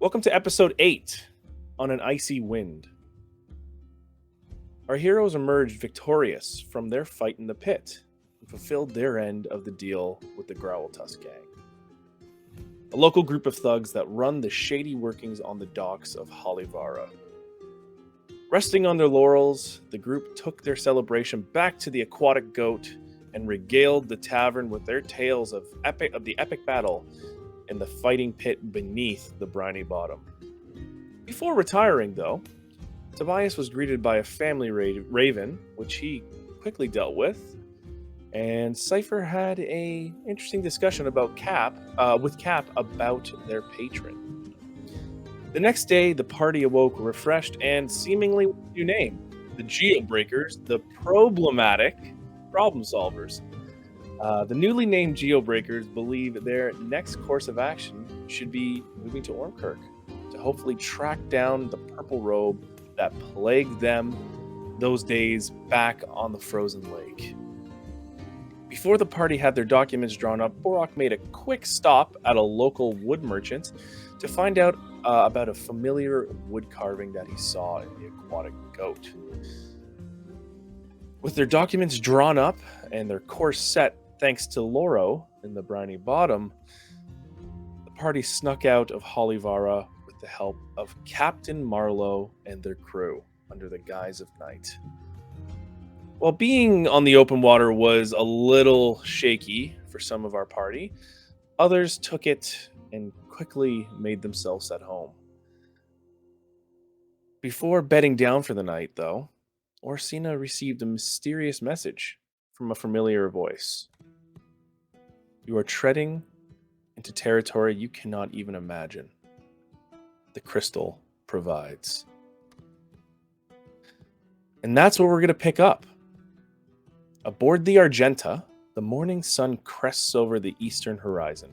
Welcome to episode 8 on an icy wind. Our heroes emerged victorious from their fight in the pit and fulfilled their end of the deal with the Growltusk gang, a local group of thugs that run the shady workings on the docks of Hollyvara. Resting on their laurels, the group took their celebration back to the aquatic goat and regaled the tavern with their tales of the epic battle in the fighting pit beneath the briny bottom. Before retiring, though, Tobias was greeted by a family raven, which he quickly dealt with, and Cypher had a interesting discussion about Cap about their patron. The next day, the party awoke refreshed and seemingly with a new name: the Geobreakers, the problematic problem solvers. The newly named Geobreakers believe their next course of action should be moving to Ormkirk to hopefully track down the Purple Robe that plagued them those days back on the frozen lake. Before the party had their documents drawn up, Borak made a quick stop at a local wood merchant to find out about a familiar wood carving that he saw in the aquatic goat. With their documents drawn up and their course set thanks to Loro in the briny bottom, the party snuck out of Hollyvara with the help of Captain Marlowe and their crew under the guise of night. While being on the open water was a little shaky for some of our party, others took it and quickly made themselves at home. Before bedding down for the night, though, Orsina received a mysterious message from a familiar voice. You are treading into territory you cannot even imagine. The crystal provides. And that's where we're going to pick up. Aboard the Argenta, the morning sun crests over the eastern horizon,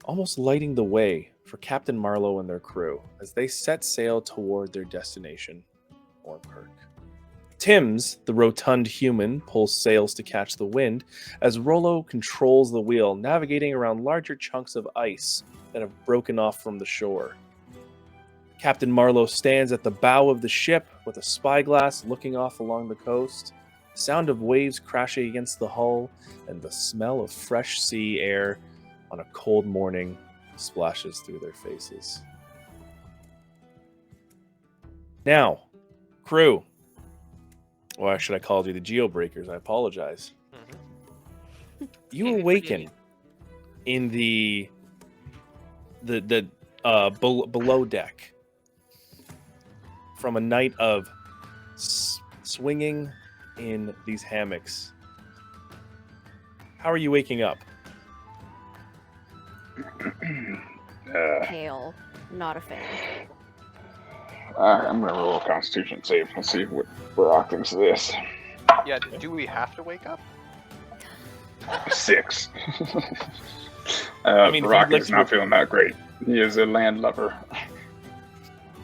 almost lighting the way for Captain Marlowe and their crew as they set sail toward their destination, Ormkirk. Timms, the rotund human, pulls sails to catch the wind as Rollo controls the wheel, navigating around larger chunks of ice that have broken off from the shore. Captain Marlowe stands at the bow of the ship with a spyglass looking off along the coast. The sound of waves crashing against the hull and the smell of fresh sea air on a cold morning splashes through their faces. Now, crew. Or should I call you the Geobreakers? I apologize. Mm-hmm. You awaken in the below deck from a night of swinging in these hammocks. How are you waking up? Pale. Not a fan. I'm gonna roll a Constitution save. Let's see what Borak thinks of this. Yeah, do we have to wake up? 6. I mean, Borak is not feeling that great. He is a landlubber.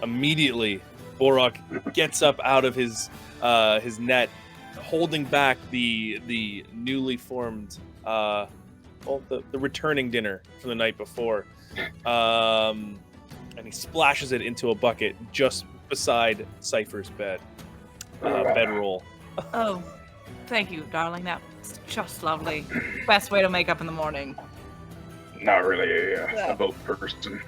Immediately, Borak gets up out of his net, holding back the newly formed the returning dinner from the night before. And he splashes it into a bucket just beside Cypher's bedroll. Oh, thank you, darling. That's just lovely. Best way to make up in the morning. Not really a boat person.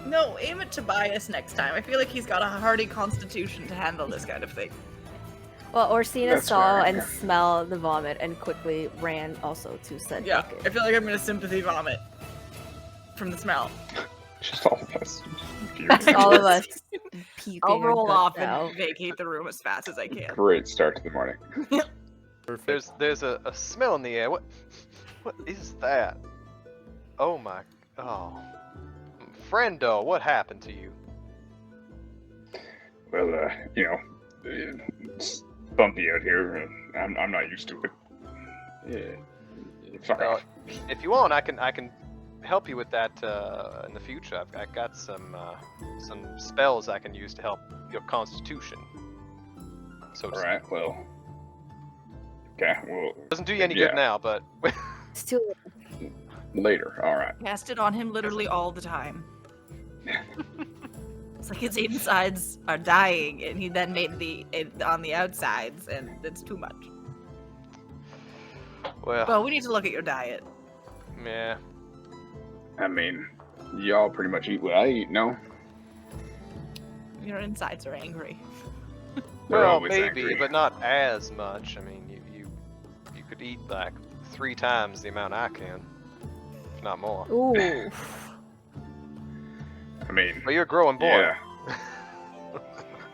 No, aim at Tobias next time. I feel like he's got a hardy constitution to handle this kind of thing. Well, Orsina That's saw fair. and smelled the vomit and quickly ran also to said bucket. I feel like I'm gonna sympathy vomit from the smell. Just all of us. All of us puking I'll our roll guts off out. and vacate the room as fast as I can. Great start to the morning. Perfect. There's a smell in the air. What is that? Oh my, friendo, what happened to you? Well, it's bumpy out here, and I'm not used to it. Yeah. Fuck off. If you want, I can help you with that in the future. I've got some spells I can use to help your constitution. So All right. Well. Okay. Well. Doesn't do you any good now, but It's too Later. All right. Cast it on him literally all the time. It's like his insides are dying, and he then made it on the outsides, and it's too much. Well, we need to look at your diet. Yeah. I mean, y'all pretty much eat what I eat, no? Your insides are angry. They're Well, always maybe, angry. but not as much. I mean, you could eat like 3 times the amount I can, if not more. Ooh. I mean, But you're a growing boy. yeah.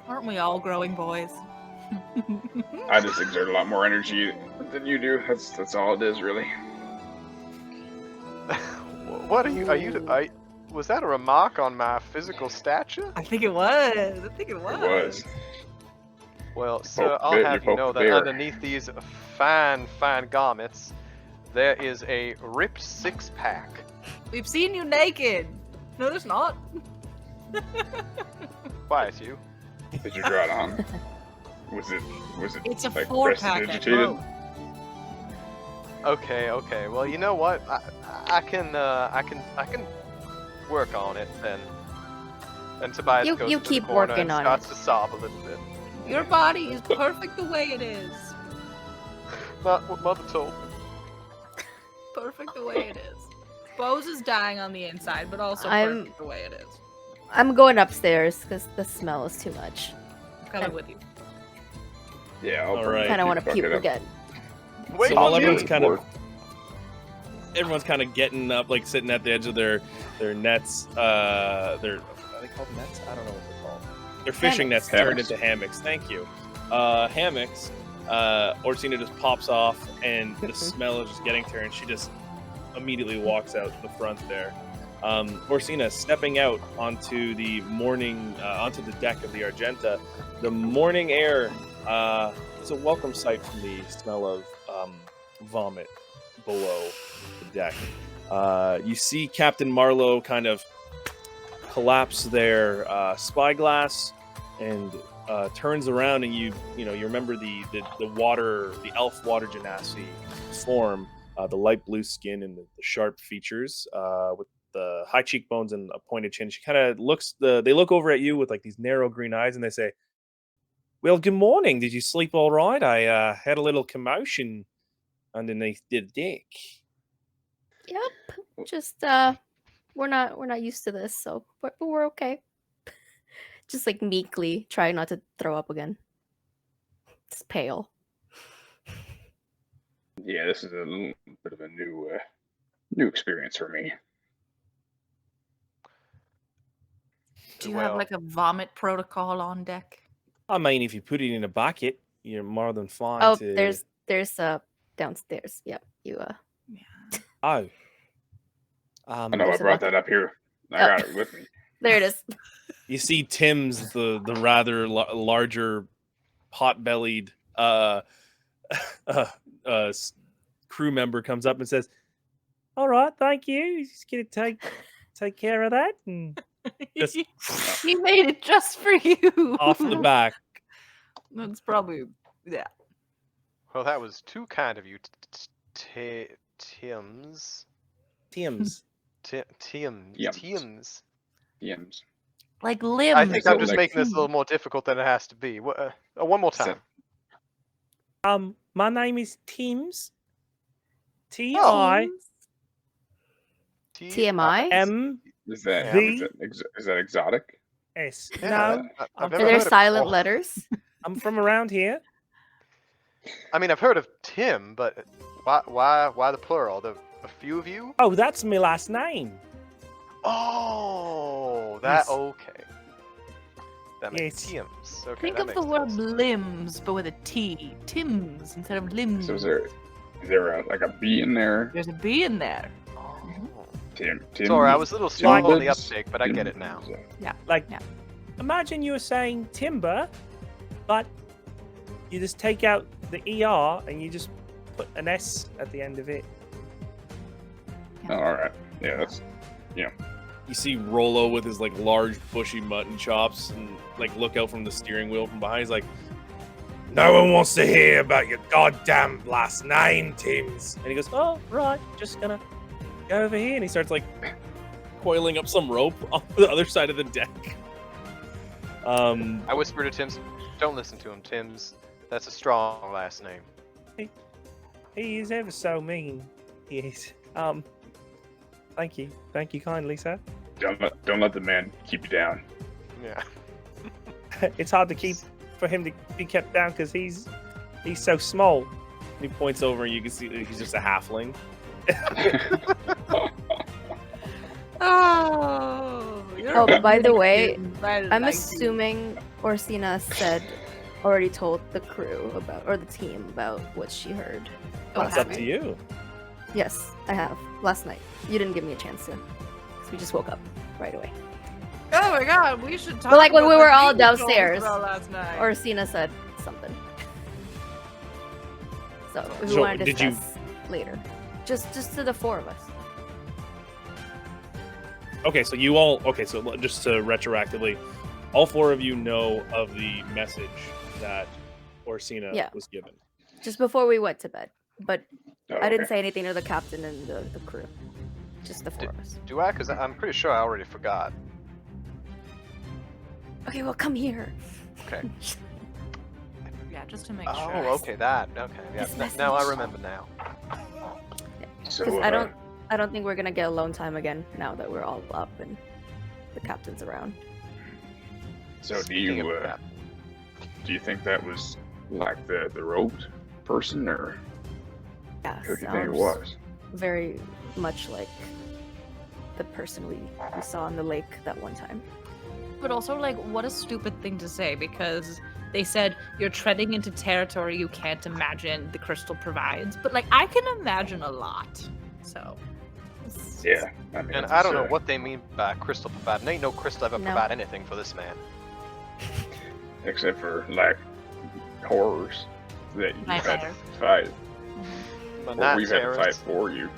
Aren't we all growing boys? I just exert a lot more energy than you do. That's all it is, really. What are you? Was that a remark on my physical stature? I think it was. It was. Well, sir, Poke I'll the bear, have you you know poke the that bear. underneath these fine garments, there is a ripped 6-pack. We've seen you naked. No, there's not. Quiet, you. Did you draw it on? Was it? It's a like 4-pack at prestidigitated? most. Okay. Well, you know what? I can work on it then. And Tobias You goes to keep the corner working and on starts it. to sob a little bit. Your body is perfect the way it is. Not what Mother told me. Perfect the way it is. Bose is dying on the inside, but also I'm- perfect the way it is. I'm going upstairs because the smell is too much. I'm coming with you. Yeah. I'll All bring right. the Kind of want to bucket puke up. again. Wait, So while you- everyone's kind of getting up, like sitting at the edge of their nets. Are they called nets? I don't know what they're called. They're fishing Hammocks. nets turned Hammocks. into hammocks. Thank you. Hammocks. Orsina just pops off, and the smell is just getting to her, and she just immediately walks out the front there. Orsina stepping out onto the onto the deck of the Argenta. The morning air is a welcome sight from the smell of vomit below the deck. You see Captain Marlowe kind of collapse their spyglass and turns around, and you remember the elf water genasi form, the light blue skin and the sharp features with the high cheekbones and a pointed chin. She kind of they look over at you with like these narrow green eyes, and they say, "Well, good morning. Did you sleep all right? I had a little commotion underneath the deck." Yep. Just we're not used to this, so but we're okay. Just like meekly trying not to throw up again. It's pale. Yeah, this is a little bit of a new experience for me. Do you have Well- like a vomit protocol on deck? I mean, if you put it in a bucket, you're more than fine. Oh, to... there's downstairs. Yep. You Oh. I know I There's a brought bucket. that up here. I Oh. got it with me. there it is. You see Tim's the rather larger, pot-bellied crew member comes up and says, "All right, thank you. Just gonna take care of that and just He made it just for you. off the back." That's probably Well, that was too kind of you, Tim's. Tim's. Tim's. Yums. Tim's. Yums. like limbs. I think I'm just like- making this a little more difficult than it has to be. One more So- time. My name is Tim's. T Oh. I TMI? M Is that The- is that exotic? S. Yeah, No, I've Are never there heard of- silent oh, letters? I'm from around here. I mean, I've heard of Tim, but why the plural? A few of you? Oh, that's my last name. Oh, Yes. okay. That makes Yes. Tim's. Okay, Think that of makes the word sense. limbs, but with a T. Tims instead of limbs. So is there like a bee in there? There's a B in there. Oh. Tim. Sorry, I was a little slow on the Timbers? uptake, but I get it now. Like, Yeah. imagine you were saying timber, but you just take out the ER and you just put an S at the end of it. Oh, all right. Yeah, that's You see Rolo with his like large bushy mutton chops and like look out from the steering wheel from behind. He's like, "No one wants to hear about your goddamn last name, Tim's." And he goes, "Oh, right, just gonna go over here." And he starts like coiling up some rope on the other side of the deck. I whisper to Tim's, don't listen to him, that's a strong last name. He is ever so mean. He is. Thank you kindly, sir. Don't let the man keep you down. Yeah. It's hard to keep for him to be kept down because he's so small. And he points over and you can see that he's just a halfling. Oh, by the way, I'm assuming Orsina already told the crew or the team about what she heard. That's up to you. Yes, I have. Last night. You didn't give me a chance to. 'Cause we just woke up right away. Oh my god, we should talk. But like when about we the were all thing downstairs, we told us about last night. Orsina said something. So if we So, want to did you- discuss later. Just to the four of us. Okay, so just to retroactively, all four of you know of the message that Orsina was given. Just before we went to bed. But Oh, I didn't okay. say anything to the captain and the crew. Just the four of us. Do I? Because I'm pretty sure I already forgot. Okay, well, come here. Okay. Yeah, just to make Oh, sure. okay, that. Okay, yeah. This Now I message. remember now. So, Because I don't think we're gonna get alone time again now that we're all up and the captain's around. So Speaking of do that, you think that was like the robed person, or Yeah, who do you think it sounds was? very much like the person we saw in the lake that one time. But also, like, what a stupid thing to say, because they said you're treading into territory you can't imagine the crystal provides. But, like, I can imagine a lot. So. Yeah, I mean, and it's, I don't know what they mean by crystal provide. And ain't no crystal ever No. provide anything for this man. except for like horrors that you've had to Nightmares. fight, But or not we've had to fight terrorists. for you,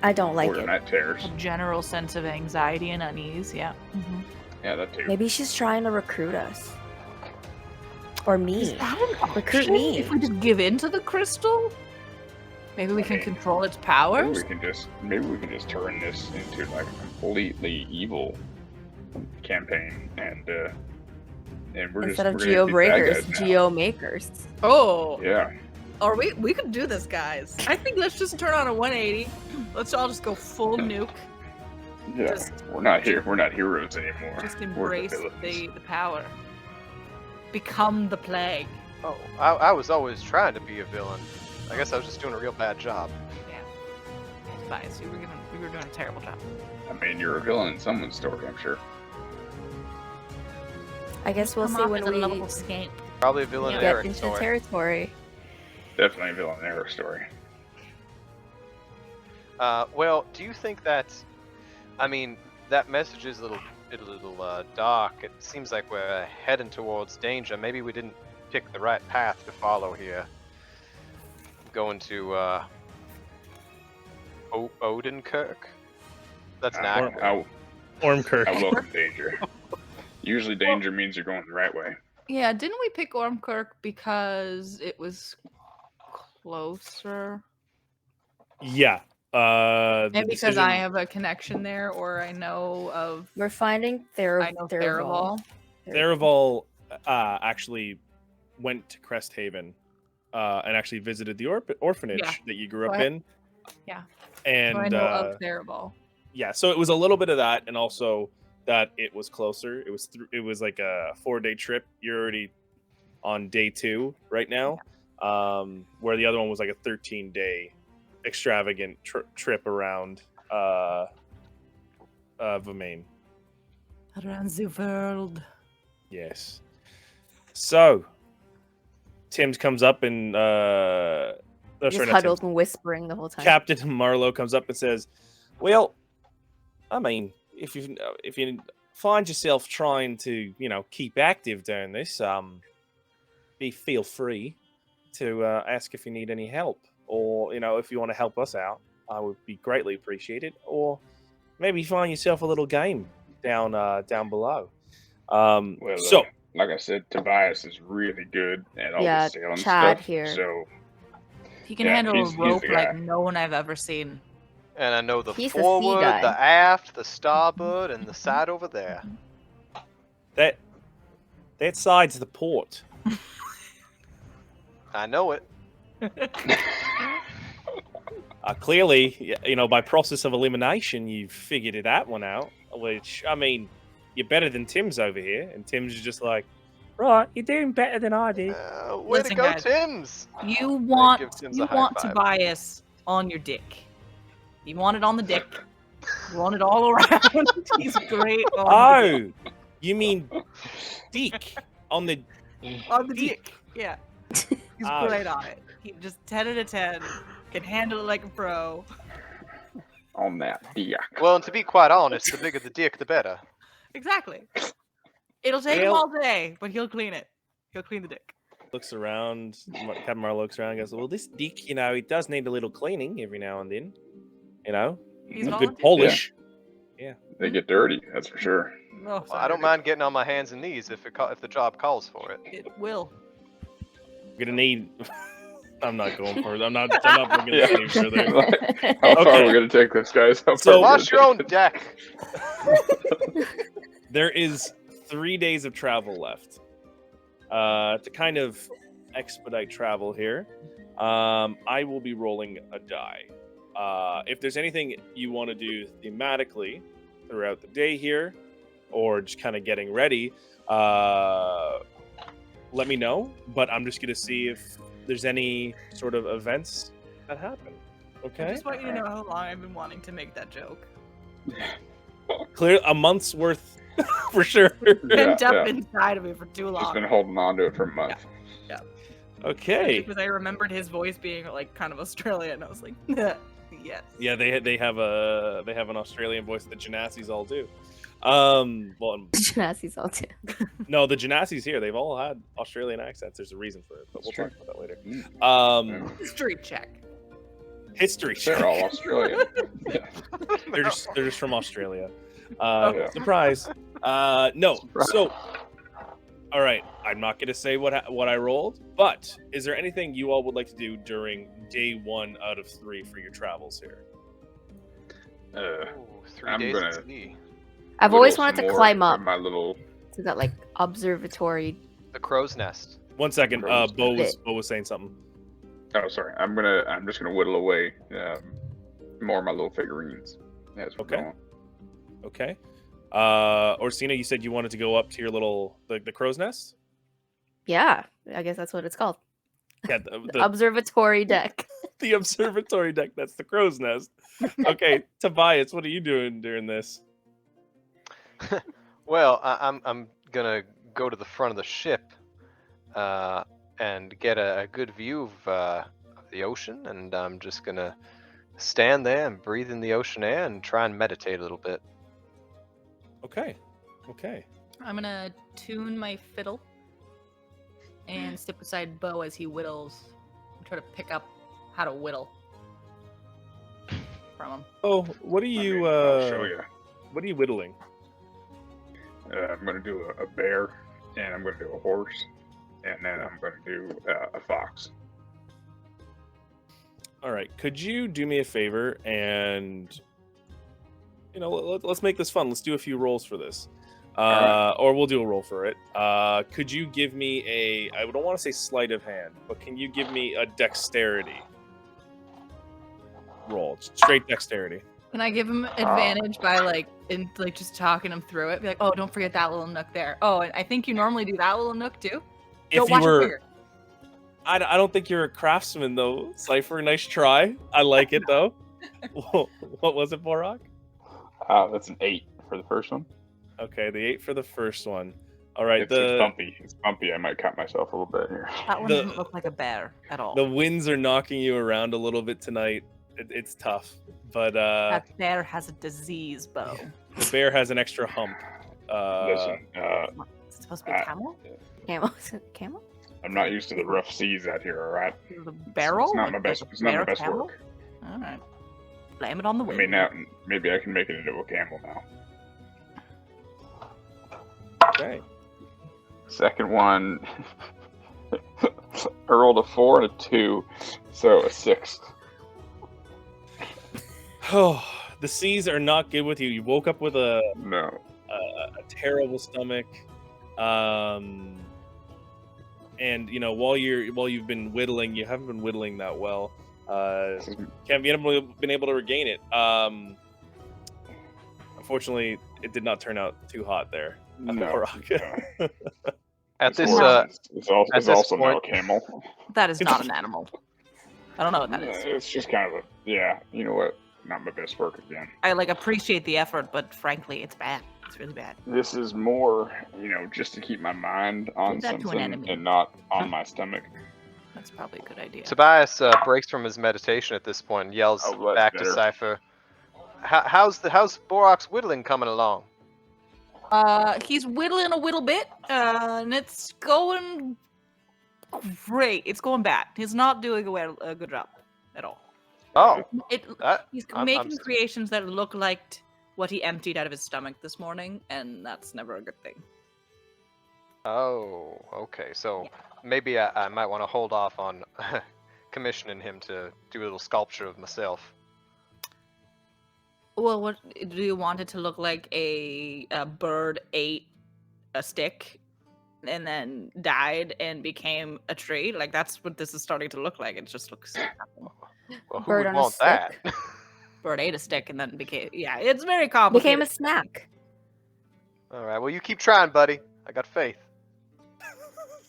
I don't like or it. not terrors. A general sense of anxiety and unease, yeah. Yeah, that too. Maybe she's trying to recruit us. Or me. Is that an Recruit option? me. If we just give in to the crystal? Maybe we can mean, control its Maybe powers? we can just turn this into like a completely evil campaign, and we're Instead of just we're gonna be bad Geobreakers, guys now. Geo-makers. Oh! Yeah, Or we could do this, guys. I think let's just turn on a 180. Let's all just go full nuke. yeah. Just- We're not here. We're not heroes anymore. Just We're embrace villains. the power. Become the plague. Oh, I was always trying to be a villain. I guess I was just doing a real bad job. Yeah. Bias, you were doing a terrible job. I mean, you're a villain in someone's story, I'm sure. I guess we'll Come see off when as a we lovable scamp. Probably a villain in get Eric's into story. territory. Definitely a villain in their story. Well, do you think that? I mean, that message is a little dark. It seems like we're heading towards danger. Maybe we didn't pick the right path to follow here. Going to Odenkirk. That's an actor. I Ormkirk. welcome danger. Usually, danger means you're going the right way. Yeah, didn't we pick Ormkirk because it was closer? Yeah. The And because decision- I have a connection there, or I know of We're finding I know Theraval. Theraval actually went to Cresthaven and actually visited the orphanage Yeah. that you grew up Go in. Yeah. And So I know of Theraval. yeah, so it was a little bit of that, and also that it was closer. It was like a 4-day trip. You're already on day 2 right now, where the other one was like a 13-day extravagant trip around Vermain. Around the world. Yes. So Tim's comes up and Just huddled and whispering the whole time. Captain Marlowe comes up and says, "Well, I mean, if you find yourself trying to, keep active during this, feel free to ask if you need any help, or if you want to help us out, I would be greatly appreciated. Or maybe find yourself a little game down below." Well, So like I said, Tobias is really good at all Yeah, the sailing Chad stuff. here. So He can Yeah, handle he's a the rope guy. like no one I've ever seen. And I know the He's a sea forward, guy. the aft, the starboard, and the side over there. That side's the port. I know it. Clearly, by process of elimination, you've figured that one out. Which, I mean, you're better than Tim's over here. And Tim's just like, right, you're doing better than I did. Way Listen, to go, guys. Tims! You Give want Tims a high five. Tobias on your dick. You want it on the dick. You want it all around. He's great on the dick. Oh, you mean Deke on the Dick. Yeah. He's great on it. He just 10 out of 10. Can handle it like a pro. On that dick. Well, and to be quite honest, the bigger the dick, the better. Exactly. It'll take him all day, but he'll clean it. He'll clean the dick. looks around. Captain Marlowe looks around and goes, well, this Deke, it does need a little cleaning every now and then. He's good volunteered. polish. They get dirty, that's for sure. No, Well, I don't mind getting on my hands and knees if the job calls for it. It will. We're gonna need. I'm not going for it. I'm not looking Yeah. any further. How far Okay. are we going to take this, guys? How So- far are we Wash your gonna own take deck. There is 3 days of travel left. To kind of expedite travel here, I will be rolling a die. If there's anything you want to do thematically throughout the day here, or just kind of getting ready, let me know. But I'm just going to see if there's any sort of events that happen. I Okay? just want you to know how long I've been wanting to make that joke. Clear a month's worth for sure. Pent up yeah. inside of me for too Just long. been holding on to it for a month. Okay. Because I remembered his voice being like kind of Australian. I was like, yes. Yeah, they have an Australian voice that Genasi's all do. Well, Genasi's all too. no, the Genasi's here. They've all had Australian accents. There's a reason for it, but we'll Sure. talk about that later. Mm. History check. History. They're all Australian. Yeah. They're just from Australia. Okay. Surprise. No. Surprise. So, all right. I'm not going to say what I rolled, but is there anything you all would like to do during day 1 out of 3 for your travels here? Ooh, 3 I'm days gonna- at sea. I've always Whittle wanted some to more climb of up my little. to that like observatory. The crow's nest. 1 second. Gross. Bo was saying something. Oh, sorry. I'm just gonna whittle away more of my little figurines. As we're Okay. going. Okay. Orsina, you said you wanted to go up to your little the crow's nest. Yeah, I guess that's what it's called. Yeah, The observatory deck. the observatory deck. That's the crow's nest. Okay, Tobias, what are you doing during this? Well, I'm gonna go to the front of the ship, and get a good view of the ocean, and I'm just gonna stand there and breathe in the ocean air and try and meditate a little bit. Okay. I'm gonna tune my fiddle and step beside Bo as he whittles and try to pick up how to whittle from him. Oh, what are you? I'll show you. What are you whittling? I'm gonna do a bear, and I'm gonna do a horse, and then I'm gonna do a fox. All right. Could you do me a favor and let's make this fun. Let's do a few rolls for this. Or we'll do a roll for it. Could you give me I don't want to say sleight of hand, but can you give me a dexterity roll? Straight dexterity. Can I give him advantage by just talking him through it? Be like, oh, don't forget that little nook there. Oh, and I think you normally do that little nook too. If Don't you watch your were, finger. I don't think you're a craftsman though, Cypher. Nice try. I like it though. What was it, Borok? That's an 8 for the first one. Okay, the 8 for the first one. All right, It's bumpy. It's bumpy. I might cut myself a little bit here. That one the- doesn't look like a bear at all. the winds are knocking you around a little bit tonight. It's tough, but That bear has a disease, Bo. the bear has an extra hump. Listen, Is it supposed to be a camel? Camel? Is it camel? I'm not used to the rough seas out here. All right. The barrel? It's not Like my best. there's a It's not my bear best camel? work. All right. Blame it on the I wind. mean, now maybe I can make it into a camel now. Okay. Second one, I rolled a 4 and a 2, so a 6. Oh, the seas are not good with you. You woke up with a No. terrible stomach, and while you've been whittling, you haven't been whittling that well. Can't been able to regain it. Unfortunately, it did not turn out too hot there. No. At this it's also point, no camel. That is not an animal. I don't know what that is. It's just kind of you know what? Not my best work again. I appreciate the effort, but frankly, it's bad. It's really bad. This is more, just to keep my mind on Give that to an something enemy. and not on my stomach. That's probably a good idea. Tobias breaks from his meditation at this point and yells Oh, that's back better. to Cypher, how's Borok's whittling coming along? He's whittling a little bit, and it's going great. It's going bad. He's not doing a good job at all. Oh, He's I'm making creations that look like what he emptied out of his stomach this morning, and that's never a good thing. oh, okay. So maybe I might want to hold off on commissioning him to do a little sculpture of myself. Well, what do you want it to look like? A bird ate a stick and then died and became a tree? Like, that's what this is starting to look like. It just looks Well, who Bird would on a want that? stick. bird ate a stick and then became it's very complicated. Became a snack. All right. Well, you keep trying, buddy. I got faith.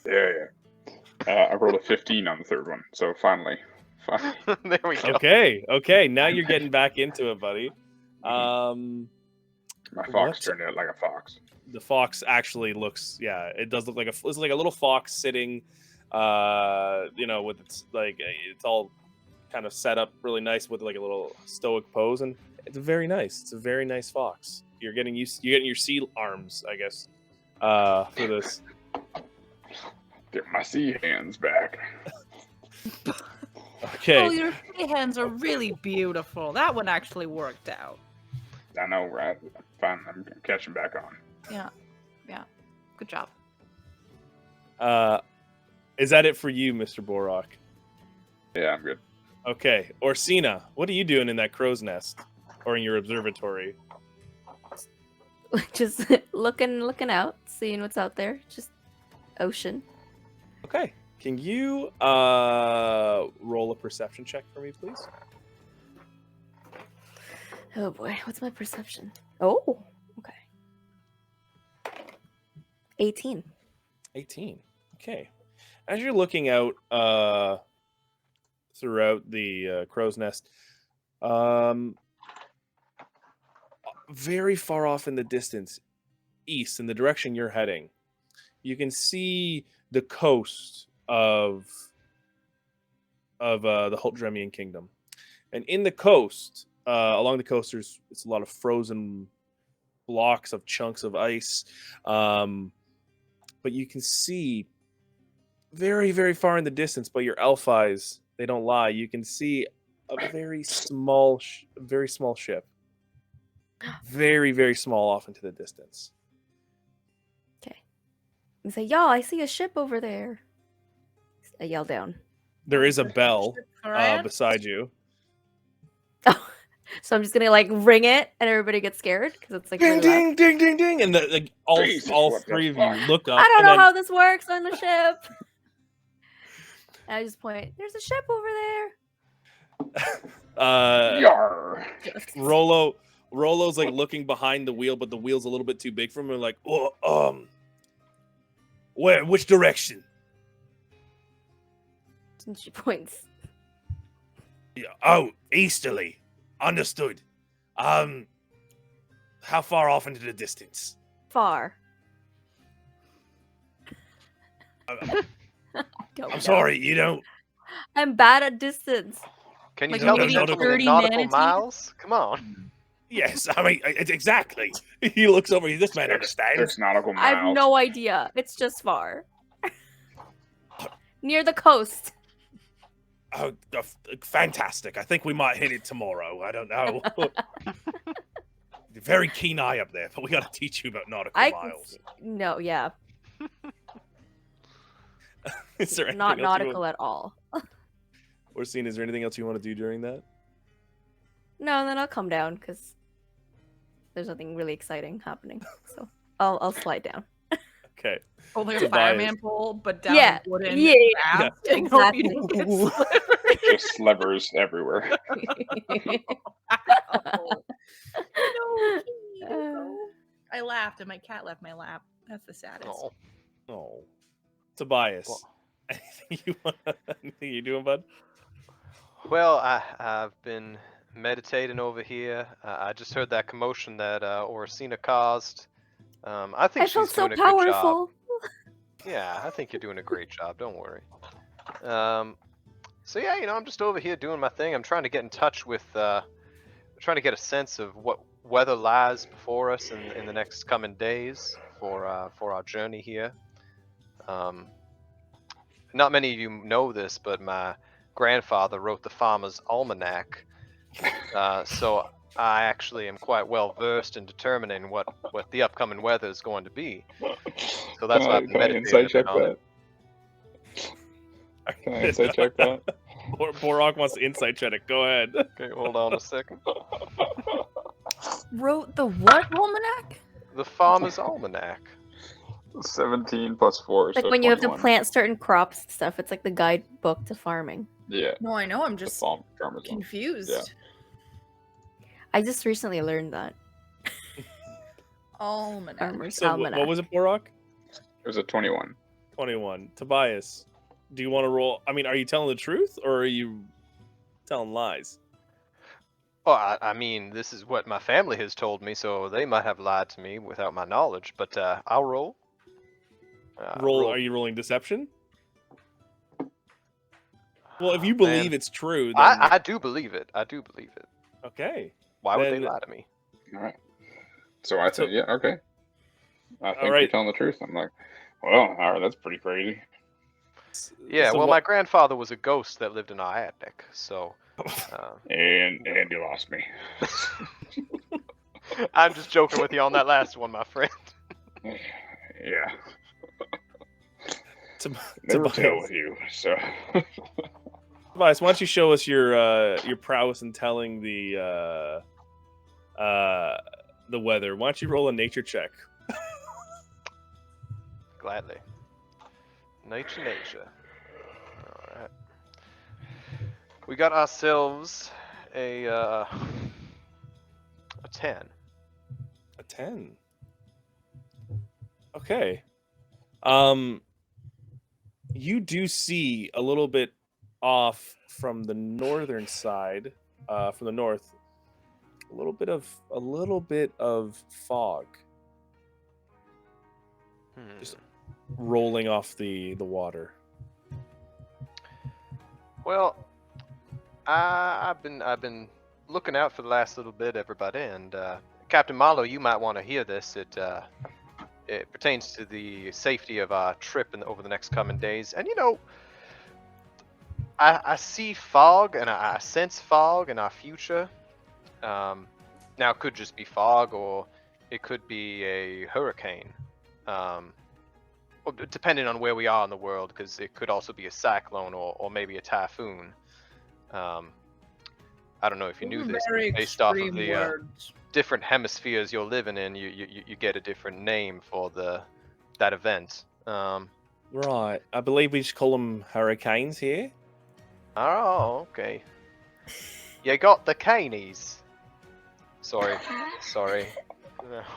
Yeah. I rolled a 15 on the third one, so finally. There we go. Okay. Now you're getting back into it, buddy. My fox What? turned out like a fox. The fox actually looks, it does look like it's like a little fox sitting, with its it's all kind of set up really nice with like a little stoic pose, and it's very nice. It's a very nice fox. You're getting your sea arms, I guess, for this. Get my sea hands back. Okay. Oh, your sea hands are really beautiful. That one actually worked out. I know, right? Fine, I'm catching back on. Yeah. Good job. Is that it for you, Mr. Borok? Yeah, I'm good. Okay. Orsina, what are you doing in that crow's nest, or in your observatory? Just looking out, seeing what's out there. Just ocean. Okay. Can you roll a perception check for me, please? Oh boy, what's my perception? Oh, okay. 18. 18. Okay. As you're looking out throughout the crow's nest, very far off in the distance, east, in the direction you're heading, you can see the coast of the Hultremian Kingdom. And in the coast, along the coast, it's a lot of frozen blocks of chunks of ice. But you can see very, very far in the distance, but your elf eyes, they don't lie. You can see a very small ship. Very, very small off into the distance. Okay. I say, y'all, I see a ship over there. I yell down. There is a bell Alright. beside you. Oh, so I'm just gonna ring it, and everybody gets scared because it's like Ding, really loud. ding, ding, ding, ding, and all Jesus, what the three of fuck? you look up. I don't and know then, how this works on the ship. And I just point. There's a ship over there. Yar! Rolo's like looking behind the wheel, but the wheel's a little bit too big for him. And like, which direction? And she points. Yeah, oh, easterly. Understood. How far off into the distance? Far. I'm sorry, you don't. I'm bad at distance. Can you Like tell maybe me nautical- 30 nautical manatees? miles? Come on. Yes, I mean exactly. He looks over. This man understands. 6 nautical miles. I have no idea. It's just far. Near the coast. Oh, fantastic! I think we might hit it tomorrow. I don't know. Very keen eye up there, but we got to teach you about nautical I miles. no, yeah, Is there not anything else nautical at all. Orsine, is there anything else you want to do during that? No, and then I'll come down because there's nothing really exciting happening. So I'll slide down. Okay. Only a Tobias. fireman pole, but down Yeah, a wooden yeah, raft. yeah. And no Exactly. beating Just levers everywhere. No, Hugo. I laughed and my cat left my lap. That's the saddest. Oh, Oh, Tobias. Well- Anything you doing, bud? well, I've been meditating over here. I just heard that commotion that Orsina caused. I think I felt she's so doing a good job. powerful. Yeah, I think you're doing a great job. Don't worry. So yeah, I'm just over here doing my thing. I'm trying to get in touch with, trying to get a sense of what weather lies before us in the next coming days for our journey here. Not many of you know this, but my grandfather wrote the Farmer's Almanac, so I actually am quite well versed in determining what the upcoming weather is going to be. So that's why I've been Can I meditating insight a check bit on it. that? Can I insight check that? Borok wants to insight check it. Go ahead. Okay, hold on a second. Wrote the what almanac? The Farmer's Almanac. 17 plus 4, Like so when you have to 21. plant certain crops and stuff, it's like the guidebook to farming. Yeah, No, I know. I'm the just farmer's almanac. confused. Yeah. I just recently learned that. Almanac. Farmer's So Almanac. what was it, Borok? It was a 21. 21. Tobias, do you want to roll? I mean, are you telling the truth or are you telling lies? Well, I mean, this is what my family has told me, so they might have lied to me without my knowledge. But I'll roll. Roll. Are you rolling deception? Well, if you believe Man, it's true, then I do believe it. I do believe it. okay. Why would they Then- lie to me? All right. So I said, So- yeah, okay. I think right. you're telling the truth. I'm like, well, all right, that's pretty crazy. Yeah, So well, what- my grandfather was a ghost that lived in our attic, so And you lost me. I'm just joking with you on that last one, my friend. Yeah. Tob- Never tell Tobias, with you. So Tobias, why don't you show us your prowess in telling the weather? Why don't you roll a nature check? Gladly. Nature. Alright. We got ourselves a 10. A 10. Okay. You do see a little bit off from the northern side, from the north, a little bit of fog Just- rolling off the water. Well, I've been looking out for the last little bit, everybody, and Captain Marlowe, you might want to hear this. It pertains to the safety of our trip over the next coming days. And I see fog and I sense fog in our future. Now it could just be fog, or it could be a hurricane. Depending on where we are in the world, because it could also be a cyclone or maybe a typhoon. I don't know if you knew this, Very but based off of extreme the words. different hemispheres you're living in, you get a different name for that event. Right. I believe we just call them hurricanes here. Oh, okay. You got the canies. Sorry.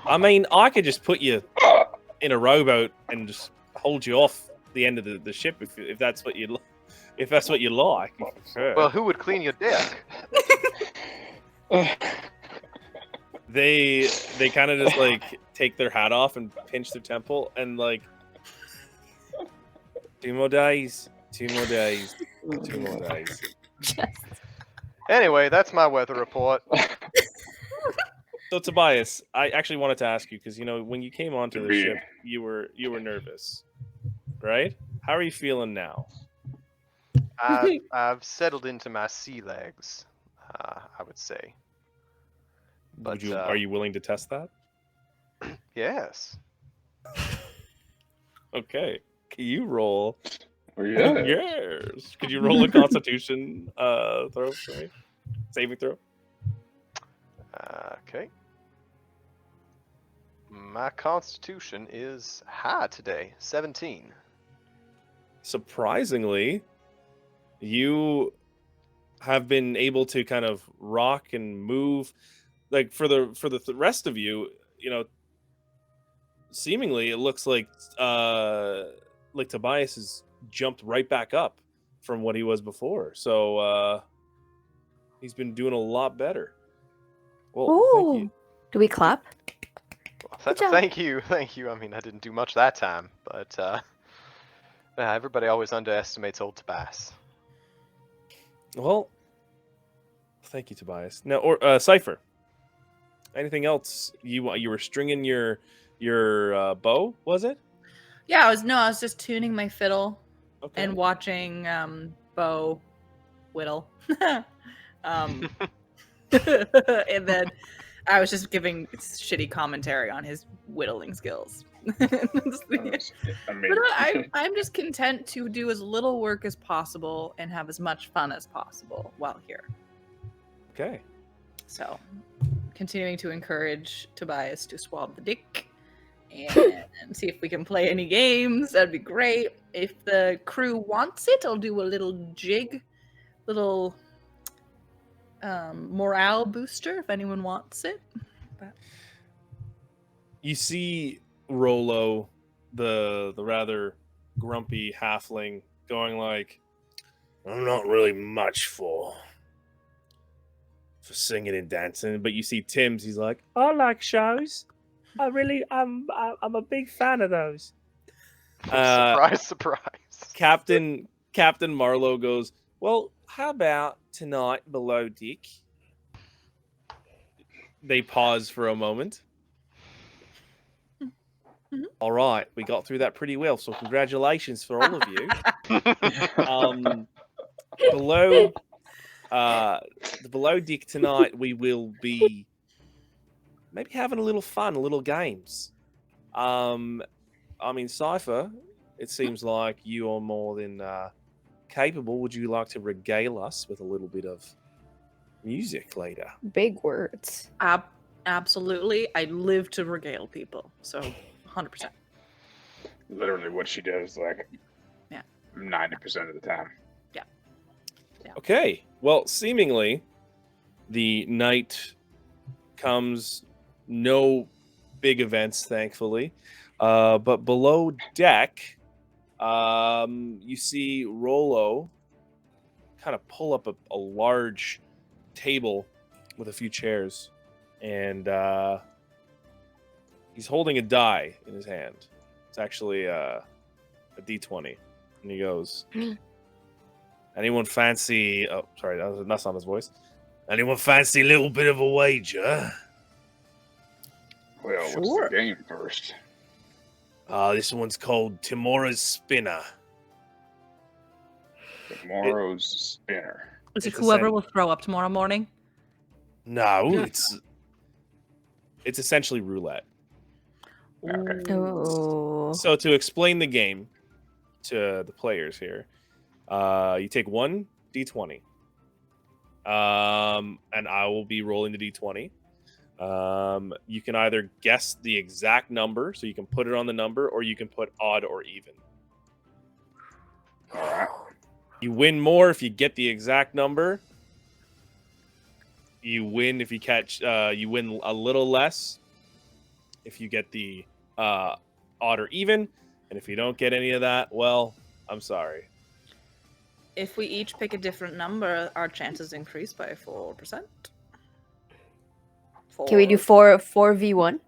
I mean, I could just put you in a rowboat and just hold you off the end of the ship if that's what you like. Sure. Well, who would clean your deck? They kind of just like take their hat off and pinch their temple and like 2 more days. Anyway, that's my weather report. So Tobias, I actually wanted to ask you because when you came onto the Be- ship, you were nervous, right? How are you feeling now? I've settled into my sea legs, I would say. But Are you willing to test that? yes. Okay. Can you roll? Oh, yeah. Yes. Could you roll a Constitution throw for me? Saving throw. Okay. My constitution is high today, 17. Surprisingly, you have been able to kind of rock and move. Like for the rest of you, seemingly it looks like Tobias has jumped right back up from what he was before. So he's been doing a lot better. Well, thank you. Ooh. Do we clap? Good job. Thank you. I mean, I didn't do much that time, but everybody always underestimates old Tobias. Well, thank you, Tobias. Now, or Cypher. Anything else you were stringing your bow? Was it? Yeah, I was just tuning my fiddle Okay. and watching Bo whittle. And then I was just giving shitty commentary on his whittling skills. I mean, But I'm just content to do as little work as possible and have as much fun as possible while here. Okay. So, continuing to encourage Tobias to swab the dick and see if we can play any games. That'd be great. If the crew wants it, I'll do a little jig, little morale booster if anyone wants it. But... You see Rolo, the rather grumpy halfling, going like, "I'm not really much for singing and dancing," but you see Tim's. He's like, "I like shows. I'm a big fan of those." Surprise! Captain Marlowe goes, "Well, how about tonight below Dick?" They pause for a moment. Mhm. All right, we got through that pretty well, so congratulations for all of you. Below Dick tonight, we will be maybe having a little fun, a little games. I mean, Cypher, it seems like you are more than capable. Would you like to regale us with a little bit of music later? Big words. Absolutely. I live to regale people. So, 100%. Literally what she does, like, 90% of the time. Yeah. Okay. Well, seemingly, the night comes. No big events, thankfully. But below deck, you see Rolo kind of pull up a large table with a few chairs, and he's holding a die in his hand. It's actually a D20, and he goes, "Anyone fancy?" Oh, sorry, that's not his voice. "Anyone fancy a little bit of a wager?" Well, Sure. what's the game first? This one's called Timora's Spinner. Tomorrow's spinner. Is it It's whoever will throw up tomorrow morning? No, Yeah. it's essentially roulette. Okay. Oh. So to explain the game to the players here, you take one D20, and I will be rolling the D20. You can either guess the exact number, so you can put it on the number, or you can put odd or even. All right. You win more if you get the exact number. You win if you catch. You win a little less if you get the odd or even, and if you don't get any of that, well, I'm sorry. If we each pick a different number, our chances increase by 4%. Can we do 4v1?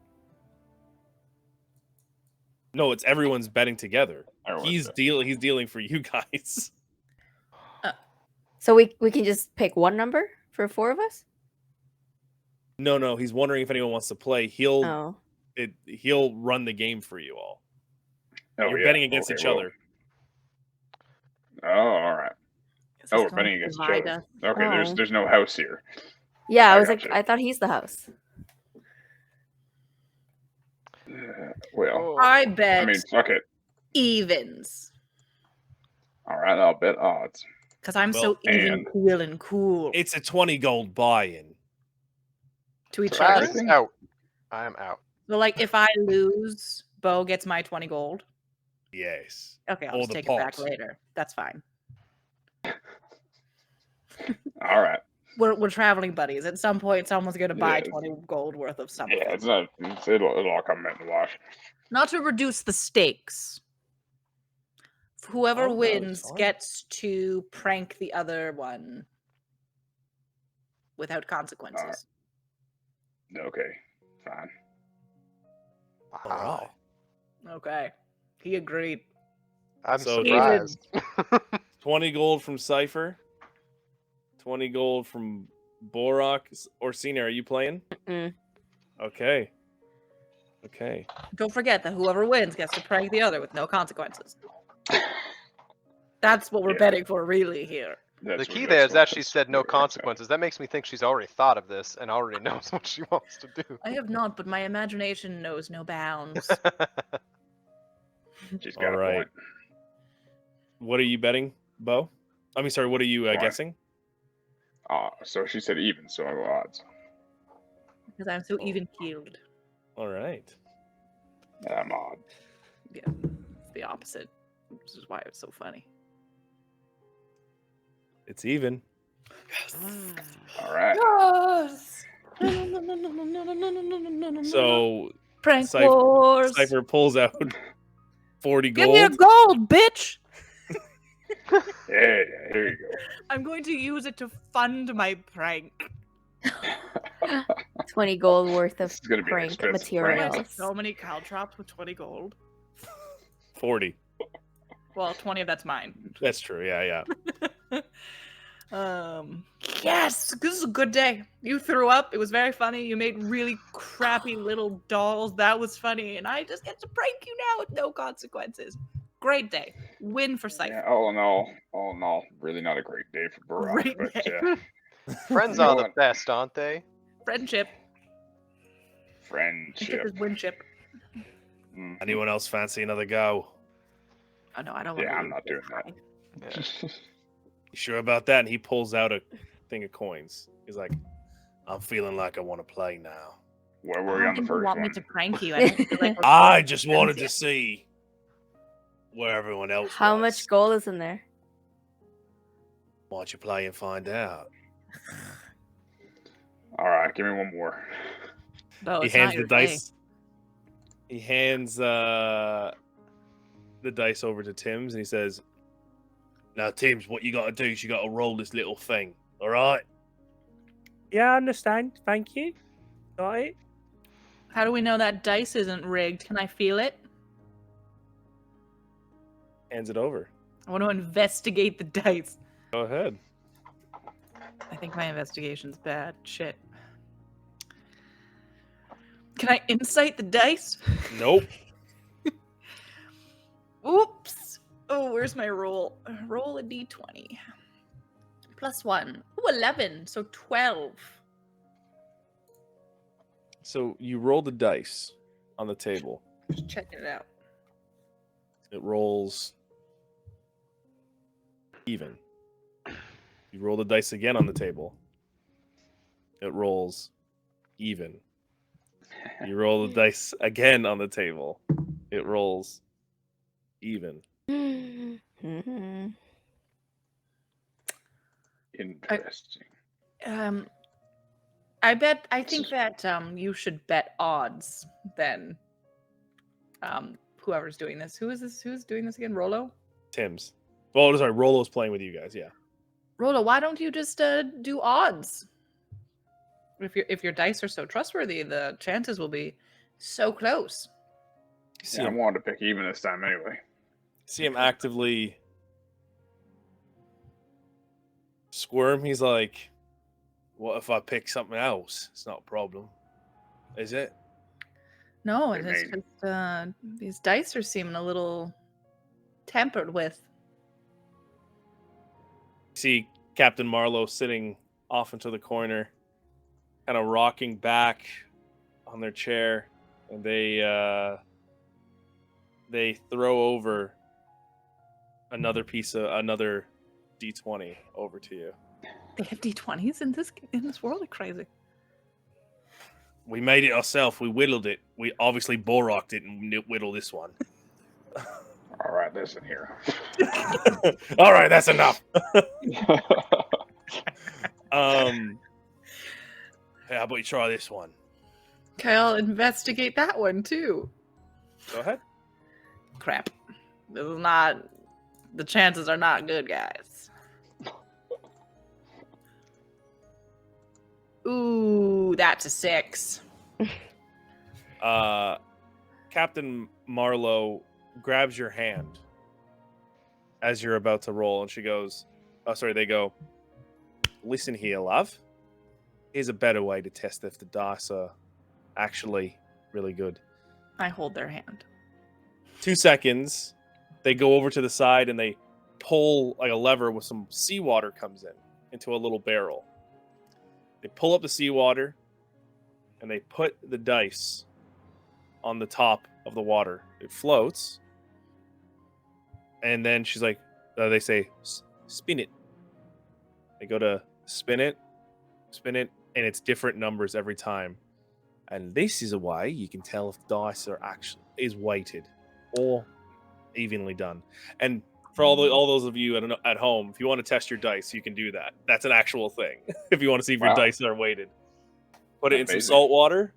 No, it's everyone's betting together. Everyone's He's dealing for you guys. So we can just pick one number for 4 of us? No, he's wondering if anyone wants to play. He'll Oh. run the game for you all. Oh, You're yeah. betting against Okay, each well. other. Oh, all right. This Oh, is we're going betting to against each divide other. us. Okay, Oh. there's no house here. Yeah, I I was like, gotcha. I thought he's the house. Well, I bet I mean, fuck it. evens. All right, I'll bet odds. Because I'm Well, so even and- keel and cool. It's a 20 gold buy-in. To each Right. other? Everything? Out. I am out. So, like, if I lose, Bo gets my 20 gold. Yes. Okay, I'll Or just the take it back pot. later. That's fine. All right. We're traveling buddies. At some point, someone's going to buy Yeah. 20 gold worth of something. Yeah, it's not. It'll all come in the wash. Not to reduce the stakes. Whoever Oh, no, it's wins fine. gets to prank the other one without consequences. Okay, fine. All Wow. right. Okay. He agreed. I'm So- surprised. 20 gold from Cypher. 20 gold from Borok. Orsina, are you playing? Mm. Okay. Okay. Don't forget that whoever wins gets to prank the other with no consequences. That's what we're Yeah. betting for, really, here. The That's key what- there that's is that what- she that's said no what it is, yeah. consequences. That makes me think she's already thought of this and already knows what she wants to do. I have not, but my imagination knows no bounds. She's got All a right. point. What are you betting, Bo? I mean, sorry, what are you Twenty. guessing? So she said even, so I go odds. Because I'm so even-keeled. All right. I'm odd. Yeah, it's the opposite, which is why it's so funny. It's even. All right. Yes! So Prank Cypher- wars! Cypher pulls out 40 Give me a gold. gold, bitch! Yeah, here you go. I'm going to use it to fund my prank. 20 gold worth of This is gonna be an prank expensive prank. materials. So many caltrops with 20 gold. 40. Well, 20 of that's mine. That's true. Yeah, yeah. Yes, this is a good day. You threw up. It was very funny. You made really crappy little dolls. That was funny, and I just get to prank you now with no consequences. Great day. Win for Cypher. Yeah, all in all, really not a great day for Barak, Great but day. Friends You know are the what? best, aren't they? Friendship. friendship. is winship. Mm. Anyone else fancy another go? Oh no, I don't. Yeah, want I'm not doing that. Yeah. You sure about that? And he pulls out a thing of coins. He's like, I'm feeling like I want to play now. Where were we on the first want one? me to prank you. I don't feel like we're I just wanted to yet. see where everyone else How was. much gold is in there? Why don't you play and find out? All right, give me one more. No, He it's not hands the your day. dice. He hands the dice over to Tim's and he says, now, Tim's, what you got to do is you got to roll this little thing. All right? Yeah, I understand. Thank you. Got it. How do we know that dice isn't rigged? Can I feel it? Hands it over. I want to investigate the dice. Go ahead. I think my investigation's bad. Shit. Can I insight the dice? Nope. Oops. Oh, where's my roll? Roll a d20. +1. Ooh, 11. So 12. So you roll the dice on the table. Just checking it out. It rolls even. You roll the dice again on the table. It rolls even. You roll the dice again on the table. It rolls even. Mhm. Interesting. I think that you should bet odds then. Whoever's doing this. Who is this? Who's doing this again? Rolo? Tim's. Oh, sorry. Rolo's playing with you guys. Yeah. Rolo, why don't you just do odds? If your dice are so trustworthy, the chances will be so close. See Yeah, I him, wanted to pick even this time anyway. see him actively squirm. He's like, what if I pick something else? It's not a problem. Is it? No, They it's made- just these dice are seeming a little tampered with. See Captain Marlowe sitting off into the corner, kind of rocking back on their chair, and they throw over another D20 over to you. They have d20s in this world. Are crazy. We made it ourselves. We whittled it. We obviously Boroked it and whittled this one. All right, listen here. All right, that's enough. Hey, how about you try this one? Okay, I'll investigate that one too. Go ahead. Crap. This is not. The chances are not good, guys. Ooh, that's a 6. Captain Marlowe grabs your hand as you're about to roll, and she goes, "Oh, sorry." They go, "Listen here, love. Here's a better way to test if the dice are actually really good." I hold their hand. 2 seconds. They go over to the side and they pull like a lever with some seawater comes into a little barrel. They pull up the seawater and they put the dice on the top of the water. It floats. And then she's like, they say, spin it. They go to spin it, and it's different numbers every time. And this is a way you can tell if the dice are actually is weighted or evenly done. And for all those of you at home, if you want to test your dice, you can do that. That's an actual thing. If you want to see if your dice are weighted, put it in some salt water,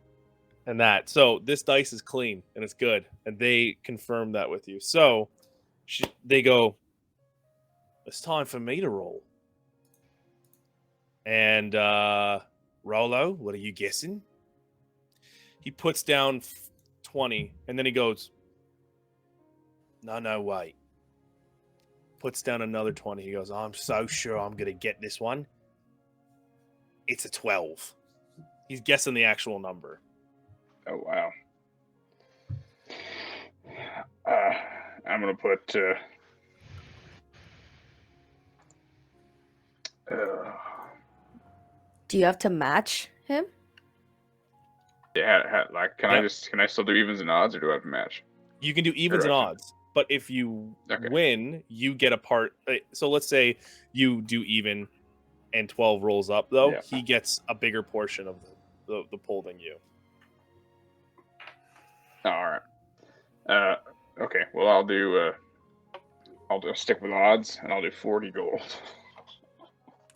and that. So this dice is clean and it's good, and they confirm that with you. So they go, "It's time for me to roll." And Rolo, what are you guessing? He puts down 20, and then he goes, No, wait. Puts down another 20. He goes, I'm so sure I'm going to get this one. It's a 12. He's guessing the actual number. Oh, wow. I'm going to put... Do you have to match him? Yeah, like, can I still do evens and odds, or do I have to match? You can do evens and odds, but if you win, you get a part. So let's say you do even and 12 rolls up, though. Yeah. He gets a bigger portion of the pull than you. All right. Okay, well, I'll stick with odds, and I'll do 40 gold.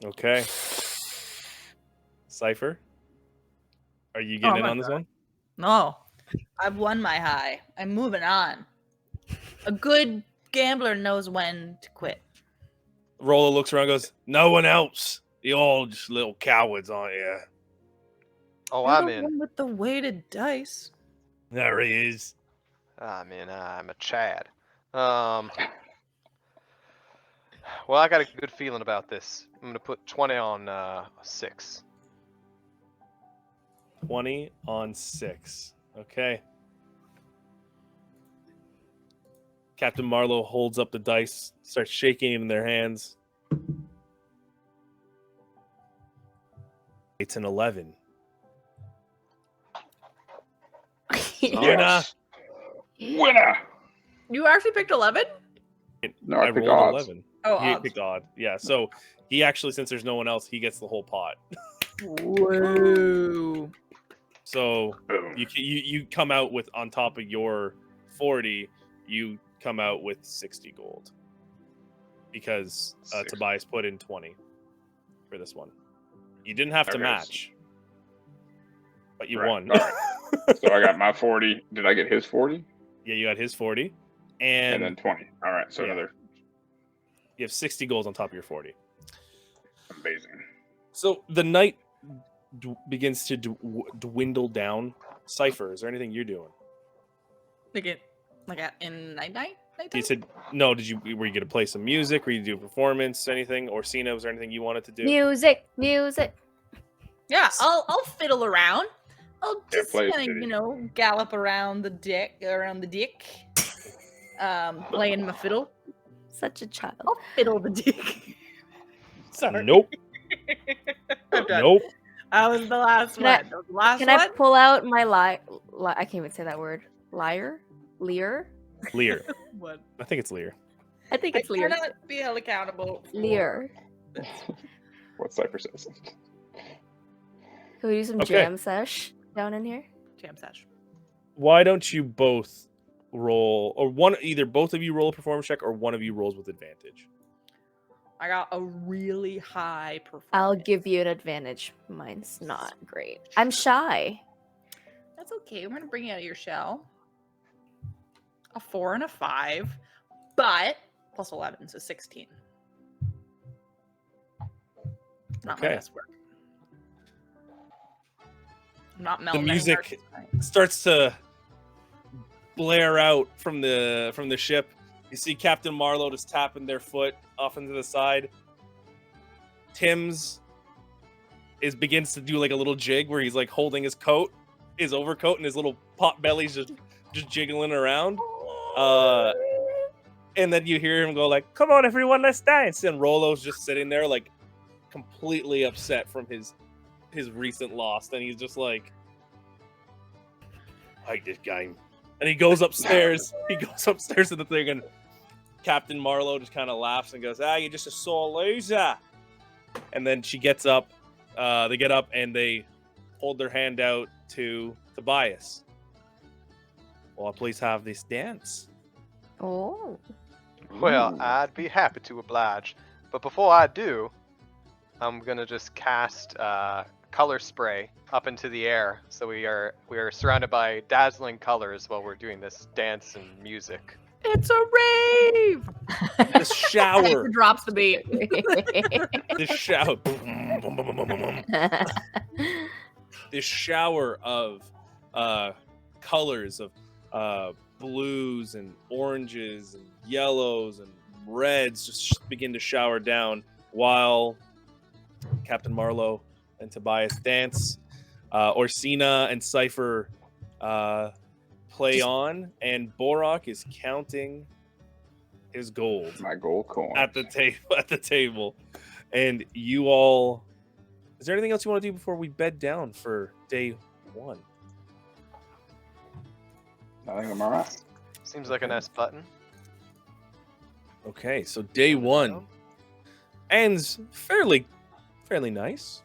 Okay. Cypher? Are you getting in on this one? No. I've won my high. I'm moving on. A good gambler knows when to quit. Rolla looks around and goes, no one else. You all just little cowards, aren't you? Oh, You're I'm the in. one with the weighted dice. There he is. I'm in. I'm a Chad. Well, I got a good feeling about this. I'm gonna put 20 on 6. 20 on 6. Okay. Captain Marlowe holds up the dice, starts shaking it in their hands. It's an 11. Yes. Winner! You actually picked 11? No, I picked rolled odds. 11. Oh, he odds. picked odd. Yeah, so he actually, since there's no one else, he gets the whole pot. Whoa. So you come out with, on top of your 40, you come out with 60 gold. Because Tobias put in 20 for this one. You didn't have to match. But you won. All right. So I got my 40. Did I get his 40? Yeah, you got his 40. And then 20. All right, so another... You have 60 goals on top of your 40. Amazing. So the night begins to dwindle down. Cypher, is there anything you're doing? Like in nighttime? You said no. Were you going to play some music? Were you do a performance? Anything? Orsina, was there anything you wanted to do? Music. Yeah, I'll fiddle around. I'll just play kind of, gallop around the dick, playing my fiddle. Such a child. I'll fiddle the dick. Sorry. Nope. I'm done. Nope. I was the last one. Can I pull out my I can't even say that word. Lear. What? I think it's Lear. I think it's Lear. I cannot be held accountable. Lear. What Cypher says. Can we do some jam sesh? down in here? Jam sesh. Why don't you both roll, or either both of you roll a performance check, or one of you rolls with advantage? I got a really high performance. I'll give you an advantage. Mine's not great. I'm shy. That's okay. We're gonna bring you out of your shell. A 4 and a 5, but plus 11, so 16. Not my Okay. best work. I'm not The melting. music starts to blare out from the ship. You see Captain Marlowe just tapping their foot off into the side. Tim's begins to do like a little jig where he's like holding his overcoat, and his little pot belly's just jiggling around. And then you hear him go like, "Come on, everyone, let's dance!" And Rolo's just sitting there like completely upset from his recent loss, and he's just like, "I hate this game." And he goes upstairs. He goes upstairs to the thing, and Captain Marlowe just kind of laughs and goes, "Ah, you're just a sore loser." And then she gets up. They get up and they hold their hand out to Tobias. "Will I please have this dance?" Oh. Well, Ooh. I'd be happy to oblige, but before I do, I'm gonna just cast color spray up into the air, so we are surrounded by dazzling colors while we're doing this dance and music. It's a rave! This shower. Drops the beat. This shower. This shower of colors of blues and oranges and yellows and reds just begin to shower down while Captain Marlowe and Tobias dance. Orsina and Cypher play on, and Borak is counting his gold My gold coin. at the table. And you all, is there anything else you want to do before we bed down for day 1? I think I'm alright. Seems like a nice button. Okay, so day 1 ends fairly nice.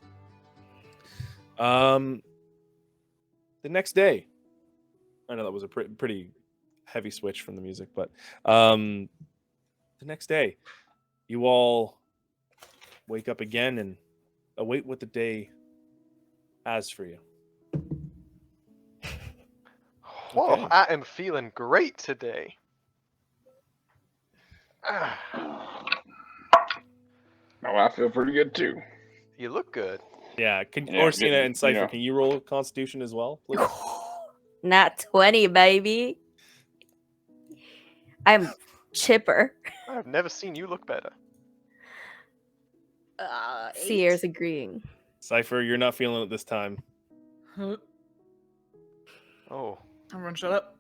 The next day, I know that was a pretty heavy switch from the music, but the next day, you all wake up again and await what the day has for you. Whoa, Okay. I am feeling great today. Ah, No, I feel pretty good too. you look good. Yeah, Yeah, Orsina getting, and Cypher, you know. can you roll Constitution as well, please? Not 20, baby. I'm chipper. I've never seen you look better. 8. Seer's agreeing. Cypher, you're not feeling it this time. Huh. Oh. Everyone shut up.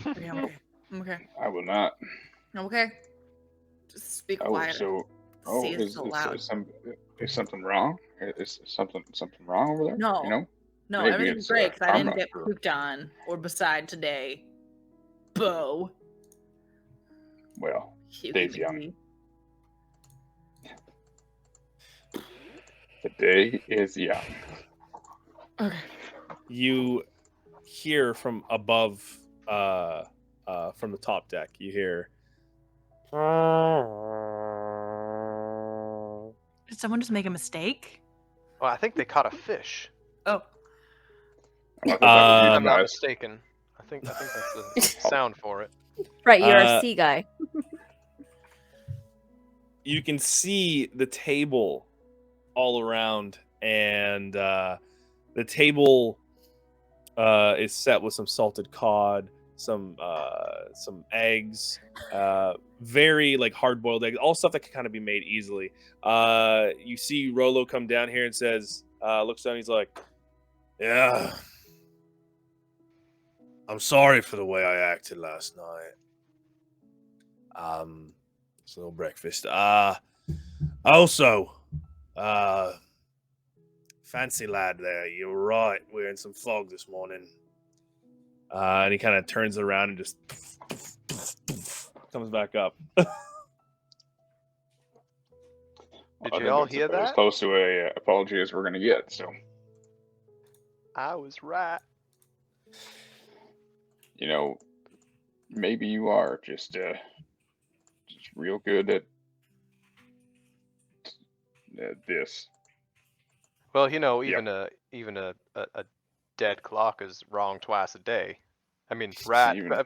Okay, I'm okay. I'm okay. I will not. I'm okay. Just speak Oh, quiet. so Say it so loud. Is something wrong? Is something wrong over there? No. You know? No, maybe everything's it's, great because I I'm didn't not get sure. pooped on or beside today. Bo. Well, Cute Dave's little young. me. the day is young. Okay. You hear from above, from the top deck, you hear, Did someone just make a mistake? Well, I think they caught a fish. Oh. I thought that was you, I'm not Tobias. mistaken. I think that's the sound for it. Right, you're Uh, a sea guy. you can see the table all around, and the table is set with some salted cod, some eggs, very like hard-boiled eggs, all stuff that can kind of be made easily. You see Rolo come down here and says, looks down, he's like, "Yeah, I'm sorry for the way I acted last night. It's a little breakfast. Also, fancy lad there, you're right. We're in some fog this morning." And he kind of turns around and just comes back up. Did I think you all that's hear about as that? close to a apology as we're gonna get. So I was right. You know, maybe you are just real good at this. Well, Yep. even a dead clock is wrong twice a day. I mean, right. Even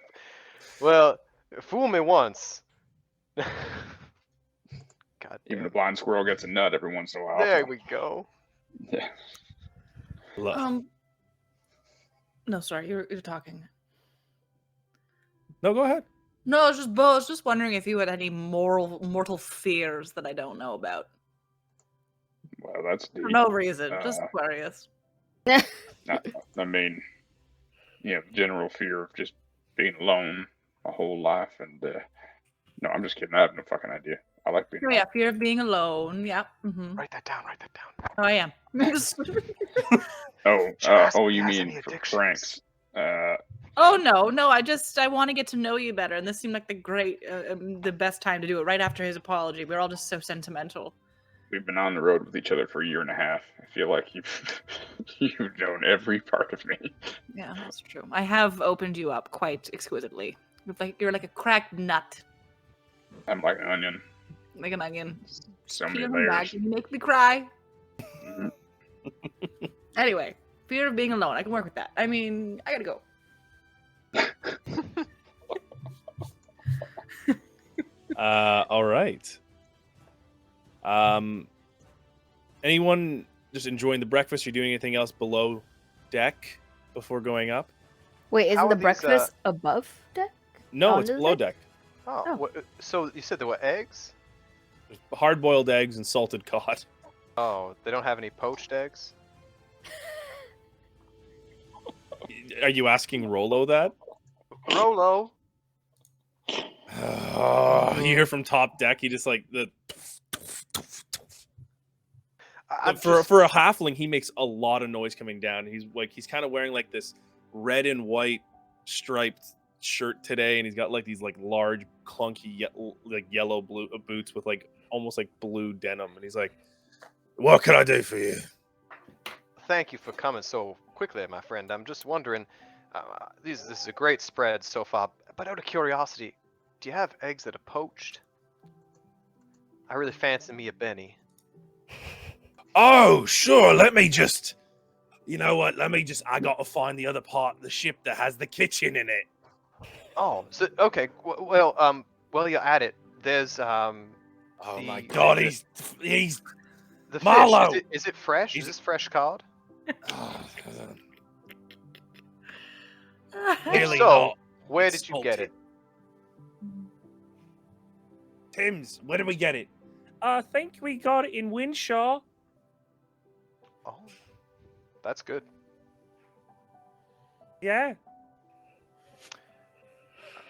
Well, fool me once. God even damn a it. blind squirrel gets a nut every once in a while. There so, we go. Yeah. No, sorry, you're talking. No, go ahead. No, I was just wondering if you had any mortal fears that I don't know about. Well, that's For deep. no reason, just curious. I mean, general fear of just being alone my whole life, and no, I'm just kidding. I have no fucking idea. I like being Oh alone. yeah, fear of being alone. Yeah. Mm-hmm. Write that down. Write that down. Oh, I am. You has mean any for addictions? pranks? Oh no! I want to get to know you better, and this seemed like the best time to do it. Right after his apology, we're all just so sentimental. We've been on the road with each other for a year and a half. I feel like you've known every part of me. Yeah, that's true. I have opened you up quite exquisitely. You're like a cracked nut, I'm like an onion. like an onion. So many Peel them back. layers. You make me cry. Mhm. Anyway, fear of being alone. I can work with that. I mean, I gotta go. All right. Anyone just enjoying the breakfast? You're doing anything else below deck before going up? Wait, How isn't are the these, breakfast above deck? No, it's Under the below deck? deck. Oh, Oh. so you said there were eggs? Hard-boiled eggs and salted cod. Oh, they don't have any poached eggs? Are you asking Rolo that? Rolo. You hear from top deck. He just like for a halfling, he makes a lot of noise coming down. He's kind of wearing like this red and white striped shirt today, and he's got like these like large clunky yellow blue boots with like almost like blue denim, and he's like, "What can I do for you?" Thank you for coming so quickly, my friend. I'm just wondering, this is a great spread so far, but out of curiosity, do you have eggs that are poached? I really fancy me a Benny. Oh, sure. Let me just. You know what? I gotta find the other part of the ship that has the kitchen in it. Oh, so okay. Well, while you're at it, there's Oh my God, he's the Marlo! fish. Is it fresh? Is this fresh cod? Really So, not. where It's did you get it? Tim's. Where did we get it? I think we got it in Winshaw. Oh, that's good. Yeah.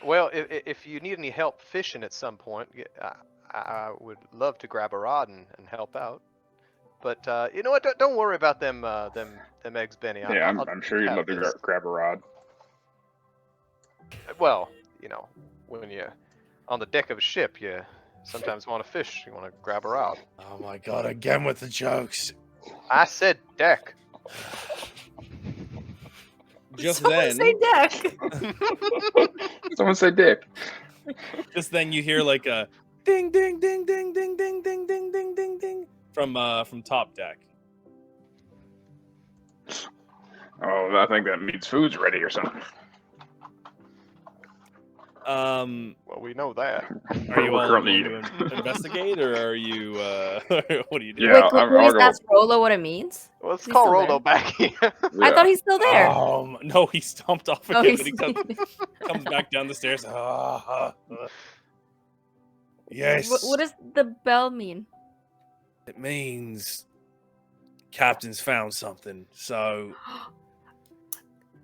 Well, if you need any help fishing at some point, I would love to grab a rod and help out. But you know what? Don't worry about them eggs, Benny. Yeah, I'm sure you'd have love to this. grab a rod. Well, when you're on the deck of a ship, you sometimes want to fish. You want to grab a rod. Oh my God, again with the jokes. I said deck. Just Someone then, say deck. Someone say dick. just then you hear like a ding ding ding ding ding ding ding ding ding ding ding from top deck. Oh, I think that means food's ready or something. Well, we know that. Are you We're all currently going to eating. investigate, or are you? What are you doing? Yeah, Wait, I'll please go. ask Rolo what it means. Well, let's He's call still Rolo there. back here. I thought he's still there. No, he stomped off Oh, again, he's but he comes back down the stairs. Yes. What does the bell mean? It means captain's found something. So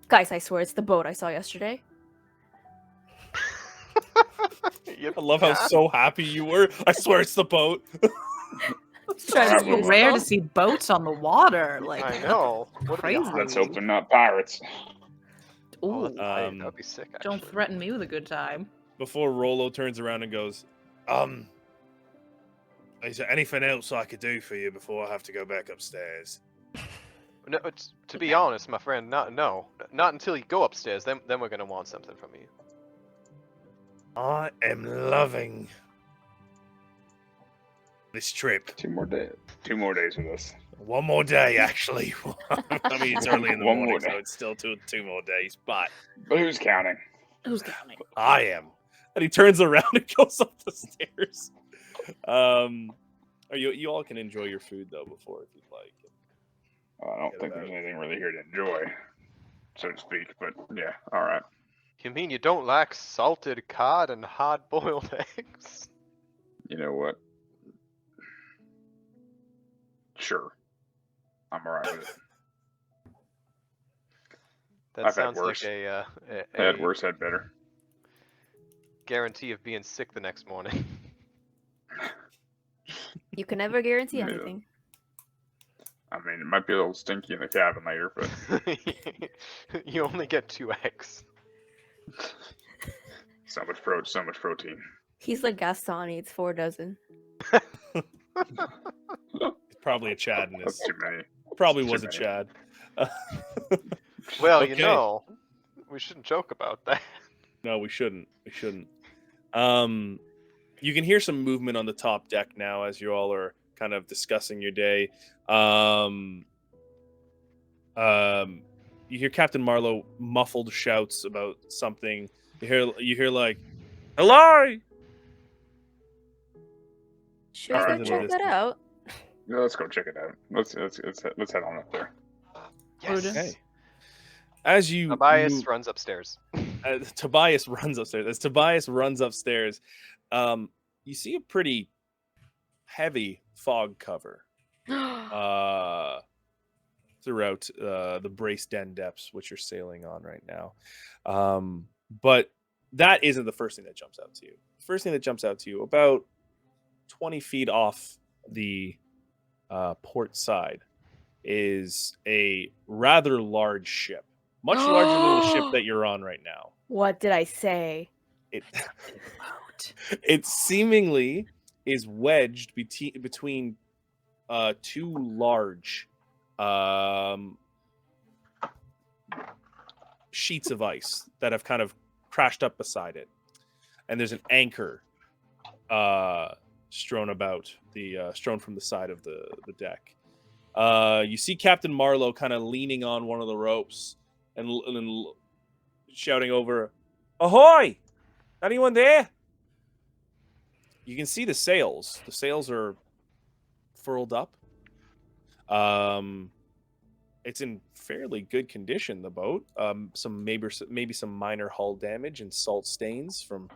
Guys, I swear it's the boat I saw yesterday. Yep. I love how so happy you were. I swear it's the boat. It's so Probably. rare to see boats on the water. Like I know. What are the Crazy. odds? Let's hope they're not pirates. Oh, Ooh, that's tight. That'd be sick. Actually. don't threaten me with a good time. Before Rolo turns around and goes, is there anything else I could do for you before I have to go back upstairs? No, to be honest, my friend, not until you go upstairs. Then we're gonna want something from you. I am loving this trip. 2 more days. 2 more days with us. One more day, actually. I mean, it's early in the One morning, more so day. it's still two more days. But But who's counting? Who's counting? I am. And he turns around and goes up the stairs. Or you all can enjoy your food though before if you'd like. Well, I don't think there's anything really here to enjoy, so to speak. But yeah, all right. You mean you don't like salted cod and hard-boiled eggs? You know what? Sure, I'm alright with it. That I've had sounds like worse. a Had worse, had better. guarantee of being sick the next morning. You can never guarantee Yeah. anything. I mean, it might be a little stinky in the cabin later, but You only get 2 eggs. so much protein. He's like Gaston, he eats 4 dozen. Probably a Chad in That's this. too many. Probably too was a many. Chad. Well, Okay. you know, we shouldn't joke about that. No, we shouldn't. We shouldn't. You can hear some movement on the top deck now as you all are kind of discussing your day. You hear Captain Marlowe muffled shouts about something. You hear like, "Hello!" Should we Alright, go well- check that out? Yeah, let's go check it out. Let's head on up there. Yes. Okay. As you Tobias move- runs upstairs. Tobias runs upstairs. As Tobias runs upstairs, you see a pretty heavy fog cover throughout the Brace Den depths, which you're sailing on right now. But that isn't the first thing that jumps out to you. The first thing that jumps out to you, about 20 feet off the port side, is a rather large ship. Much larger than the ship that you're on right now. What did I say? It it seemingly is wedged between 2 large sheets of ice that have kind of crashed up beside it, and there's an anchor strewn from the side of the deck. You see Captain Marlowe kind of leaning on one of the ropes and shouting over, "Ahoy! Anyone there?" You can see the sails. The sails are furled up. It's in fairly good condition, the boat. Maybe some minor hull damage and salt stains from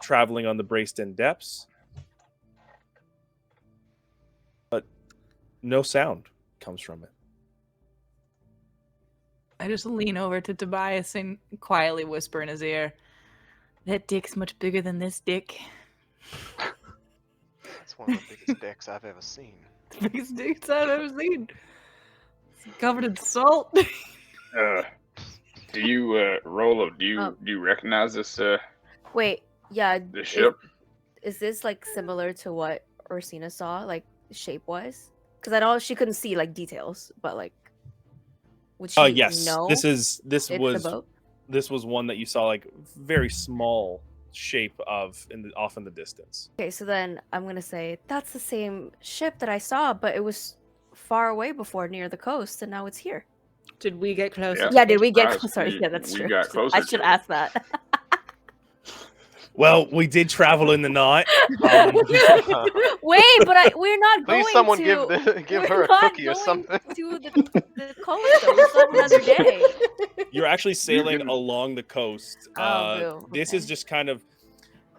traveling on the Braceton depths. But no sound comes from it. I just lean over to Tobias and quietly whisper in his ear, "That dick's much bigger than this dick." It's one of the biggest dicks I've ever seen. The biggest dicks I've ever seen. It's covered in salt. Do you Rolo? Do you recognize this Wait, yeah. this ship? Is this like similar to what Ursina saw, like shape wise? Because I know she couldn't see like details, but like, would she Yes. know This it's the was boat? this was one that you saw like very small shape of off in the distance. Okay, so then I'm gonna say that's the same ship that I saw, but it was far away before near the coast, and now it's here. Did we get closer? Yeah. Yeah, did we get Surprised Sorry, we- yeah, that's we true. got closer I to should it. ask that. Well, we did travel in the night. Wait, but we're not going Please, someone to give we're her a not cookie or going something. to the coast though. It's not another day. You're actually sailing can- along the coast. Oh, boo. This Okay. is just kind of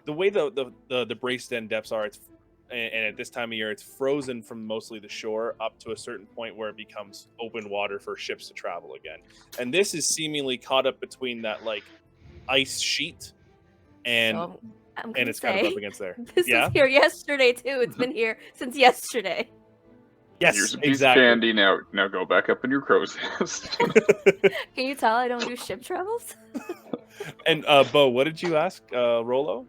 the way the Braceton depths are. And at this time of year, it's frozen from mostly the shore up to a certain point where it becomes open water for ships to travel again. And this is seemingly caught up between that like ice sheet and So, I'm gonna and it's say, kind of up against there. this Yeah. was here yesterday too. It's been here since yesterday. Yes, Here's a piece exactly. of candy. Now go back up in your crow's nest. Can you tell I don't do ship travels? And Bo, what did you ask, Rolo?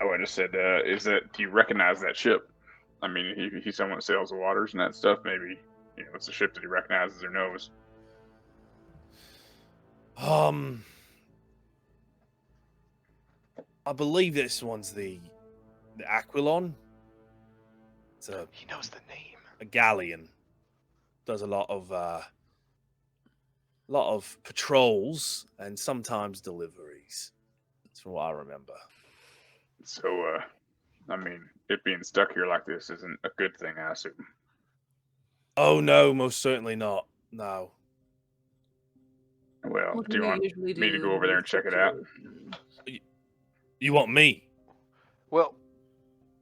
Oh, I just said, do you recognize that ship? I mean, he's someone that sails the waters and that stuff. Maybe, it's a ship that he recognizes or knows. I believe this one's the Aquilon. It's He knows the name. a galleon. Does a lot of patrols and sometimes deliveries. That's from what I remember. So, I mean, it being stuck here like this isn't a good thing, I assume. Oh no, most certainly not. No. Well, What do you want usually me to do go over in there and these check it out? situations? You want me? Well,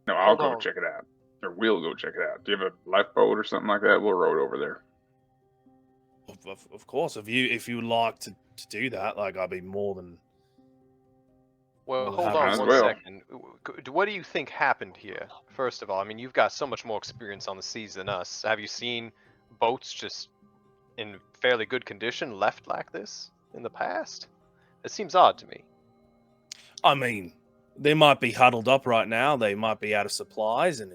No, I'll Hold go on. check it out. Or we'll go check it out. Do you have a lifeboat or something like that? We'll row it over there. Of course, if you would like to do that, like I'd be more than well, Well, hold happens on as one well. second. What do you think happened here? First of all, I mean, you've got so much more experience on the seas than us. Have you seen boats just in fairly good condition left like this in the past? It seems odd to me. I mean, they might be huddled up right now. They might be out of supplies and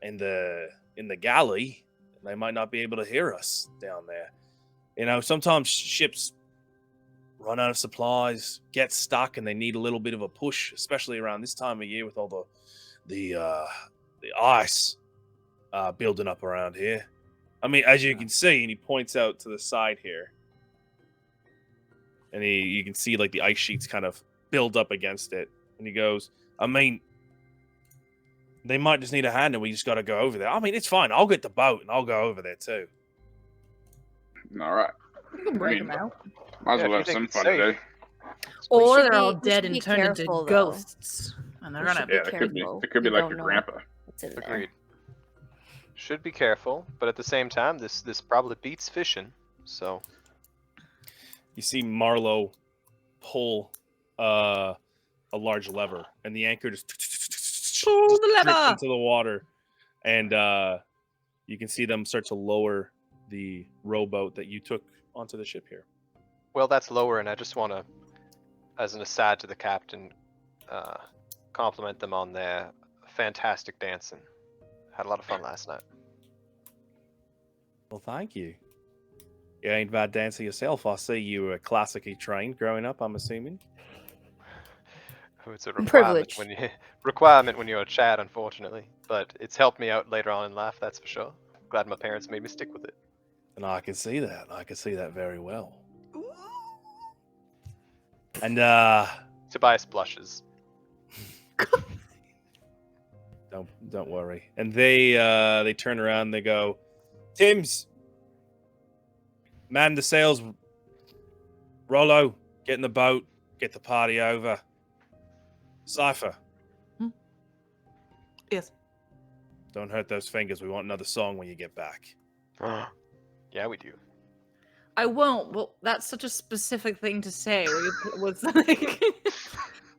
in the galley. They might not be able to hear us down there. Sometimes ships run out of supplies, get stuck, and they need a little bit of a push, especially around this time of year with all the ice building up around here. I mean, as you can see, and he points out to the side here, and you can see like the ice sheets kind of build up against it, and he goes, I mean, they might just need a hand, and we just got to go over there. I mean, it's fine. I'll get the boat, and I'll go over there too. All right. You can break I mean, them out. Might as Yeah, well if have you think some it's fun safe. today. Or should they're all be- we dead should be and turned into careful, though. ghosts. And they're We gonna should be Yeah, it careful. could be We like don't your know grandpa. what's in there. Agreed. Should be careful, but at the same time, this probably beats fishing. So You see Marlowe pull a large lever, and the anchor just Pull the drifts lever! into the water, and you can see them start to lower the rowboat that you took onto the ship here. well, that's lower, and I just want to, as an aside to the captain, compliment them on their fantastic dancing. Had a lot of fun last night. Well, thank you. You ain't a bad dancer yourself. I see you were classically trained growing up, I'm assuming. It's a requirement Privilege. when you're a Chad, unfortunately. But it's helped me out later on in life, that's for sure. Glad my parents made me stick with it. And I can see that. I can see that very well. And Tobias blushes. don't worry. And they turn around and they go, Tim's, man the sails. Rollo, get in the boat, get the party over. Cypher, Yes. don't hurt those fingers. We want another song when you get back. Yeah, we do. I won't. Well, that's such a specific thing to say. Was like,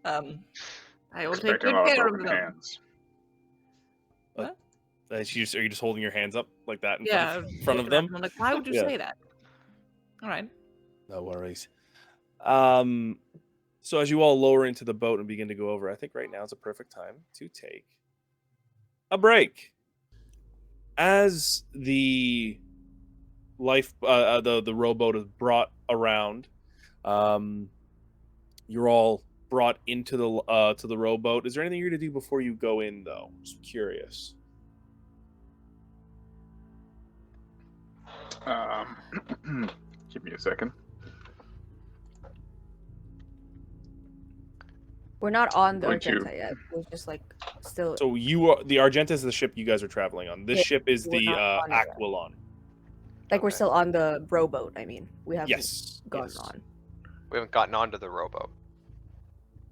I will take Expecting a good lot of care of broken them. hands. Are you just holding your hands up like that in Yeah, front of looking at them? I'm like, why would you Yeah. say that? All right. No worries. So as you all lower into the boat and begin to go over, I think right now is a perfect time to take a break. As the the rowboat is brought around, you're all brought into the to the rowboat. Is there anything you're gonna do before you go in, though? Just curious. Give me a second. We're not on the Going to- Argenta yet. We're just like still. So you are the Argenta is the ship you guys are traveling on. This Yeah, ship is we're the not on it yet. Aquilon. Like we're Okay. still on the rowboat. I mean, we haven't Yes. gone yes. on. We haven't gotten onto the rowboat.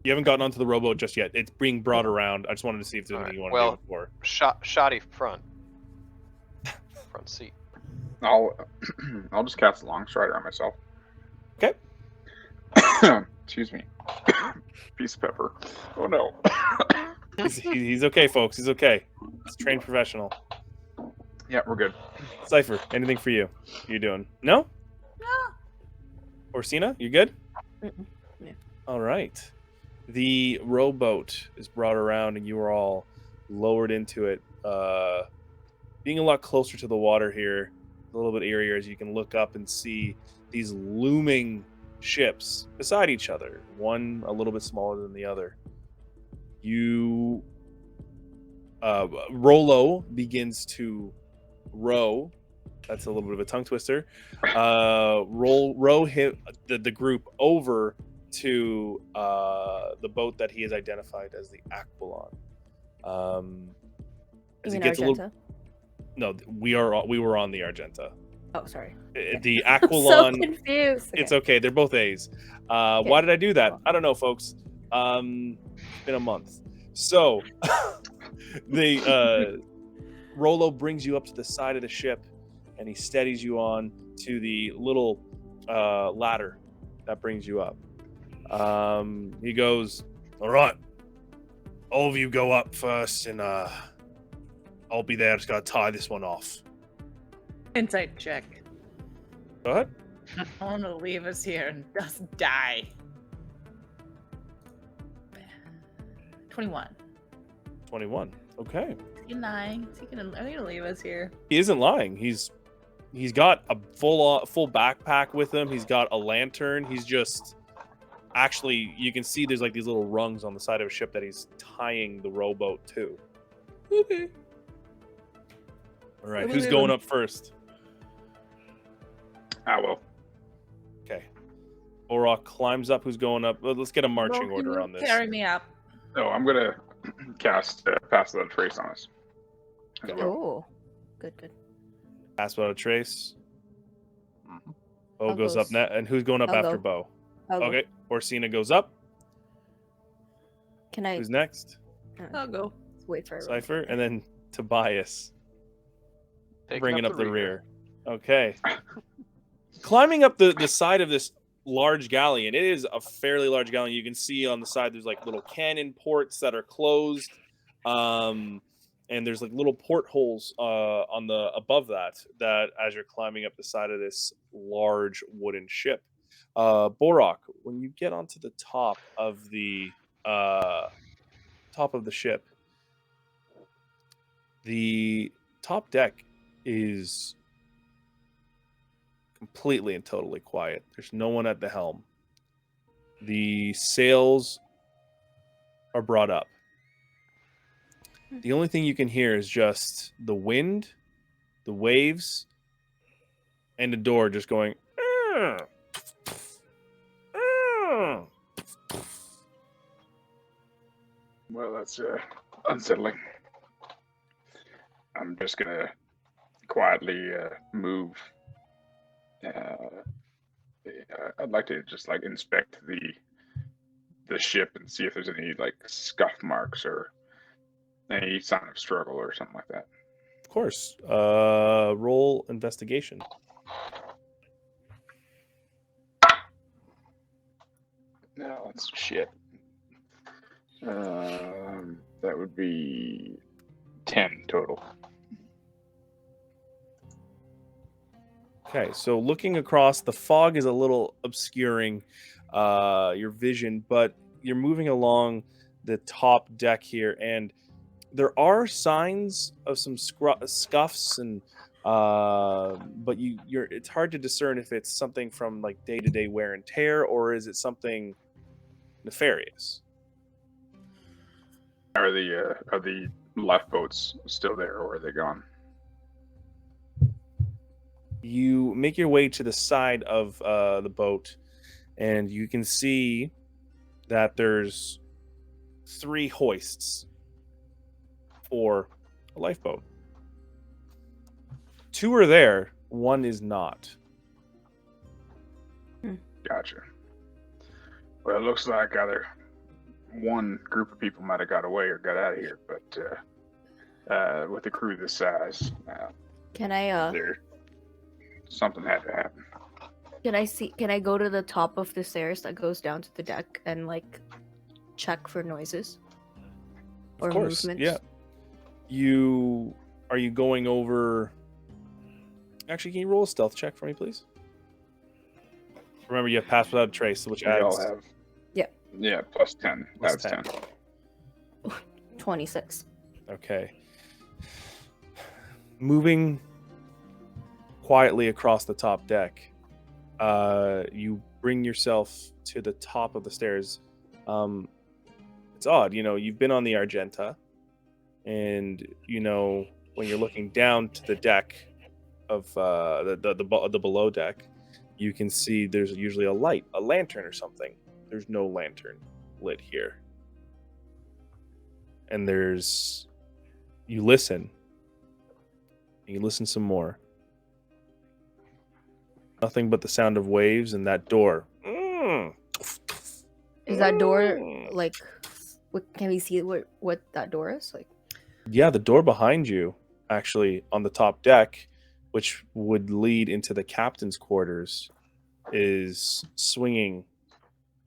You haven't gotten onto the rowboat just yet. It's being brought Yeah. around. I just wanted to see if there's All anything right. you want Well- to do before. Shoddy front. Front seat. I'll just cast a long strider on myself. Okay. Excuse me. Piece of pepper. Oh no. He's okay, folks. He's okay. He's a trained professional. Yeah, we're good. Cypher, anything for you? You doing? No? No. Orsina, you good? Mm-mm. Yeah. All right. The rowboat is brought around, and you are all lowered into it, being a lot closer to the water here. a little bit eerier as you can look up and see these looming ships beside each other, one a little bit smaller than the other. You Rolo begins to row. That's a little bit of a tongue twister. Row him, the group over to the boat that he has identified as the Aquilon. As You it mean gets a Argenta? little, no, we were on the Argenta. Oh, sorry. The I'm so Aquilon. confused. It's okay. They're both A's. Why did I do that? I don't know, folks. It's been a month. So the Rolo brings you up to the side of the ship, and he steadies you on to the little ladder that brings you up. He goes, "All right, all of you go up first, and I'll be there. Just gotta tie this one off." Insight check. Go ahead. I want to leave us here and just die. 21. 21. Okay. Is he lying? Are you gonna leave us here? He isn't lying. He's got a full backpack with him. He's got a lantern. He's just actually, you can see there's like these little rungs on the side of a ship that he's tying the rowboat to. Okay. All right. Who's going up first? I will. Okay. Borok climbs up. Who's going up? Well, let's get a marching Well, can order you on this. Carry me up. Oh, I'm gonna cast Pass Without a Trace on us. as well. Oh, good. Pass without a trace. Mhm. Bo I'll goes go up next. And who's going up I'll after go. Bo? I'll go. Okay. Orsina goes up. Can I Who's next? I'll go. wait for everyone? Cypher. And then Tobias. Taking Bringing up the rear. Okay. Climbing up the side of this large galleon. It is a fairly large galleon. You can see on the side there's like little cannon ports that are closed. And there's like little portholes on the above that as you're climbing up the side of this large wooden ship. Borok, when you get onto the top of the ship, the top deck is completely and totally quiet. There's no one at the helm. The sails are brought up. The only thing you can hear is just the wind, the waves, and the door just going. Well, that's unsettling. I'm just gonna quietly move. I'd like to just like inspect the ship and see if there's any like scuff marks or any sign of struggle or something like that. Of course. Roll investigation. No, that's shit. That would be 10 total. Okay, so looking across, the fog is a little obscuring your vision, but you're moving along the top deck here, and there are signs of some scuffs, and but it's hard to discern if it's something from like day-to-day wear and tear, or is it something nefarious. Are the lifeboats still there, or are they gone? You make your way to the side of the boat, and you can see that there's 3 hoists for a lifeboat. 2 are there, 1 is not. Gotcha. Well, it looks like either one group of people might have got away or got out of here, but with a crew this size, Can I something had to happen. Can I go to the top of the stairs that goes down to the deck and like check for noises or Of course, movements? yeah. Are you going over? Actually, can you roll a stealth check for me, please? Remember, you have pass without a trace, which We all adds. have. Yeah. Yeah, plus 10. Plus That's 10. 10. 26. Okay. Moving quietly across the top deck. You bring yourself to the top of the stairs. It's odd, you've been on the Argenta, and when you're looking down to the deck of the below deck, you can see there's usually a lantern or something. There's no lantern lit here. And you listen some more. Nothing but the sound of waves and that door. Is that door like? Can we see what that door is like? Yeah, the door behind you, actually, on the top deck, which would lead into the captain's quarters, is swinging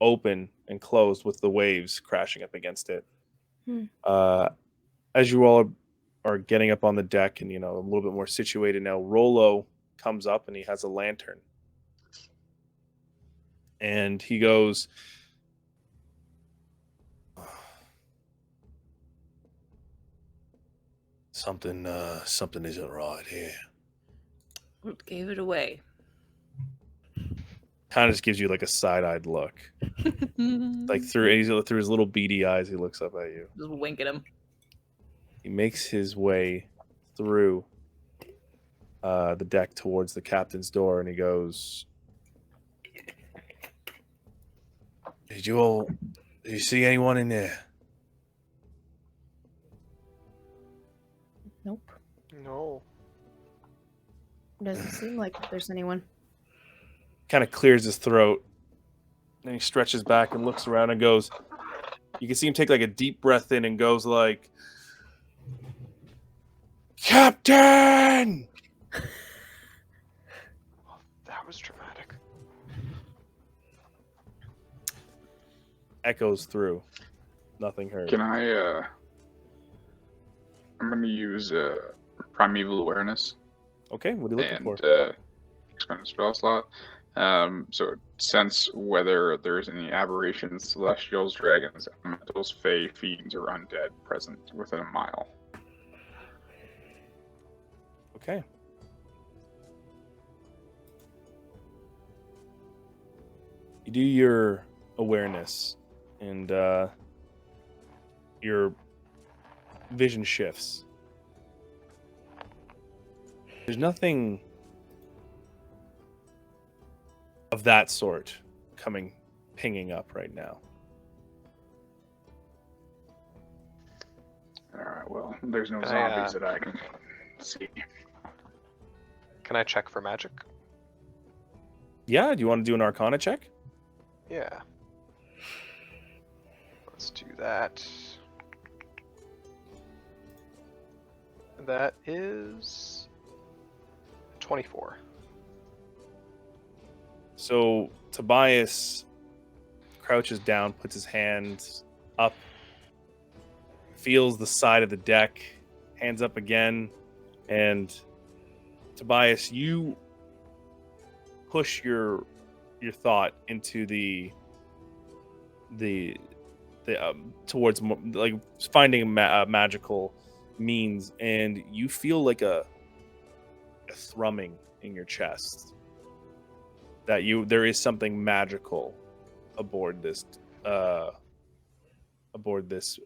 open and closed with the waves crashing up against it. As you all are getting up on the deck and a little bit more situated now, Rolo comes up and he has a lantern, and he goes, something isn't right here. What gave it away? Kind of just gives you like a side-eyed look, like through his little beady eyes. He looks up at you. Just wink at him. He makes his way through the deck towards the captain's door, and he goes, Did you see anyone in there? Nope. No. Doesn't seem like there's anyone. Kind of clears his throat. Then he stretches back and looks around and goes, you can see him take like a deep breath in and goes like, Captain! That was dramatic. Echoes through. Nothing heard. Can I, I'm going to use Primeval Awareness. Okay, what are you looking and, for? expend a spell slot. So sense whether there's any aberrations, celestials, dragons, elementals, fae, fiends, or undead present within a mile. Okay. You do your awareness, and your vision shifts. There's nothing of that sort pinging up right now. Alright, well, there's no Can zombies that I can see. Can I check for magic? Yeah, do you want to do an Arcana check? Yeah. Let's do that. That is 24. So Tobias crouches down, puts his hand up, feels the side of the deck, hands up again, and Tobias, you push your thought into the towards like finding magical means, and you feel like a thrumming in your chest that there is something magical aboard this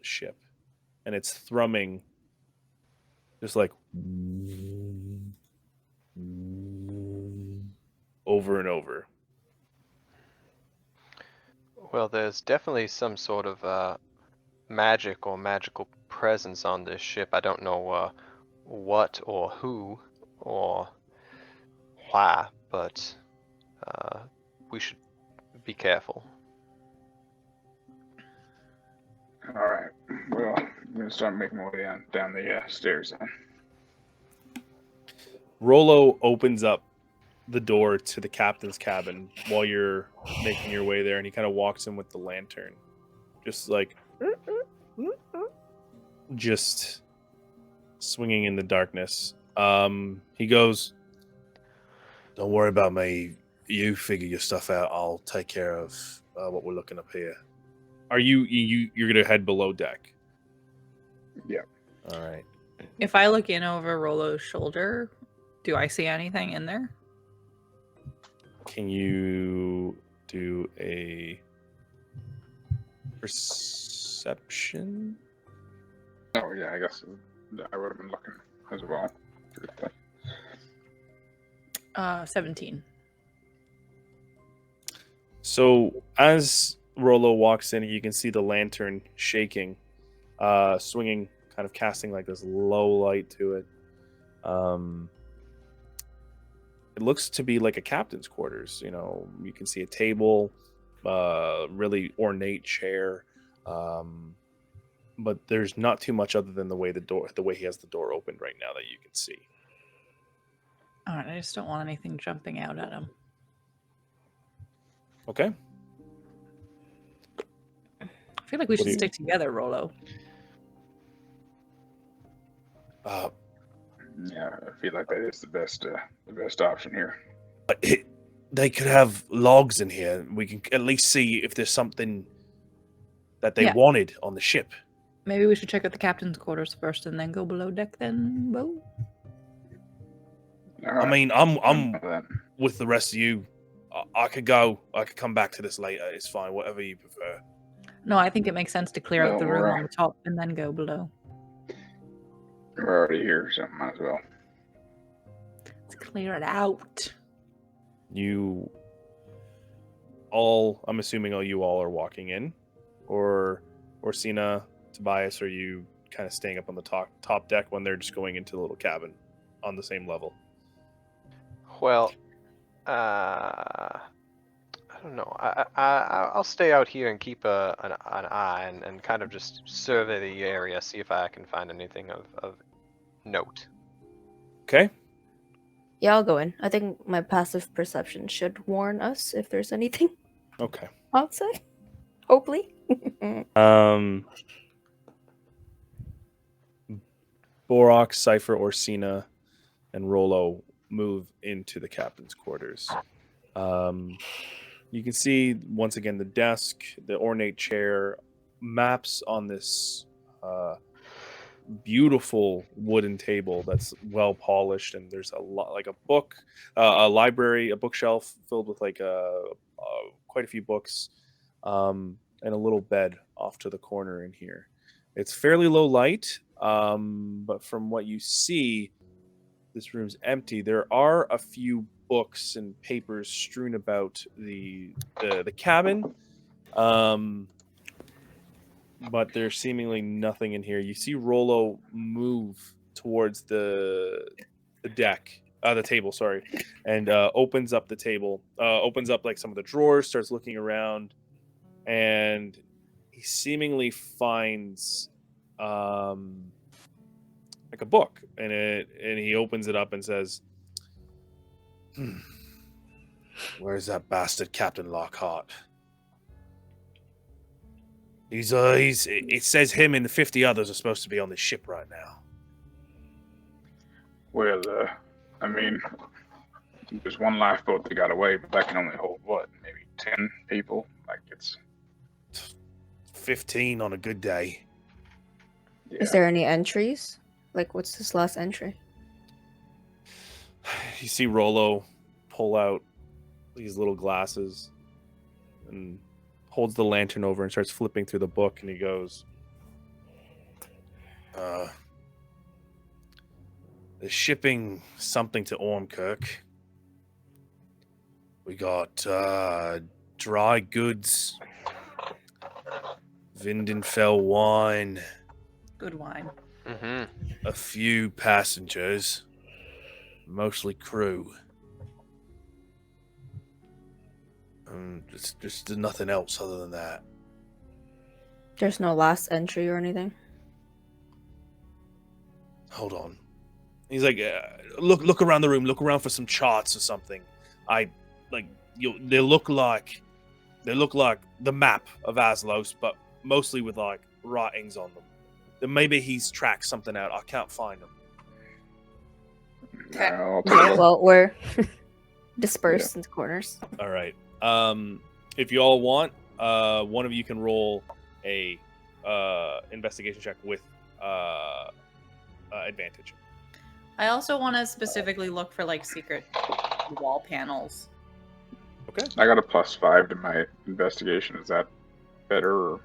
ship, and it's thrumming just like over and over. Well, there's definitely some sort of magic or magical presence on this ship. I don't know what or who or why, but we should be careful. Alright, well, I'm going to start making my way down the stairs then. Rolo opens up the door to the captain's cabin while you're making your way there, and he kind of walks in with the lantern, just like just swinging in the darkness. He goes, "Don't worry about me. You figure your stuff out. I'll take care of what we're looking up here." Are you're gonna head below deck? Yeah. All right. If I look in over Rolo's shoulder, Do I see anything in there? Can you do a perception? Oh yeah, I guess I would have been looking as well. 17. So as Rolo walks in, you can see the lantern shaking, swinging, kind of casting like this low light to it. It looks to be like a captain's quarters. You know, you can see a table, really ornate chair, but there's not too much other than the way he has the door opened right now that you can see. All right, I just don't want anything jumping out at him. Okay. I feel like we What should do you- stick together, Rolo. Yeah, I feel like that is the best option here. They could have logs in here. We can at least see if there's something that they Yeah. wanted on the ship. Maybe we should check out the captain's quarters first and then go below deck then, Bo? All right. I mean, I'm then. with the rest of you. I could go. I could come back to this later. It's fine. Whatever you prefer. No, I think it makes sense to clear out the room Alright. on the top and then go below. We're already here, so might as well. Let's clear it out. You all, I'm assuming you all are walking in, or Orsina, Tobias, are you kind of staying up on the top deck when they're just going into the little cabin on the same level? Well, I don't know. I'll stay out here and keep an eye and kind of just survey the area, see if I can find anything of note. Okay. Yeah, I'll go in. I think my passive perception should warn us if there's anything Okay. outside. Hopefully. Borok, Cypher, Orsina, and Rolo move into the captain's quarters. You can see, once again, the desk, the ornate chair, maps on this beautiful wooden table that's well polished, and there's a lot, like a book, a library, a bookshelf filled with like quite a few books, and a little bed off to the corner in here. It's fairly low light, but from what you see, this room's empty. There are a few books and papers strewn about the cabin, but there's seemingly nothing in here. You see Rolo move towards the deck, the table, sorry, and opens up the table, opens up like some of the drawers, starts looking around, and he seemingly finds like a book, and he opens it up and says, "Where's that bastard Captain Lockhart? It says him and the 50 others are supposed to be on this ship right now." Well, I mean, there's one lifeboat that got away, but that can only hold what, maybe 10 people. Like it's 15 on a good day. Yeah. Is there any entries? Like, what's this last entry? You see Rolo pull out these little glasses and holds the lantern over and starts flipping through the book, and he goes, "They're shipping something to Ormkirk. We got dry goods, Vindenfell wine, Good wine. Mm-hmm. a few passengers, mostly crew. Just nothing else other than that." There's no last entry or anything. Hold on. He's like, look around the room. Look around for some charts or something. They look like the map of Aslos, but mostly with like writings on them. Then maybe he's tracked something out. I can't find them. I'll take Okay, it. well, we're dispersed into corners. All right. If you all want, one of you can roll a investigation check with advantage. I also want to specifically look for like secret wall panels. Okay. I got a +5 to my investigation. Is that better? Or...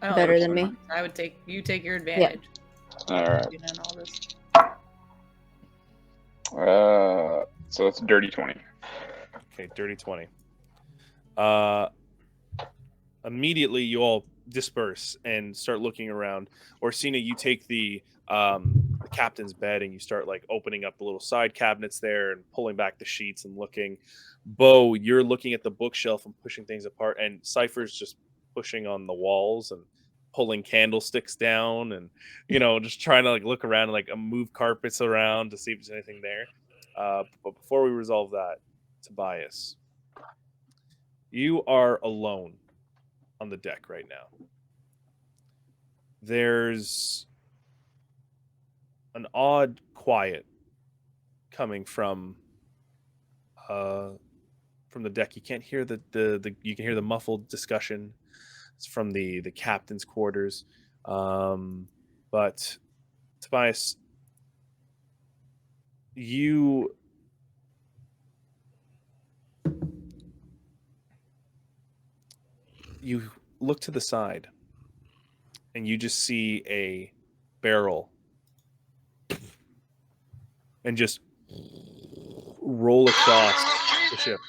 Oh, Better than me. I would take your advantage. All right. You know, and all this. So that's a dirty 20. Okay, dirty 20. Immediately, you all disperse and start looking around. Orsina, you take the captain's bed and you start like opening up the little side cabinets there and pulling back the sheets and looking. Bo, you're looking at the bookshelf and pushing things apart, and Cypher's just pushing on the walls and pulling candlesticks down and just trying to like look around and like move carpets around to see if there's anything there. But before we resolve that, Tobias, you are alone on the deck right now. There's an odd quiet coming from the deck. You can't hear the you can hear the muffled discussion. It's from the captain's quarters. But Tobias, you look to the side and you just see a barrel and just roll across the ship.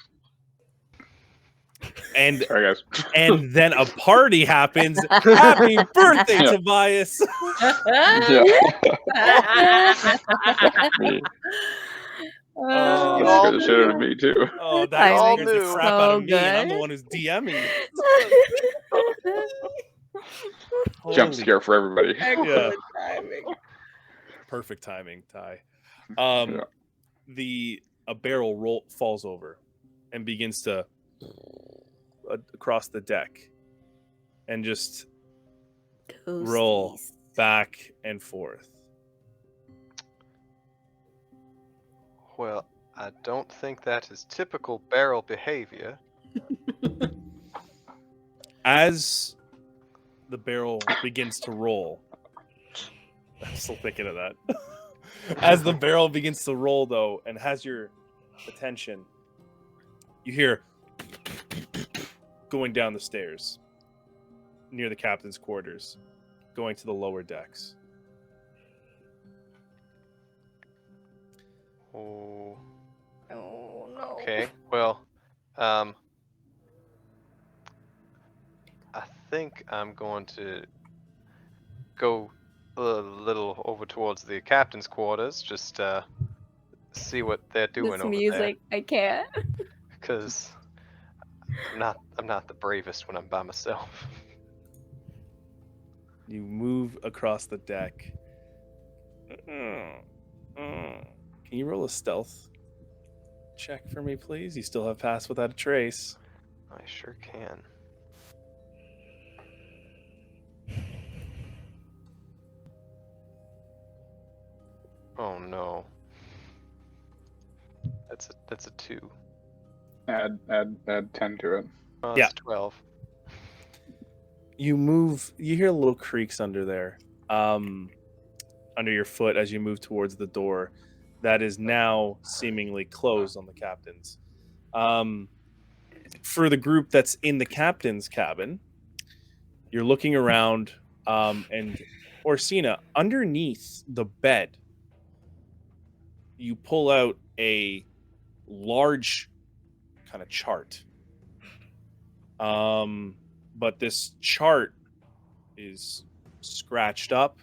And Sorry, guys. and then a party happens. Happy birthday, Yeah. Tobias! Yeah. Oh, That all scared the shit out of knew. me too. Oh, I that all scares the knew. crap out of So me, and I'm the good. one who's DMing. Jump Holy scare for everybody. Excellent timing. perfect timing, Ty. Yeah. A barrel falls over and begins to across the deck and just roll Toasties. back and forth. Well, I don't think that is typical barrel behavior. As the barrel begins to roll, I'm still thinking of that. As the barrel begins to roll, though, and has your attention, you hear going down the stairs near the captain's quarters, going to the lower decks. Oh, Oh no. okay. Well, I think I'm going to go a little over towards the captain's quarters, just see what they're doing This over music, I can't. there. Because I'm not the bravest when I'm by myself. You move across the deck. Can you roll a stealth check for me, please? You still have Pass Without a Trace. I sure can. Oh no. That's a 2. Add 10 to it. Oh, Yeah. that's 12. You move. You hear little creaks under there, under your foot as you move towards the door that is now seemingly closed on the captain's. For the group that's in the captain's cabin, you're looking around, and Orsina, underneath the bed, you pull out a large kind of chart. But this chart is scratched up.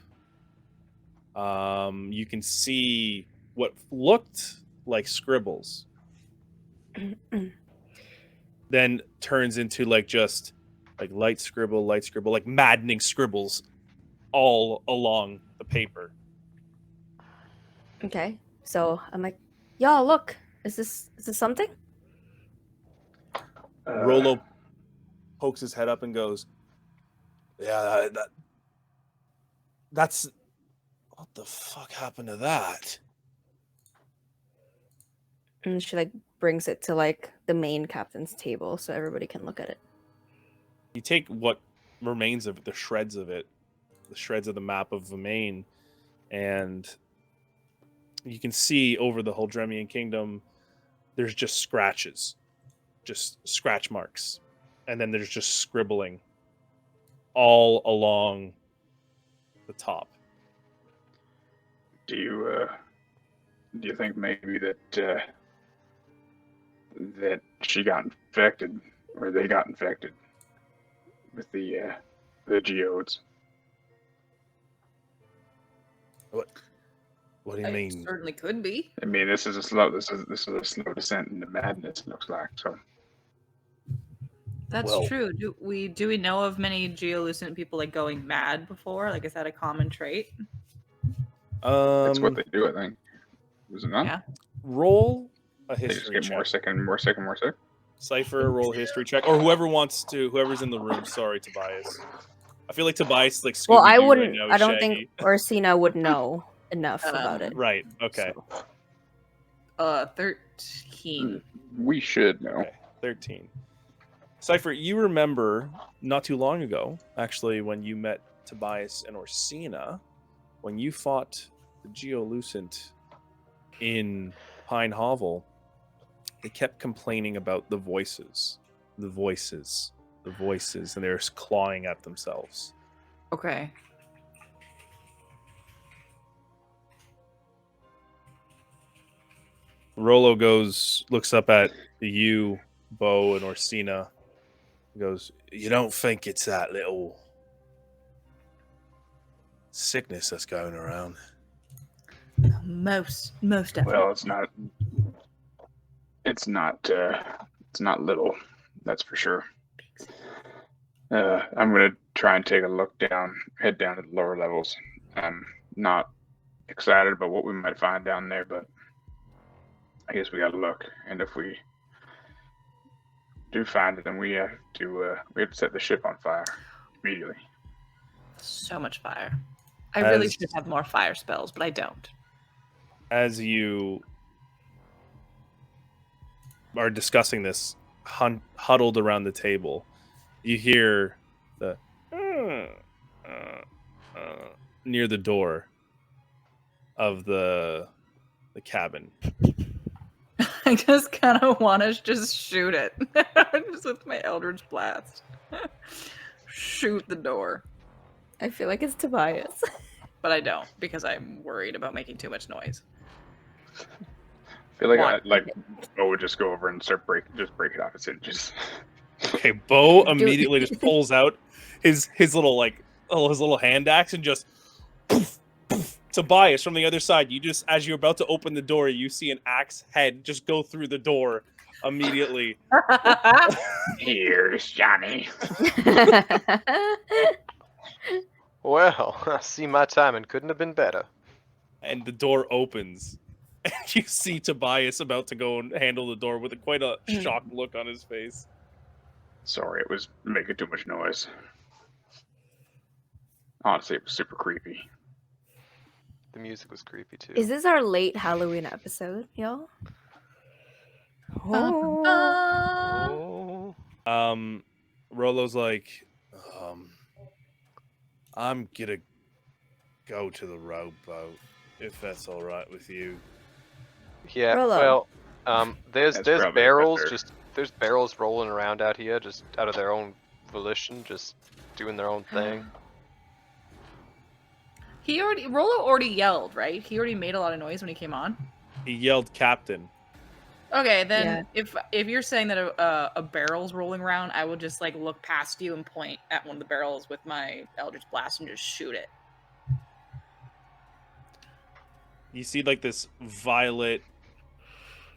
You can see what looked like scribbles then turns into like just like light scribble, like maddening scribbles all along the paper. Okay, so I'm like, y'all, look, is this something? Rolo pokes his head up and goes, "Yeah, that's what the fuck happened to that?" And she like brings it to like the main captain's table so everybody can look at it. You take what remains of it, the shreds of the map of the main, and You can see over the whole Dremian kingdom, there's just scratches, just scratch marks. And then there's just scribbling all along the top. Do you think maybe that that she got infected, or they got infected with the geodes? What do you It mean? certainly could be. I mean, this is a slow descent into madness. It looks like so. That's Well- true. Do we know of many geolucent people like going mad before? Like, is that a common trait? That's what they do, I think. Was it not? Yeah. Roll a They just history get check. more sick and more sick and more sick. Cypher, roll a history check, or whoever's in the room. Sorry, Tobias. I feel like Tobias is like Scooby-Doo Well, I right wouldn't. now, I don't Shaggy. think Orsina would know enough about it. Right. Okay. So. 13. We should know. Okay. 13. Cypher, you remember not too long ago, actually, when you met Tobias and Orsina, when you fought the Geolucent in Pine Hovel, they kept complaining about the voices, and they're clawing at themselves. Okay. Rolo looks up at you, Bo, and Orsina. He goes, "You don't think it's that little sickness that's going around?" Most definitely. Well, it's not little. That's for sure. I'm gonna try and take a look head down to the lower levels. I'm not excited about what we might find down there, but I guess we gotta look. And if we do find it, then we have to set the ship on fire immediately. So much fire. I really As- should have more fire spells, but I don't. As you are discussing this, huddled around the table, you hear the near the door of the cabin. I just kind of want to just shoot it. Just with my Eldritch Blast. Shoot the door. I feel like it's Tobias. But I don't, because I'm worried about making too much noise. I feel Why? like Bo would just go over and break it off its hinges. Okay, Bo immediately just pulls out his little his little hand axe and just poof, poof. Tobias from the other side, you just, as you're about to open the door, you see an axe head just go through the door immediately. Here's Johnny. Well, I see my timing couldn't have been better. And the door opens. And you see Tobias about to go and handle the door with quite a shocked look on his face. Sorry, it was making too much noise. Honestly, it was super creepy. The music was creepy too. Is this our late Halloween episode, y'all? Oh. Rolo's like, I'm gonna go to the rowboat, if that's all right with you. Yeah, Rolo. well, there's That's probably barrels better. there's barrels rolling around out here just out of their own volition, just doing their own thing. Rolo already yelled, right? He already made a lot of noise when he came on. He yelled, "Captain!" Okay, then if you're saying that a barrel's rolling around, I will just like look past you and point at one of the barrels with my Eldritch Blast and just shoot it. You see like this violet,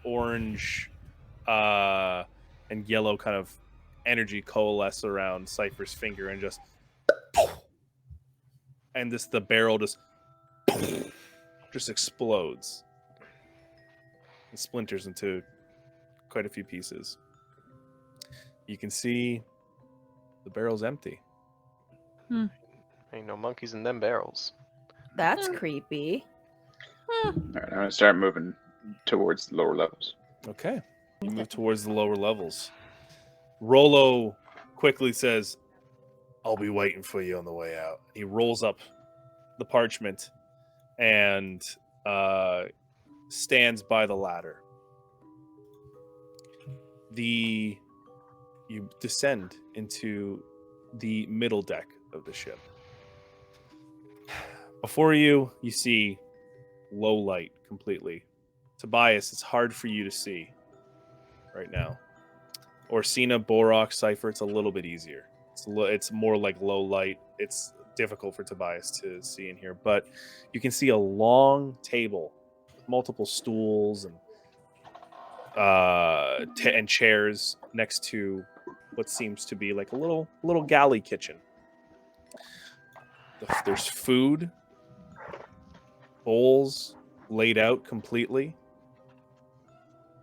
orange, and yellow kind of energy coalesce around Cypher's finger and just, and the barrel just explodes and splinters into quite a few pieces. You can see the barrel's empty. Ain't no monkeys in them barrels. That's creepy. All right, I'm gonna start moving towards the lower levels. Okay. You move towards the lower levels. Rolo quickly says, "I'll be waiting for you on the way out." He rolls up the parchment and stands by the ladder. You descend into the middle deck of the ship. Before you see low light completely. Tobias, it's hard for you to see right now. Orsina, Borok, Cypher, it's a little bit easier. It's more like low light. It's difficult for Tobias to see in here, but you can see a long table, multiple stools and chairs next to what seems to be like a little galley kitchen. There's food, bowls laid out completely.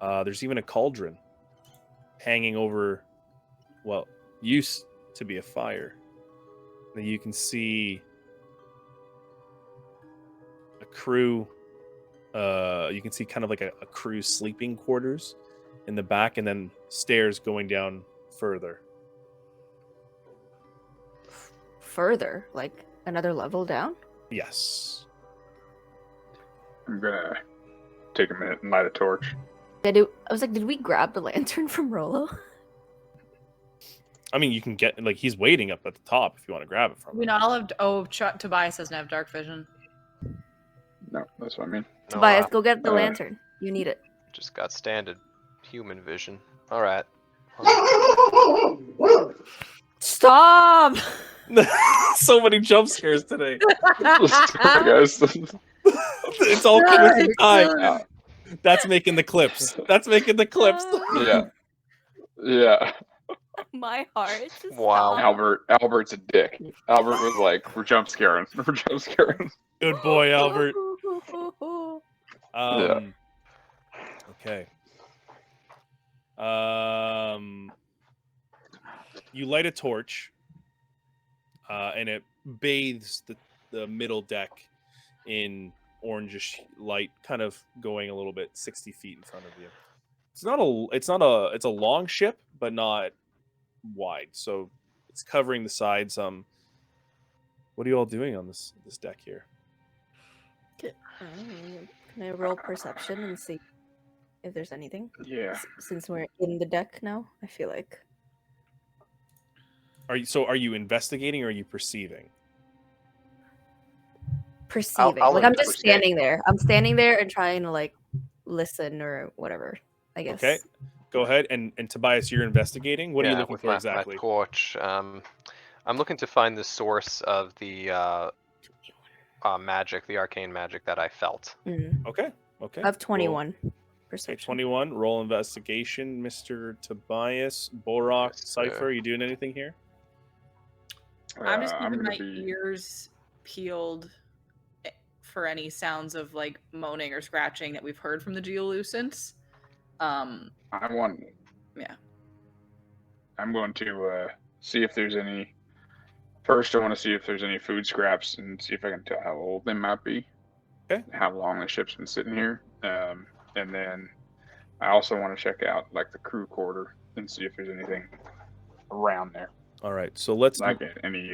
There's even a cauldron hanging over what used to be a fire. And you can see a crew. You can see kind of like a crew sleeping quarters in the back, and then stairs going down further. Further, like another level down? Yes. I'm gonna take a minute and light a torch. I was like, did we grab the lantern from Rolo? I mean, you can get, like, he's waiting up at the top if you want to grab it from him. We not all have. Oh, Tobias doesn't have dark vision. No, that's what I mean. No, Tobias, go get the lantern. You need it. just got standard human vision. All right. Stop! So many jump scares today. Sorry, guys. It's all coming to time. That's making the clips. Yeah. My heart. Just Wow. stop. Albert's a dick. Albert was like, we're jump scaring. Good boy, Albert. Yeah. Okay. You light a torch, and it bathes the middle deck in orangish light, kind of going a little bit 60 feet in front of you. It's a long ship, but not wide, so it's covering the sides. What are you all doing on this deck here? Can I roll perception and see if there's anything? Yeah. Since we're in the deck now, I feel like. Are you investigating or are you perceiving? Perceiving. I'll like I'm just investigate. standing there. I'm standing there and trying to like listen or whatever, I guess. Okay. Go ahead. And Tobias, you're investigating. What are you looking with for exactly? My torch. I'm looking to find the source of the magic, the arcane magic that I felt. Okay. Okay. I have 21 Okay, perception. 21. Roll investigation, Mr. Tobias. Borok, Yes, Cypher, sir. you doing anything here? I'm just keeping gonna my ears peeled for any sounds of like moaning or scratching that we've heard from the geolucents. I want. Yeah. I'm going to see if there's any. First, I want to see if there's any food scraps and see if I can tell how old they might be. Okay. How long the ship's been sitting here. And then I also want to check out like the crew quarter and see if there's anything around there, All right. So let's like any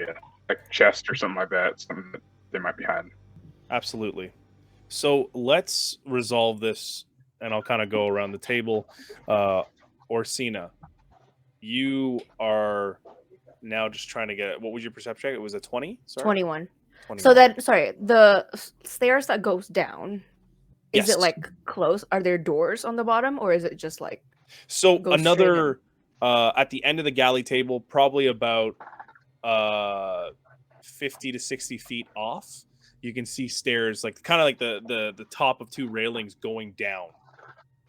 like chest or something like that, something that they might be hiding. absolutely. So let's resolve this, and I'll kind of go around the table. Orsina, you are now just trying to get. What was your perception check? It was a 20. Sorry? 21. 21. So that the stairs that goes down, is Yes. it like close? Are there doors on the bottom, or is it just like So Go straight another at the end of the galley table, probably about 50 to 60 feet off, you can see stairs, like kind of like the top of two railings going down.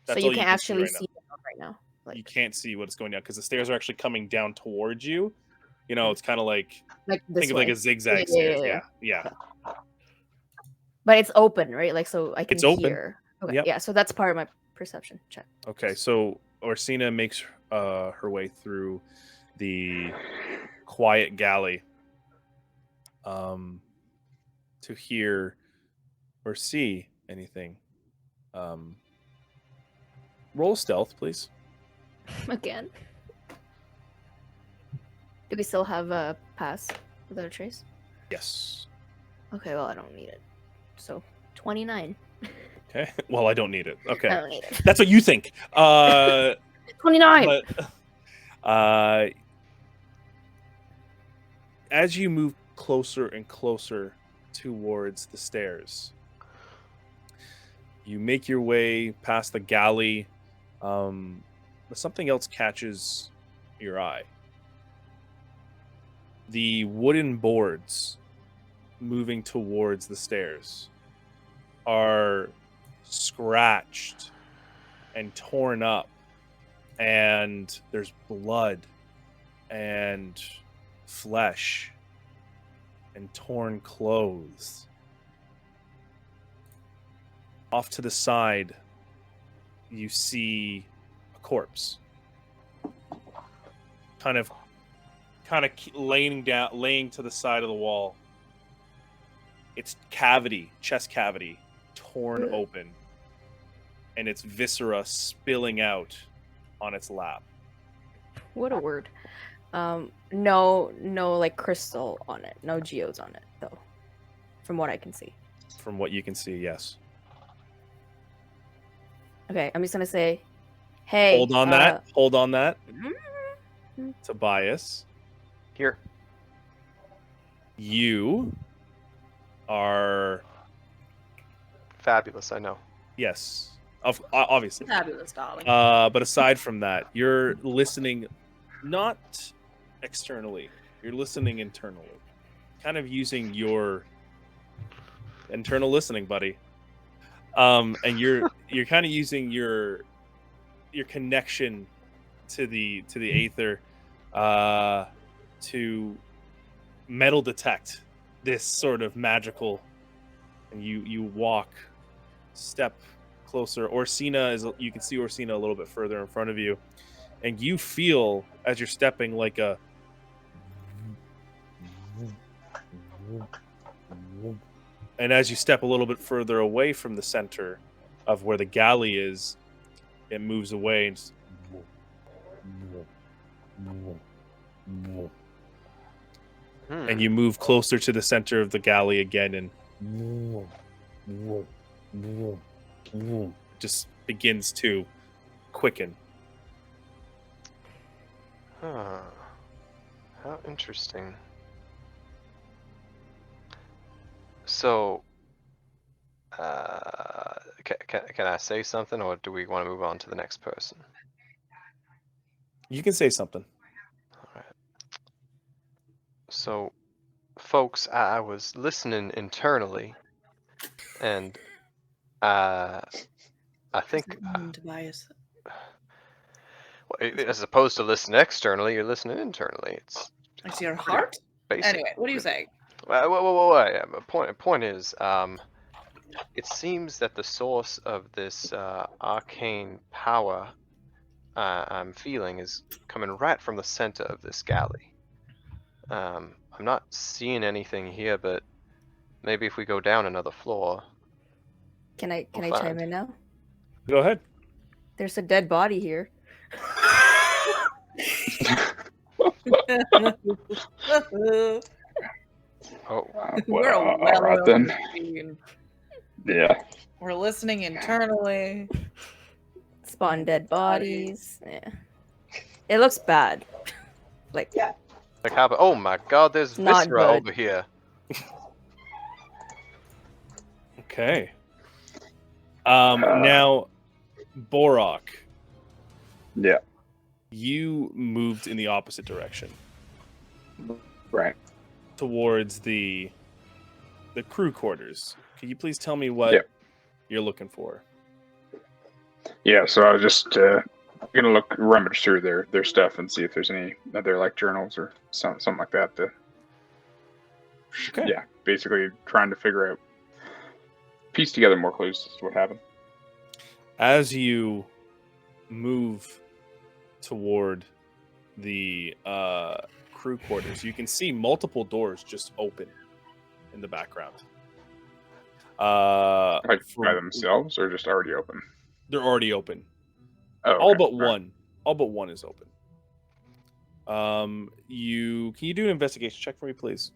That's so all you can see actually right see them right now? now. You Like can't see what's going down because the stairs are actually coming down towards you. You know, it's kind of like this think of like way. a zigzag Yeah, stairs. yeah, Yeah. But it's open, right? Like so I can It's open. hear. Okay, Yep. yeah. So that's part of my perception check. Okay, so Orsina makes her way through the quiet galley to hear or see anything. Roll stealth, please. Again. Do we still have a pass without a trace? Yes. Okay, well I don't need it. So 29. Okay. Well, I don't need it. I Okay. don't need it. That's what you think. 29. But as you move closer and closer towards the stairs, you make your way past the galley, but something else catches your eye. The wooden boards moving towards the stairs are scratched and torn up, and there's blood and flesh and torn clothes. Off to the side, you see a corpse, kind of laying to the side of the wall. Its chest cavity, torn open, and its viscera spilling out on its lap. What a word. No, like crystal on it. No geodes on it, though. From what I can see. From what you can see, yes. Okay, I'm just gonna say, hey. Hold on that. Mm-hmm. Tobias, Here. you are Fabulous, I know. yes, obviously. Fabulous, darling. But aside from that, you're listening not externally. You're listening internally. Kind of using your internal listening, buddy. And you're kind of using your connection to the aether to metal detect this sort of magical, and you step closer. You can see Orsina a little bit further in front of you, and you feel as you're stepping like a and as you step a little bit further away from the center of where the galley is, it moves away and and you move closer to the center of the galley again, and just begins to quicken. Huh. How interesting. So, can I say something, or do we want to move on to the next person? You can say something. All right. So, folks, I was listening internally, and I think, Tobias. as opposed to listening externally, you're listening internally. It's your heart? Basic. Anyway, what are you saying? Whoa. Yeah, point is, it seems that the source of this arcane power I'm feeling is coming right from the center of this galley. I'm not seeing anything here, but maybe if we go down another floor. Can I We'll chime find. in now? Go ahead. There's a dead body here. Oh, We're all well right over then. 15. Yeah. We're listening internally. Spawn dead bodies. Yeah. It looks bad. Like, like how? Oh my God! There's Not viscera good. over here. Okay. Now, Borok, Yeah. you moved in the opposite direction Right. towards the crew quarters. Can you please tell me what Yep. you're looking for? Yeah. So I was just gonna rummage through their stuff and see if there's any other like journals or something like that. Okay. Yeah. Basically trying to figure out, piece together more clues as to what happened. As you move toward the crew quarters, you can see multiple doors just open in the background. Like by themselves or just already open? They're already open. Oh, okay. All but All right. one. All but one is open. Can you do an investigation check for me, please?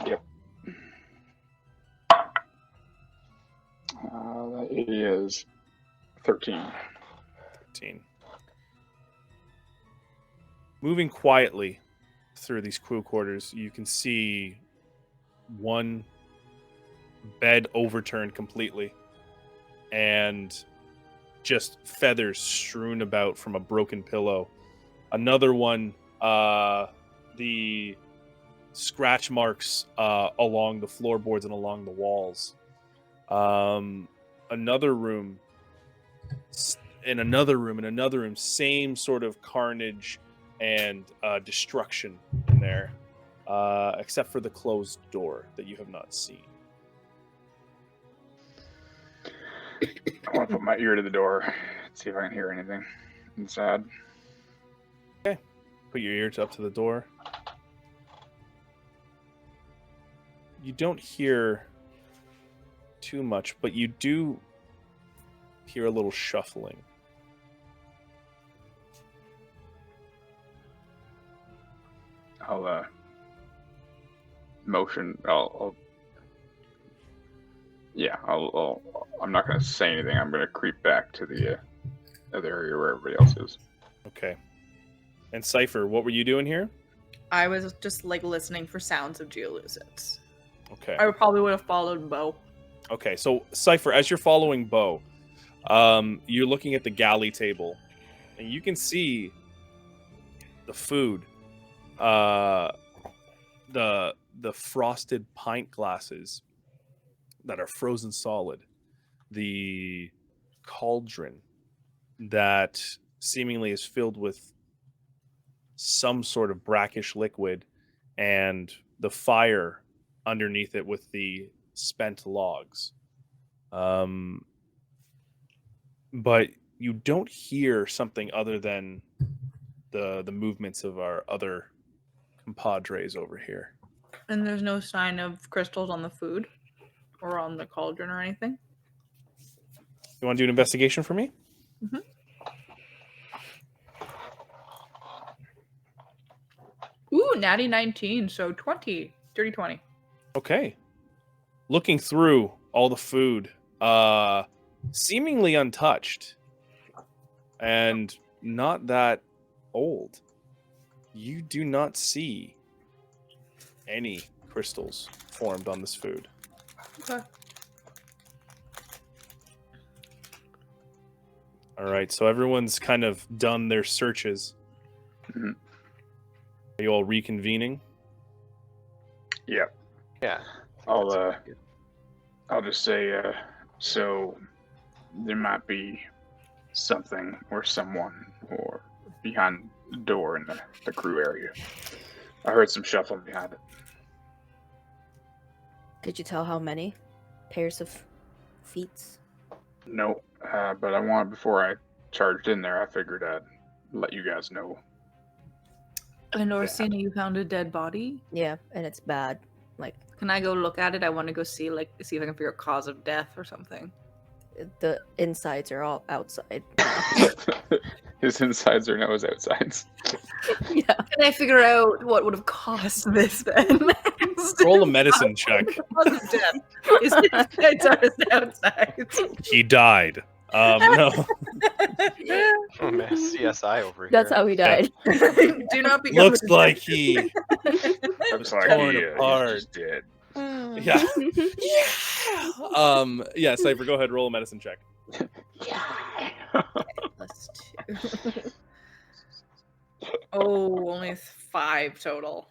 Yep. It is 13. 13. Moving quietly through these crew quarters, you can see one bed overturned completely and just feathers strewn about from a broken pillow. Another one, the scratch marks along the floorboards and along the walls. Another room, in another room, same sort of carnage and destruction in there, except for the closed door that you have not seen. I want to put my ear to the door, see if I can hear anything inside. Okay. Put your ears up to the door. You don't hear too much, but you do hear a little shuffling. I'll motion. I'm not going to say anything. I'm going to creep back to the other area where everybody else is. Okay. And Cypher, what were you doing here? I was just like listening for sounds of geolucids. Okay. I probably would have followed Bo. Okay, so Cypher, as you're following Bo, you're looking at the galley table, and you can see the food, the frosted pint glasses that are frozen solid, the cauldron that seemingly is filled with some sort of brackish liquid, and the fire underneath it with the spent logs. But you don't hear something other than the movements of our other compadres over here. And there's no sign of crystals on the food or on the cauldron or anything. You want to do an investigation for me? Mm-hmm. Ooh, natty 19, so 20. Dirty 20. Okay. Looking through all the food, seemingly untouched and not that old, you do not see any crystals formed on this food. Okay. All right, so everyone's kind of done their searches. Mm-hmm. Are you all reconvening? Yeah. Yeah. I'll just say, so there might be something or someone or behind the door in the crew area. I heard some shuffling behind it. Could you tell how many pairs of feet? No, but I wanted, before I charged in there, I figured I'd let you guys know. And Orsina, you found a dead body? Yeah, and it's bad. Like, Can I go look at it? I want to go see if I can figure out cause of death or something. the insides are all outside. His insides are now his outsides. Yeah. Can I figure out what would have caused this then? Roll a medicine check. Cause of death. His insides are his outsides. He died. No. Oh man, CSI over here. That's how he died. Do not become Looks like he Looks like torn he's apart. just dead. Yeah. Yeah, Cypher, go ahead, roll a medicine check. +2. Oh, only 5 total.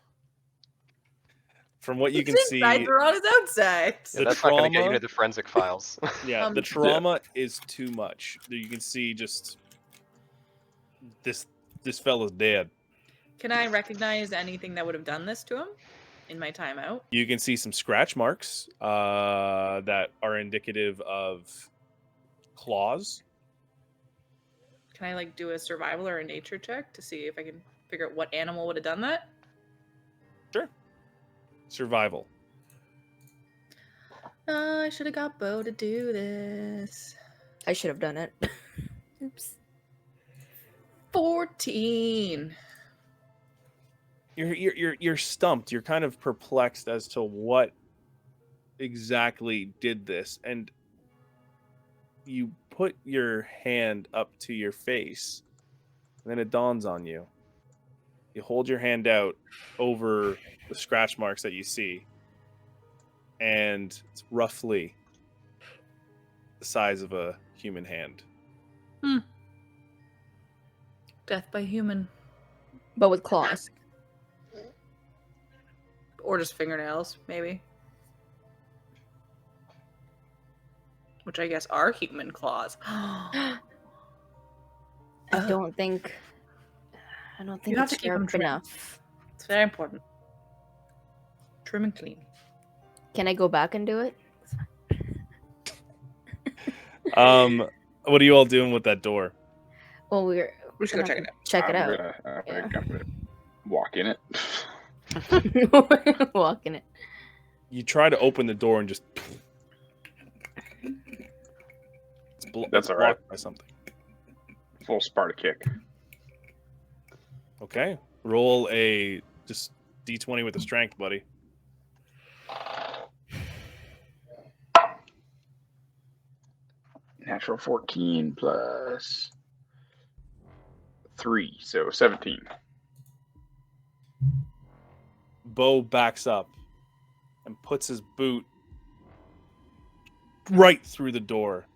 From what you can His see, insides are on his outsides. Yeah, the that's not going to get you trauma- to the forensic files. yeah, the trauma is too much. You can see just this fella's dead. Can I recognize anything that would have done this to him in my timeout? You can see some scratch marks that are indicative of claws. Can I do a survival or a nature check to see if I can figure out what animal would have done that? Sure. Survival. I should have got Bo to do this. I should have done it. Oops. 14. You're stumped. You're kind of perplexed as to what exactly did this, and you put your hand up to your face, and then it dawns on you. You hold your hand out over the scratch marks that you see, and it's roughly the size of a human hand. Death by human. But with claws. Or just fingernails, maybe. Which I guess are human claws. I don't think You have it's to keep them sharp trimmed. enough. It's very important. Trim and clean. Can I go back and do it? What are you all doing with that door? Well, we're just gonna check it out. Check it I'm out. gonna walk in it. Walking it. You try to open the door and just That's it's all right. blocked by something. Full Sparta kick. Okay, roll a just d20 with the strength, buddy. Natural 14 plus 3, so 17. Bo backs up and puts his boot right through the door.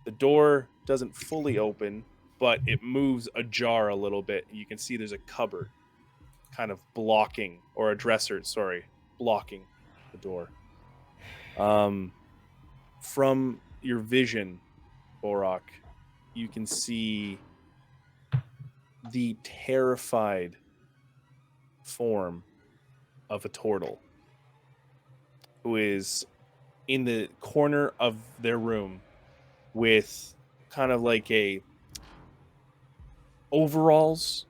The door doesn't fully open, but it moves ajar a little bit. You can see there's a cupboard kind of blocking, or a dresser, sorry, blocking the door. From your vision, Borak, you can see the terrified form of a turtle who is in the corner of their room with kind of like a overalls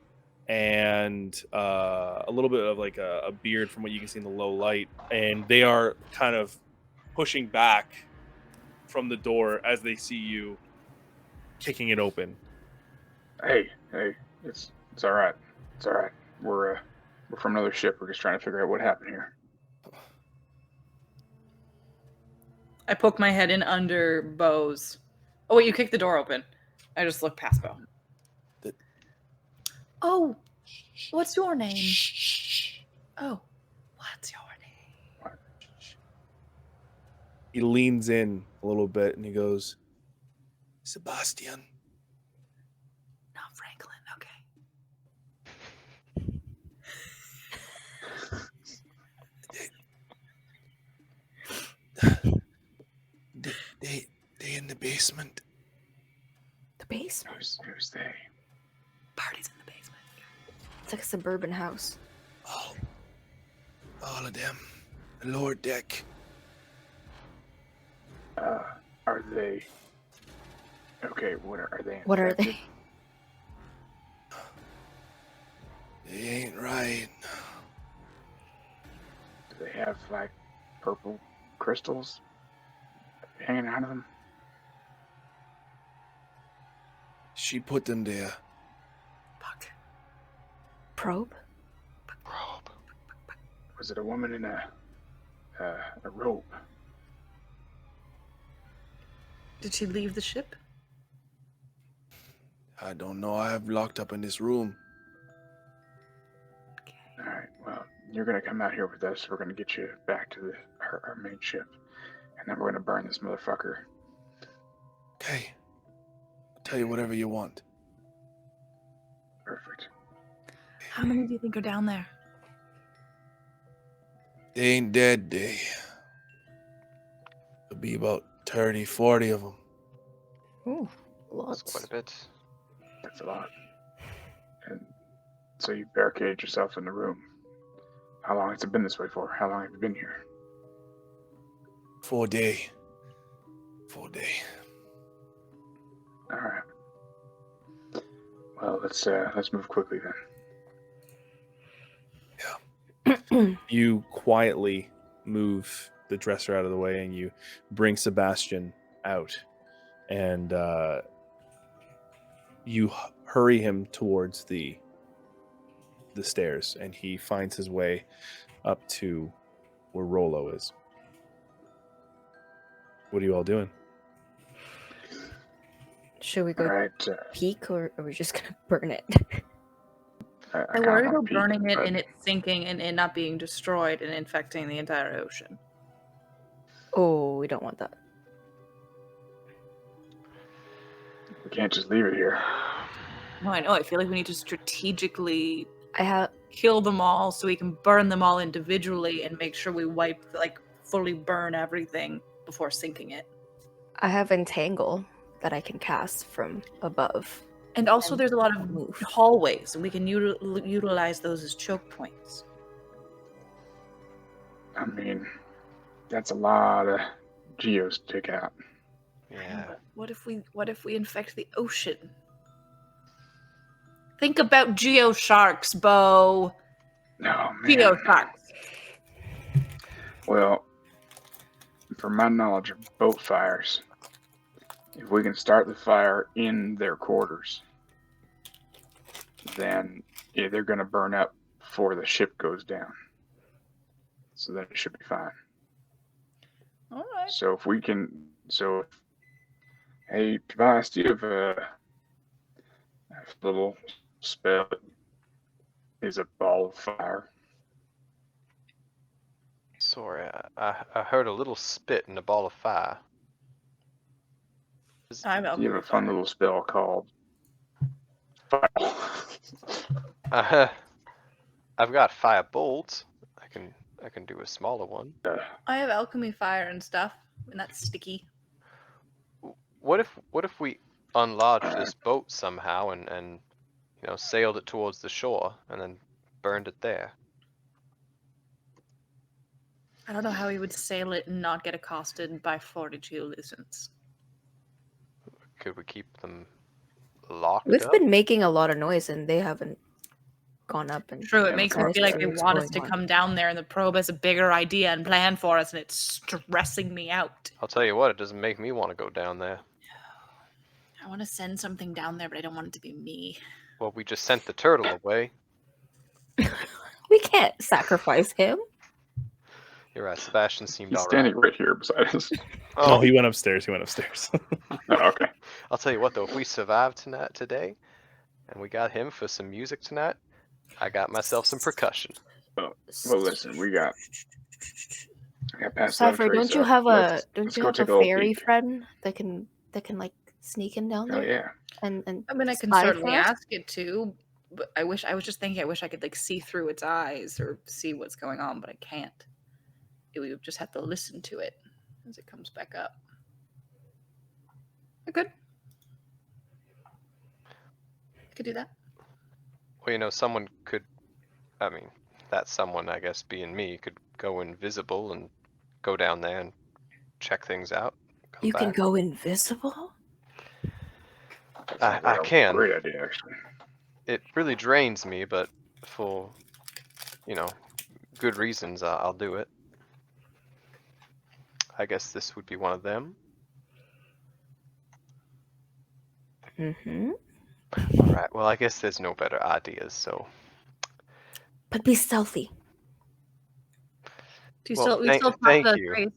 and a little bit of like a beard from what you can see in the low light, and they are kind of pushing back from the door as they see you kicking it open. Hey, it's all right. It's all right. We're from another ship. We're just trying to figure out what happened here. I poke my head in under Bo's. Oh wait, you kicked the door open. I just look past Bo. Oh, what's your name? Oh, what's your name? He leans in a little bit and he goes, Sebastian. Not Franklin. Okay. They in the basement. The basement? Who's they? Party's in the basement. It's like a suburban house. All of them. The lower deck. Are they? Okay, what are they? What are infected? they? They ain't right. Do they have like purple crystals hanging out of them? She put them there. Fuck. Probe? Robe. Was it a woman in a robe? Did she leave the ship? I don't know. I have locked up in this room. Okay. All right. Well, you're gonna come out here with us. We're gonna get you back to our main ship, and then we're gonna burn this motherfucker. Okay. I'll tell you whatever you want. Perfect. How many do you think are down there? They ain't dead, they. There'll be about 30, 40 of them. Ooh, That's lots. quite a bit. That's a lot. And so you barricaded yourself in the room. How long has it been this way for? How long have you been here? 4 day. 4 day. All right. Well, let's move quickly then. You quietly move the dresser out of the way and you bring Sebastian out, and you hurry him towards the stairs, and he finds his way up to where Rollo is. What are you all doing? Should we go All right. peek, or are we just gonna burn it? I I kinda worry wanna about peek, burning it but and it sinking and it not being destroyed and infecting the entire ocean. Oh, we don't want that. we can't just leave it here. No, I know. I feel like we need to strategically I have kill them all so we can burn them all individually and make sure we fully burn everything before sinking it. entangle that I can cast from above. And also, And there's a lot of move. hallways, and we can utilize those as choke points. I mean, that's a lot of geos to take out. Yeah. What if we infect the ocean? Think about geo sharks, Bo. No, Geo man. sharks. Well, from my knowledge of boat fires, if we can start the fire in their quarters, then they're going to burn up before the ship goes down. So then it should be fine. All right. So if we can, hey, Tobias, do you have a little spell that is a ball of fire? Sorry, I heard a little spit in a ball of fire. I'm Do you have a fun little spell called fire? I've got fire bolts. I can do a smaller one. I have alchemy fire and stuff, and that's sticky. What if we unlodged this boat somehow and sailed it towards the shore and then burned it there? I don't know how we would sail it and not get accosted by 40 geolizards. Could we keep them locked We've up? been making a lot of noise, and they haven't gone up. And True, it Yeah, makes me but feel like they what's want us going to on. come down there, and the probe has a bigger idea and plan for us, and it's stressing me out. I'll tell you what, it doesn't make me want to go down there. I want to send something down there, but I don't want it to be me. Well, we just sent the turtle away. We can't sacrifice him. You're right, Sebastian seemed He's alright. standing right here beside us. No, he went upstairs. He went upstairs. Oh, okay. I'll tell you what though, if we survived today, and we got him for some music tonight, I got myself some percussion. Well, listen, I got past Cypher, don't you have a fairy peek. friend that can like sneak in down Oh there? yeah. And I mean, I can spy certainly for us? ask it to, but I was just thinking, I wish I could like see through its eyes or see what's going on, but I can't. We would just have to listen to it as it comes back up. I could do that. Well, someone could, I mean, that someone, I guess, being me, could go invisible and go down there and check things out. You can back. go invisible? Sounds I like a can. Great idea, actually. It really drains me, but for, good reasons, I'll do it. I guess this would be one of them. Mm-hmm. All right. Well, I guess there's no better ideas. So. But be stealthy. Do you Well, still? We thank- still have thank the you. trace?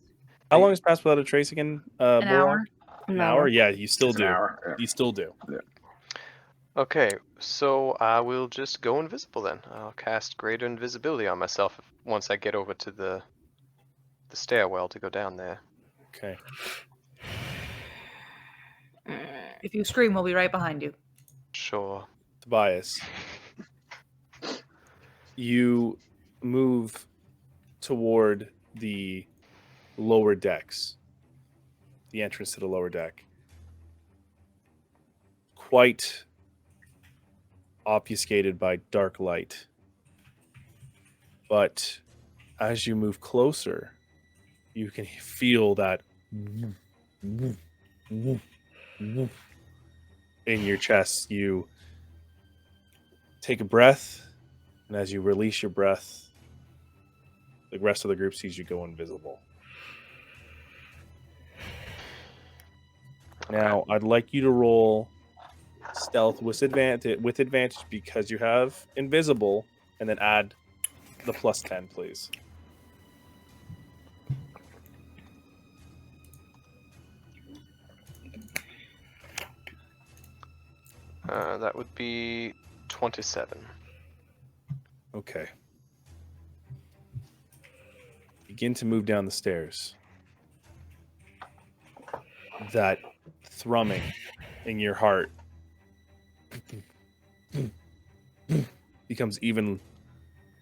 How long has passed without a trace again? An Bulwark? hour. An hour? Yeah, you still It's an do. hour, yeah. You still do. Okay, so I will just go invisible then. I'll cast greater invisibility on myself once I get over to the stairwell to go down there. Okay. If you scream, we'll be right behind you. Sure. Tobias, you move toward the lower decks, the entrance to the lower deck. Quite obfuscated by dark light. But as you move closer, you can feel that in your chest. You take a breath, and as you release your breath, the rest of the group sees you go invisible. Now, I'd like you to roll stealth with advantage because you have invisible, and then add the plus 10, please. That would be 27. Okay. Begin to move down the stairs. That thrumming in your heart becomes even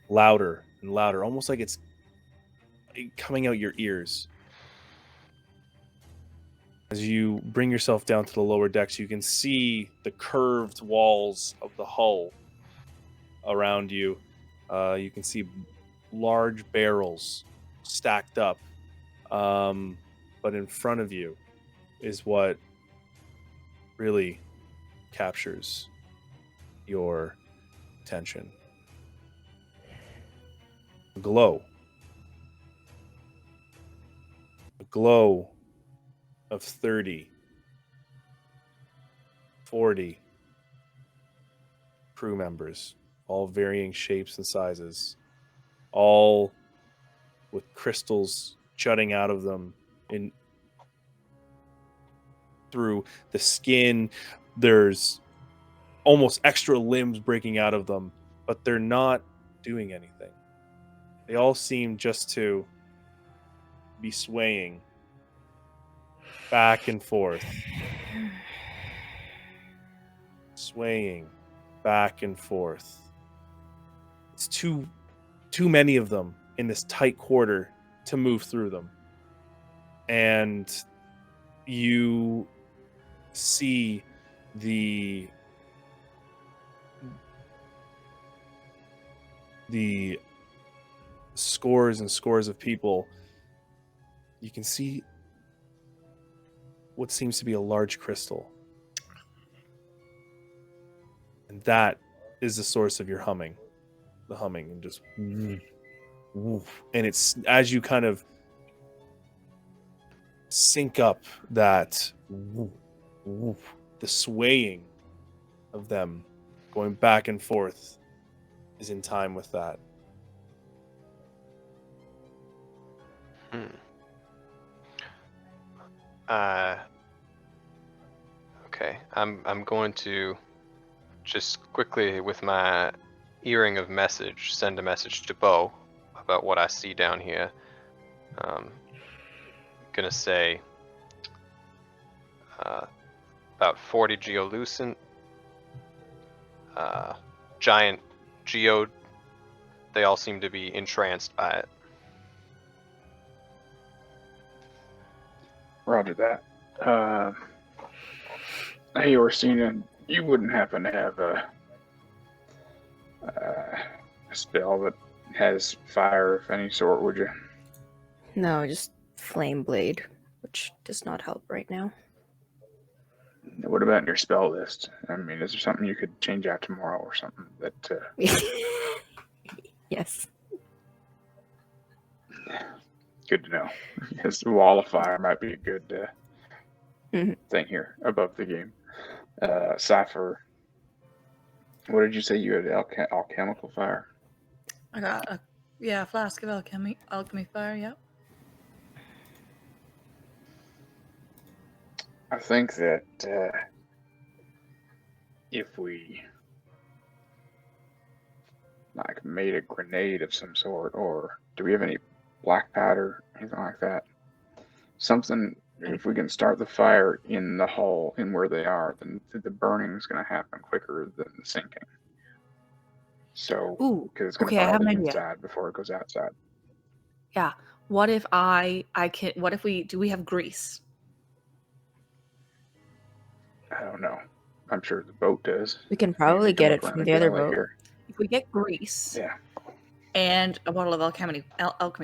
louder and louder, almost like it's coming out your ears. As you bring yourself down to the lower decks, you can see the curved walls of the hull around you. You can see large barrels stacked up. But in front of you is what really captures your attention. A glow. A glow of 30, 40 crew members, all varying shapes and sizes, all with crystals jutting out of them in through the skin. There's almost extra limbs breaking out of them, but they're not doing anything. They all seem just to be swaying back and forth. Swaying back and forth. It's too many of them in this tight quarter to move through them. And you see the scores and scores of people. You can see what seems to be a large crystal. And that is the source of your humming. The humming and just woof. And it's as you kind of sync up that woof, woof, the swaying of them going back and forth is in time with that. Okay, I'm going to just quickly with my earring of message send a message to Bo about what I see down here. Gonna say about 40 geolucent, giant geode. They all seem to be entranced by it. Roger that. Hey, Orsina, you wouldn't happen to have a spell that has fire of any sort, would you? No, just flame blade, which does not help right now. What about your spell list? I mean, is there something you could change out tomorrow or something that... Yes. Good to know. Because the wall of fire might be a good thing here above the game. Cypher, what did you say you had? Alchemical fire? I got a flask of alchemy fire, yeah. I think that if we like made a grenade of some sort, or do we have any black powder, anything like that? Something, if we can start the fire in the hull, in where they are, then the burning is going to happen quicker than the sinking. So, because it's going to I have burn an idea. inside before it goes outside. Yeah. What if do we have grease? I don't know. I'm sure the boat does. We can probably get it from the other boat. Here. If we get grease, Yeah, and a bottle of alchemy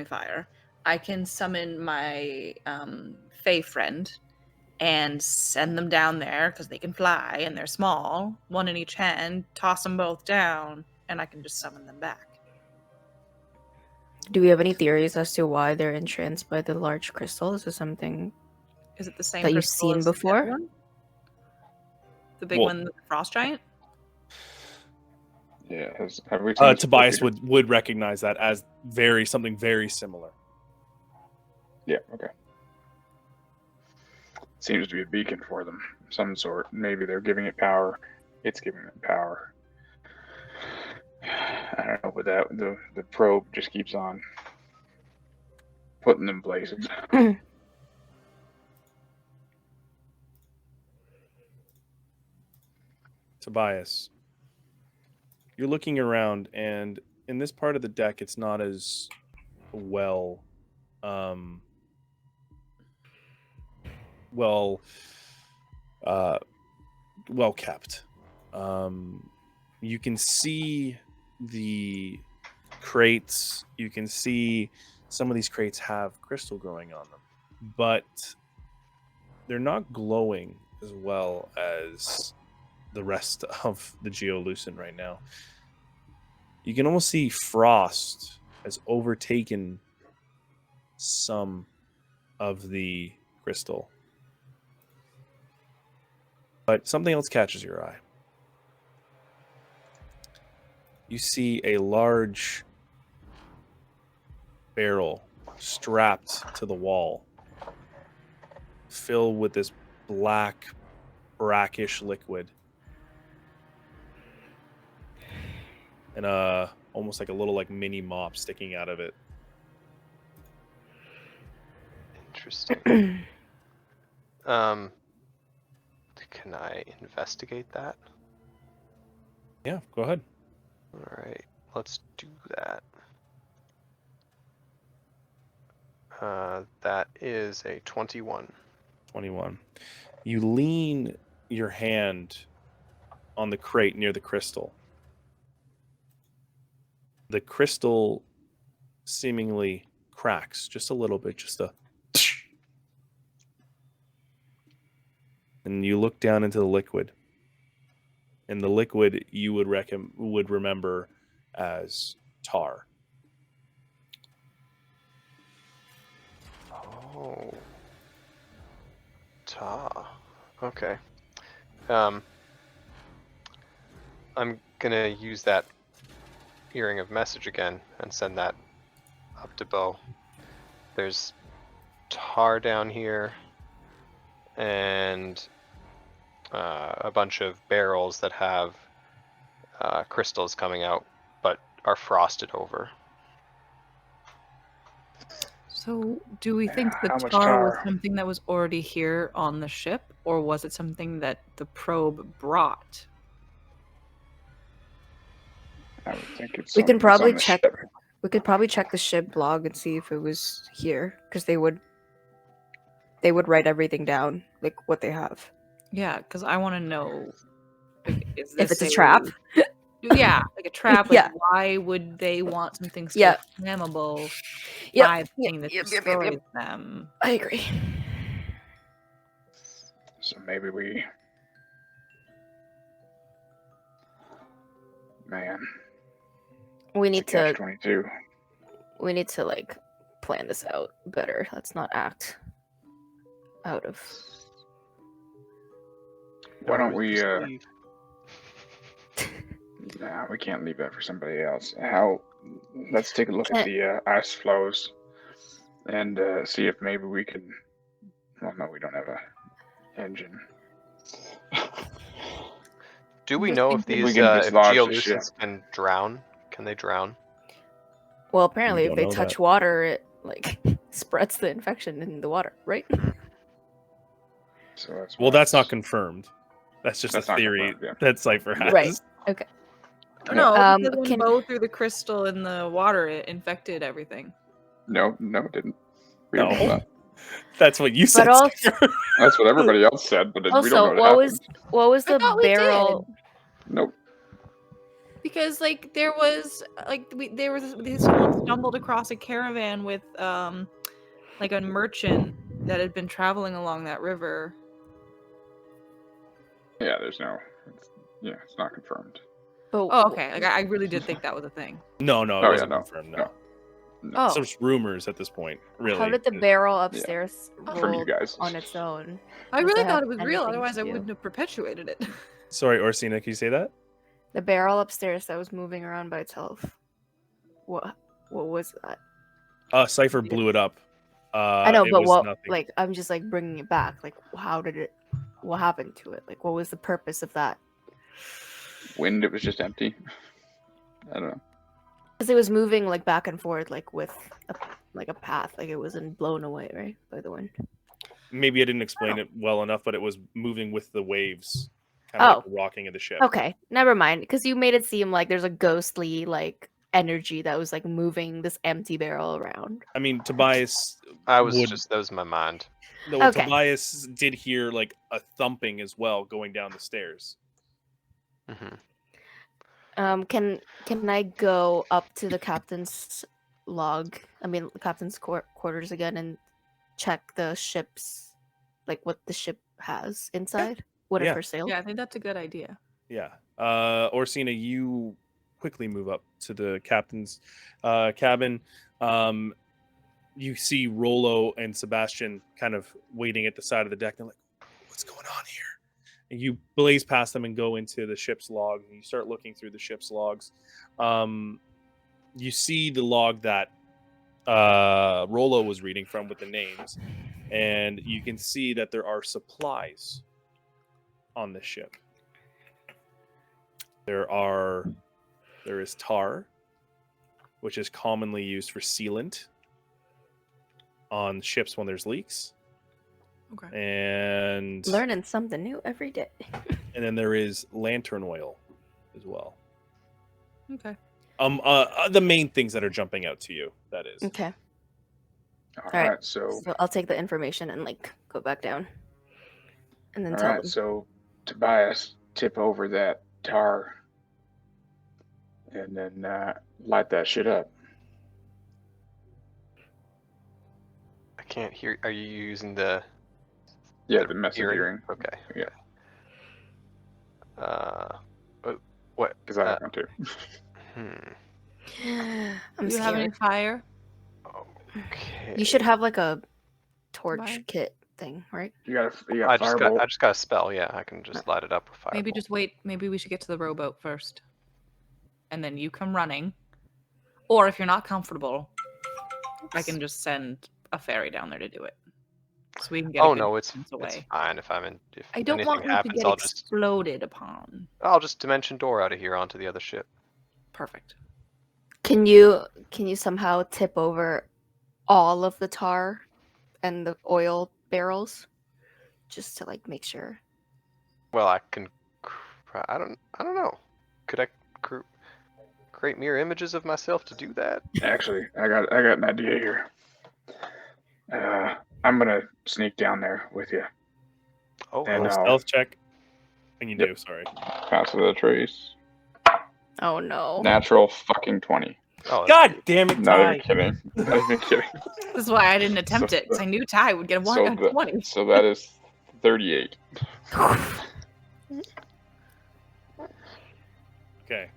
fire, I can summon my Fae friend and send them down there because they can fly and they're small, one in each hand, toss them both down, and I can just summon them back. Do we have any theories as to why they're entranced by the large crystal? Is this something Is it the same that you've crystal seen as the before? other one? The big Well- one, the frost giant? yeah. Have we seen this Tobias before, Peter? would recognize that as something very similar. Yeah, okay. Seems to be a beacon for them, of some sort. Maybe they're giving it power it's giving them power. I don't know, but the probe just keeps on putting them places. Tobias, you're looking around, and in this part of the deck, it's not as well, well kept. You can see the crates. You can see some of these crates have crystal growing on them, but they're not glowing as well as the rest of the geolucent right now. You can almost see frost has overtaken some of the crystal. But something else catches your eye. You see a large barrel strapped to the wall, filled with this black, brackish liquid. And almost like a little like mini mop sticking out of it. Interesting. Can I investigate that? Yeah, go ahead. All right, let's do that. That is a 21. 21. You lean your hand on the crate near the crystal. The crystal seemingly cracks just a little bit, just a... And you look down into the liquid. And the liquid you would remember as tar. Oh. Ta. Okay. I'm gonna use that Earring of Message again and send that up to Bo. There's tar down here and a bunch of barrels that have crystals coming out but are frosted over. So, do we think the How much tar was tar? something that was already here on the ship, or was it something that the probe brought? I would think it's We can on probably the check. ship. We could probably check the ship blog and see if it was here, because they would write everything down, like what they have. Yeah, because I want to know is If this it's a trap. Yeah, like a trap. Like, Yeah. why would they want something so Yeah. flammable Yep, by the yep, thing that yep, destroys them? I agree. So maybe we... Man, We need to. 22. We need to like plan this out better. Let's not act out of. Why don't we, just leave? Nah, we can't leave that for somebody else. Let's take a look at Can't- the ice flows and see if maybe we can... Well, no, we don't have a engine. Do we Just know if thinking these we can dislodge the ship. geolucents can drown? Can they drown? Well, apparently, We if don't they know touch that. water, it like spreads the infection in the water, right? So that's Well, why that's not it's- confirmed. That's just That's a not theory confirmed, that Cypher has. Right. Okay. No, Um, because when can- Bo threw the crystal in the water, it infected everything. No, it didn't. We No. don't know that. That's what you said. also- Cypher. That's what everybody else said, but we Also, don't know what what was the I thought we barrel? Nope. Because like there was like someone stumbled across a caravan with like a merchant that had been traveling along that river. Yeah, it's not confirmed. Oh, okay. Like I really did think that was a thing. No, it Oh, yeah, wasn't no, confirmed. no. Oh, So it's rumors at this point. Really. How did the barrel upstairs From you roll guys. on its own? I Does really it thought have it was real. anything Otherwise, to I do? wouldn't have perpetuated it. Sorry, Orsina, can you say that? The barrel upstairs that was moving around by itself. What was that? Cypher blew it up. I know, it but was what? nothing. Like, I'm just like bringing it back. Like, how did it? What happened to it? Like, what was the purpose of that? Wind, it was just empty. I don't know. Because it was moving like back and forth, like with a path, like it wasn't blown away, right, by the wind. Maybe I didn't explain it well enough, but it was moving with the waves, kind of like Oh. the rocking of the ship. Okay, never mind. Because you made it seem like there's a ghostly like energy that was like moving this empty barrel around. I mean, Tobias I was would. just that was my mind. No, Okay. Tobias did hear like a thumping as well going down the stairs. Mm-hmm. Can I go up to the captain's log? I mean, the captain's quarters again and check the ship's, like what the ship has inside. What Yeah. if for sale? Yeah, I think that's a good idea. Yeah. Orsina, you quickly move up to the captain's cabin. You see Rollo and Sebastian kind of waiting at the side of the deck. They're like, what's going on here? And you blaze past them and go into the ship's log. And you start looking through the ship's logs. You see the log that Rollo was reading from with the names. And you can see that there are supplies on the ship. There is tar, which is commonly used for sealant on ships when there's leaks. Okay. And Learning something new every day. and then there is lantern oil as well. Okay. The main things that are jumping out to you, that is. Okay. All right. right, so I'll take the information and like go back down. And then all tell right, them. so Tobias, tip over that tar, and then light that shit up. I can't hear. Are you using the? Yeah, the message hearing. Okay. Yeah. What? Because I have one too. I'm Do you have any scared. fire? Okay. You should have like a torch Fire? kit thing, right? You got I firebolt. just got a spell. Yeah, I can just light it up with fire. Maybe just wait. Maybe we should get to the rowboat first, and then you come running. Or if you're not comfortable, I can just send a ferry down there to do it, so we can get. Oh a good no, it's distance away. fine if I'm in. If I don't anything want you to happens, get exploded upon. I'll just dimension door out of here onto the other ship. Perfect. Can you somehow tip over all of the tar and the oil barrels, just to like make sure? Well, I can. I don't know. Could I create mirror images of myself to do that? Actually, I got an idea here. I'm gonna sneak down there with you. Oh, And Roll a I'll- stealth check. And you Yep. do, sorry. Pass without a trace. Oh no. Natural fucking 20. oh, God damn it, Not Ty. even kidding. Not even kidding. This is why I didn't attempt it, because I knew Ty would get a So 20. So that is 38. Okay.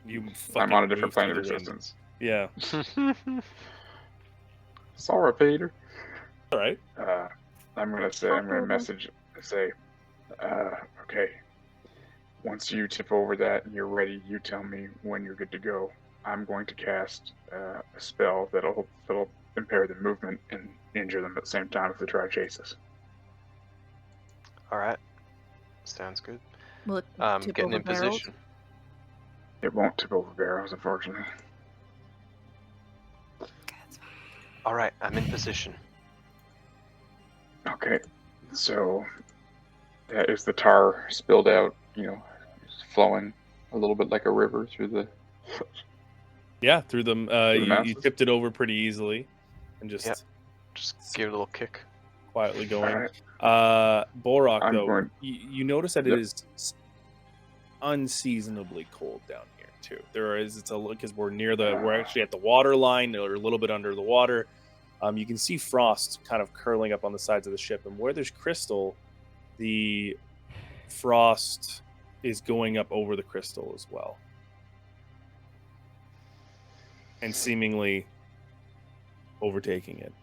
You I'm fucking on a different moved plane of through the wind. existence. Yeah. Sorry, Peter. All right. I'm gonna message and say, okay. Once you tip over that and you're ready, you tell me when you're good to go. I'm going to cast a spell that'll impair the movement and injure them at the same time if they try to chase us. All right. Sounds good. Will it tip Getting over in barrels? position. It won't tip over barrels, unfortunately. All right, I'm in position. Okay, so that is the tar spilled out, just flowing a little bit like a river through the. Yeah, through them. You masses. tipped it over pretty easily and just Yep. Just give it a little kick. quietly going. Alright. Borak, I'm though, going- you notice that Yep. it is unseasonably cold down here too. Because we're actually at the water line or a little bit under the water. You can see frost kind of curling up on the sides of the ship, and where there's crystal, the frost is going up over the crystal as well, and seemingly overtaking it.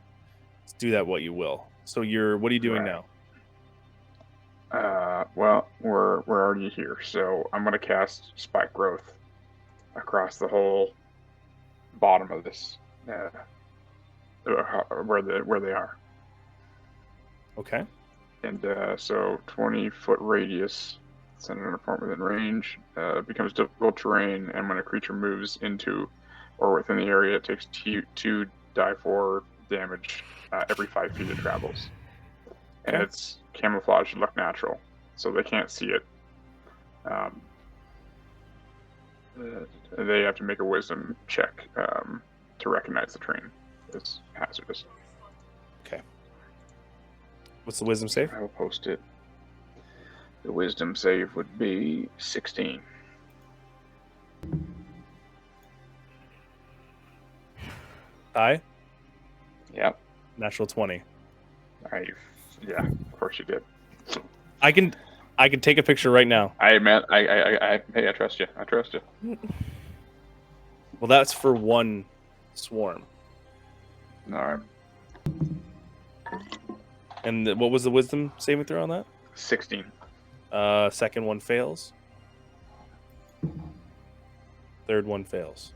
Do that what you will. So what are you doing Right. now? Well, we're already here, so I'm gonna cast Spike Growth across the whole bottom of this, where they are, Okay. and so 20-foot radius Send an inform within range. Becomes difficult terrain, and when a creature moves into or within the area, it takes 2 die 4 damage every 5 feet it travels. And Okay. it's camouflage and look natural, so they can't see it. They have to make a wisdom check to recognize the terrain as hazardous. Okay. What's the wisdom save? I will post it. The wisdom save would be 16. High? Yep. Natural 20. Yeah, of course you did. I can take a picture right now. Hey, I trust you. I trust you. Well, that's for one swarm. All right. And what was the wisdom saving throw on that? 16. Second one fails. Third one fails.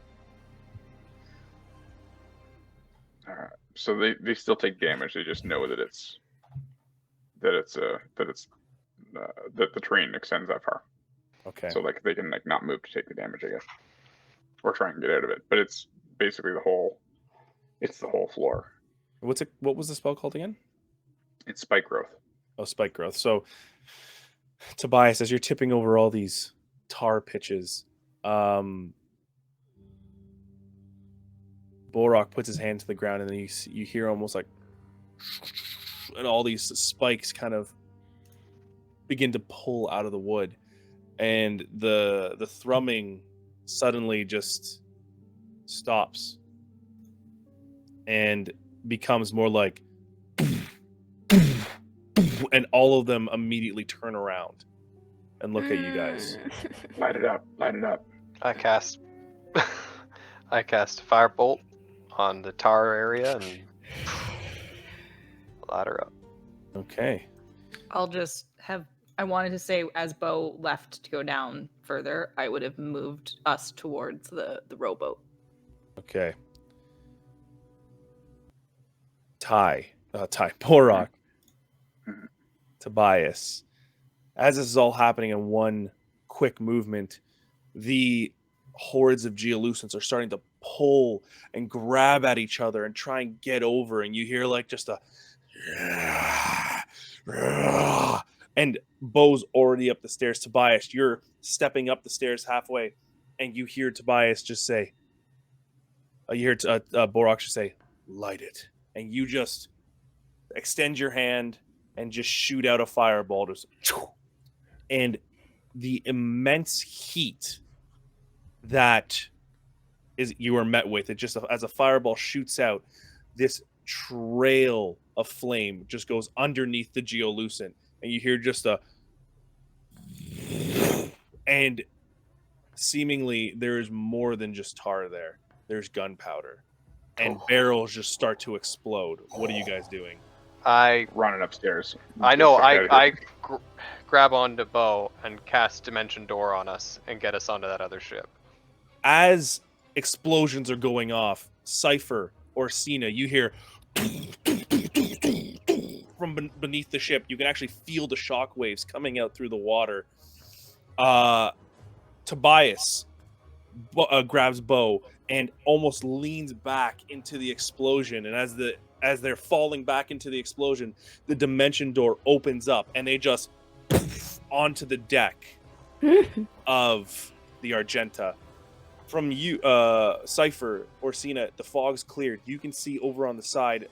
All right. So they still take damage. They just know that the terrain extends that far. Okay. So like they can like not move to take the damage, I guess, or try and get out of it. But it's basically the whole floor. What was the spell called again? It's spike growth. Oh, spike growth. So, Tobias, as you're tipping over all these tar pitches, Borok puts his hand to the ground, and then you hear almost like, and all these spikes kind of begin to pull out of the wood, and the thrumming suddenly just stops and becomes more like, and all of them immediately turn around and look at you guys. Light it up. Light it up. I cast firebolt on the tar area and light her up. Okay. I'll just have. I wanted to say, as Bo left to go down further, I would have moved us towards the rowboat. Okay. Borok, Mhm. Tobias. As this is all happening in one quick movement, the hordes of geolucents are starting to pull and grab at each other and try and get over, and you hear like just a and Bo's already up the stairs. Tobias, you're stepping up the stairs halfway, and you hear Tobias just say, you hear Borok just say, light it. And you just extend your hand and just shoot out a fireball. And the immense heat that you are met with, it just as a fireball shoots out, this trail of flame just goes underneath the geolucent, and you hear just a, and seemingly there is more than just tar there. There's gunpowder, and barrels just start to explode. What are you guys doing? I Running upstairs. know. Get the fuck out of here. Grab onto Bo and cast Dimension Door on us and get us onto that other ship. As explosions are going off, Cypher or Cena, you hear from beneath the ship. You can actually feel the shockwaves coming out through the water. Tobias grabs Bo and almost leans back into the explosion, and as they're falling back into the explosion, the dimension door opens up, and they just onto the deck of the Argenta. From you, Cypher or Cena, the fog's cleared. You can see over on the side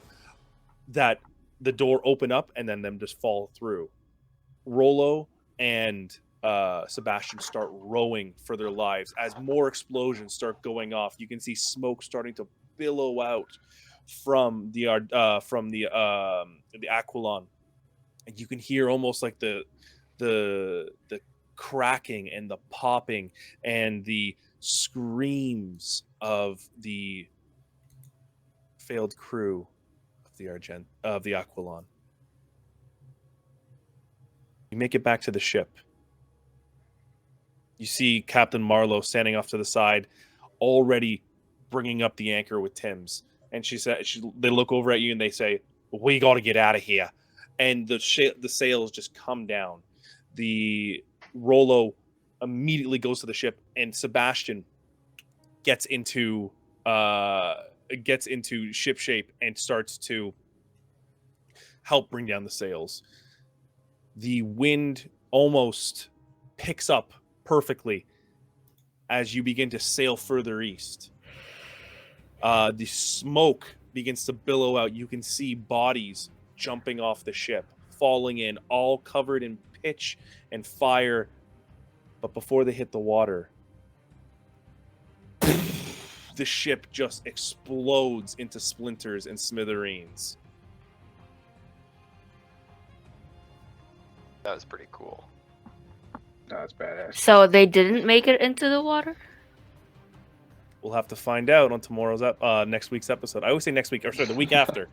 that the door open up and then them just fall through. Rolo and Sebastian start rowing for their lives as more explosions start going off. You can see smoke starting to billow out from the Aquilon, and you can hear almost like the cracking and the popping and the screams of the failed crew of the Aquilon. You make it back to the ship. You see Captain Marlowe standing off to the side, already bringing up the anchor with Tim's. And they look over at you and they say, "We got to get out of here." And the sails just come down. The Rolo immediately goes to the ship, and Sebastian gets into ship shape and starts to help bring down the sails. The wind almost picks up perfectly as you begin to sail further east. The smoke begins to billow out. You can see bodies jumping off the ship, falling in, all covered in pitch and fire. But before they hit the water, the ship just explodes into splinters and smithereens. That was pretty cool. That's badass. So they didn't make it into the water? We'll have to find out on tomorrow's next week's episode. I always say next week, or sorry, the week after.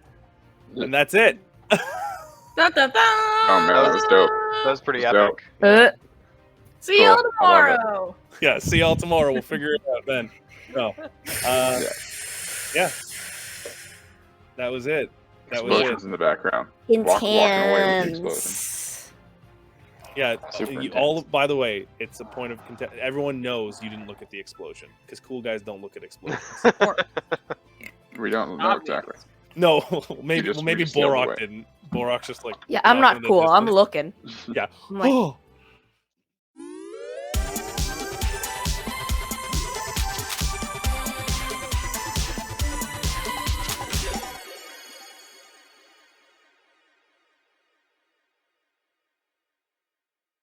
And that's it. Da, da, da. Oh man, that was dope. That was pretty That was epic. See y'all Cool. I love it. tomorrow. Yeah, see y'all tomorrow. We'll figure it out then. No. Yeah. That was it. That was it. Explosions in the background. Walking away with the explosion. Intense. Yeah, Super all. intense. By the way, it's a point of content. Everyone knows you didn't look at the explosion because cool guys don't look at explosions. We don't know exactly. No, maybe just- maybe we just yelled Borak away. didn't. Borak's just like. Yeah, I'm off not in the cool. I'm distance. looking. Yeah. I'm like, Oh,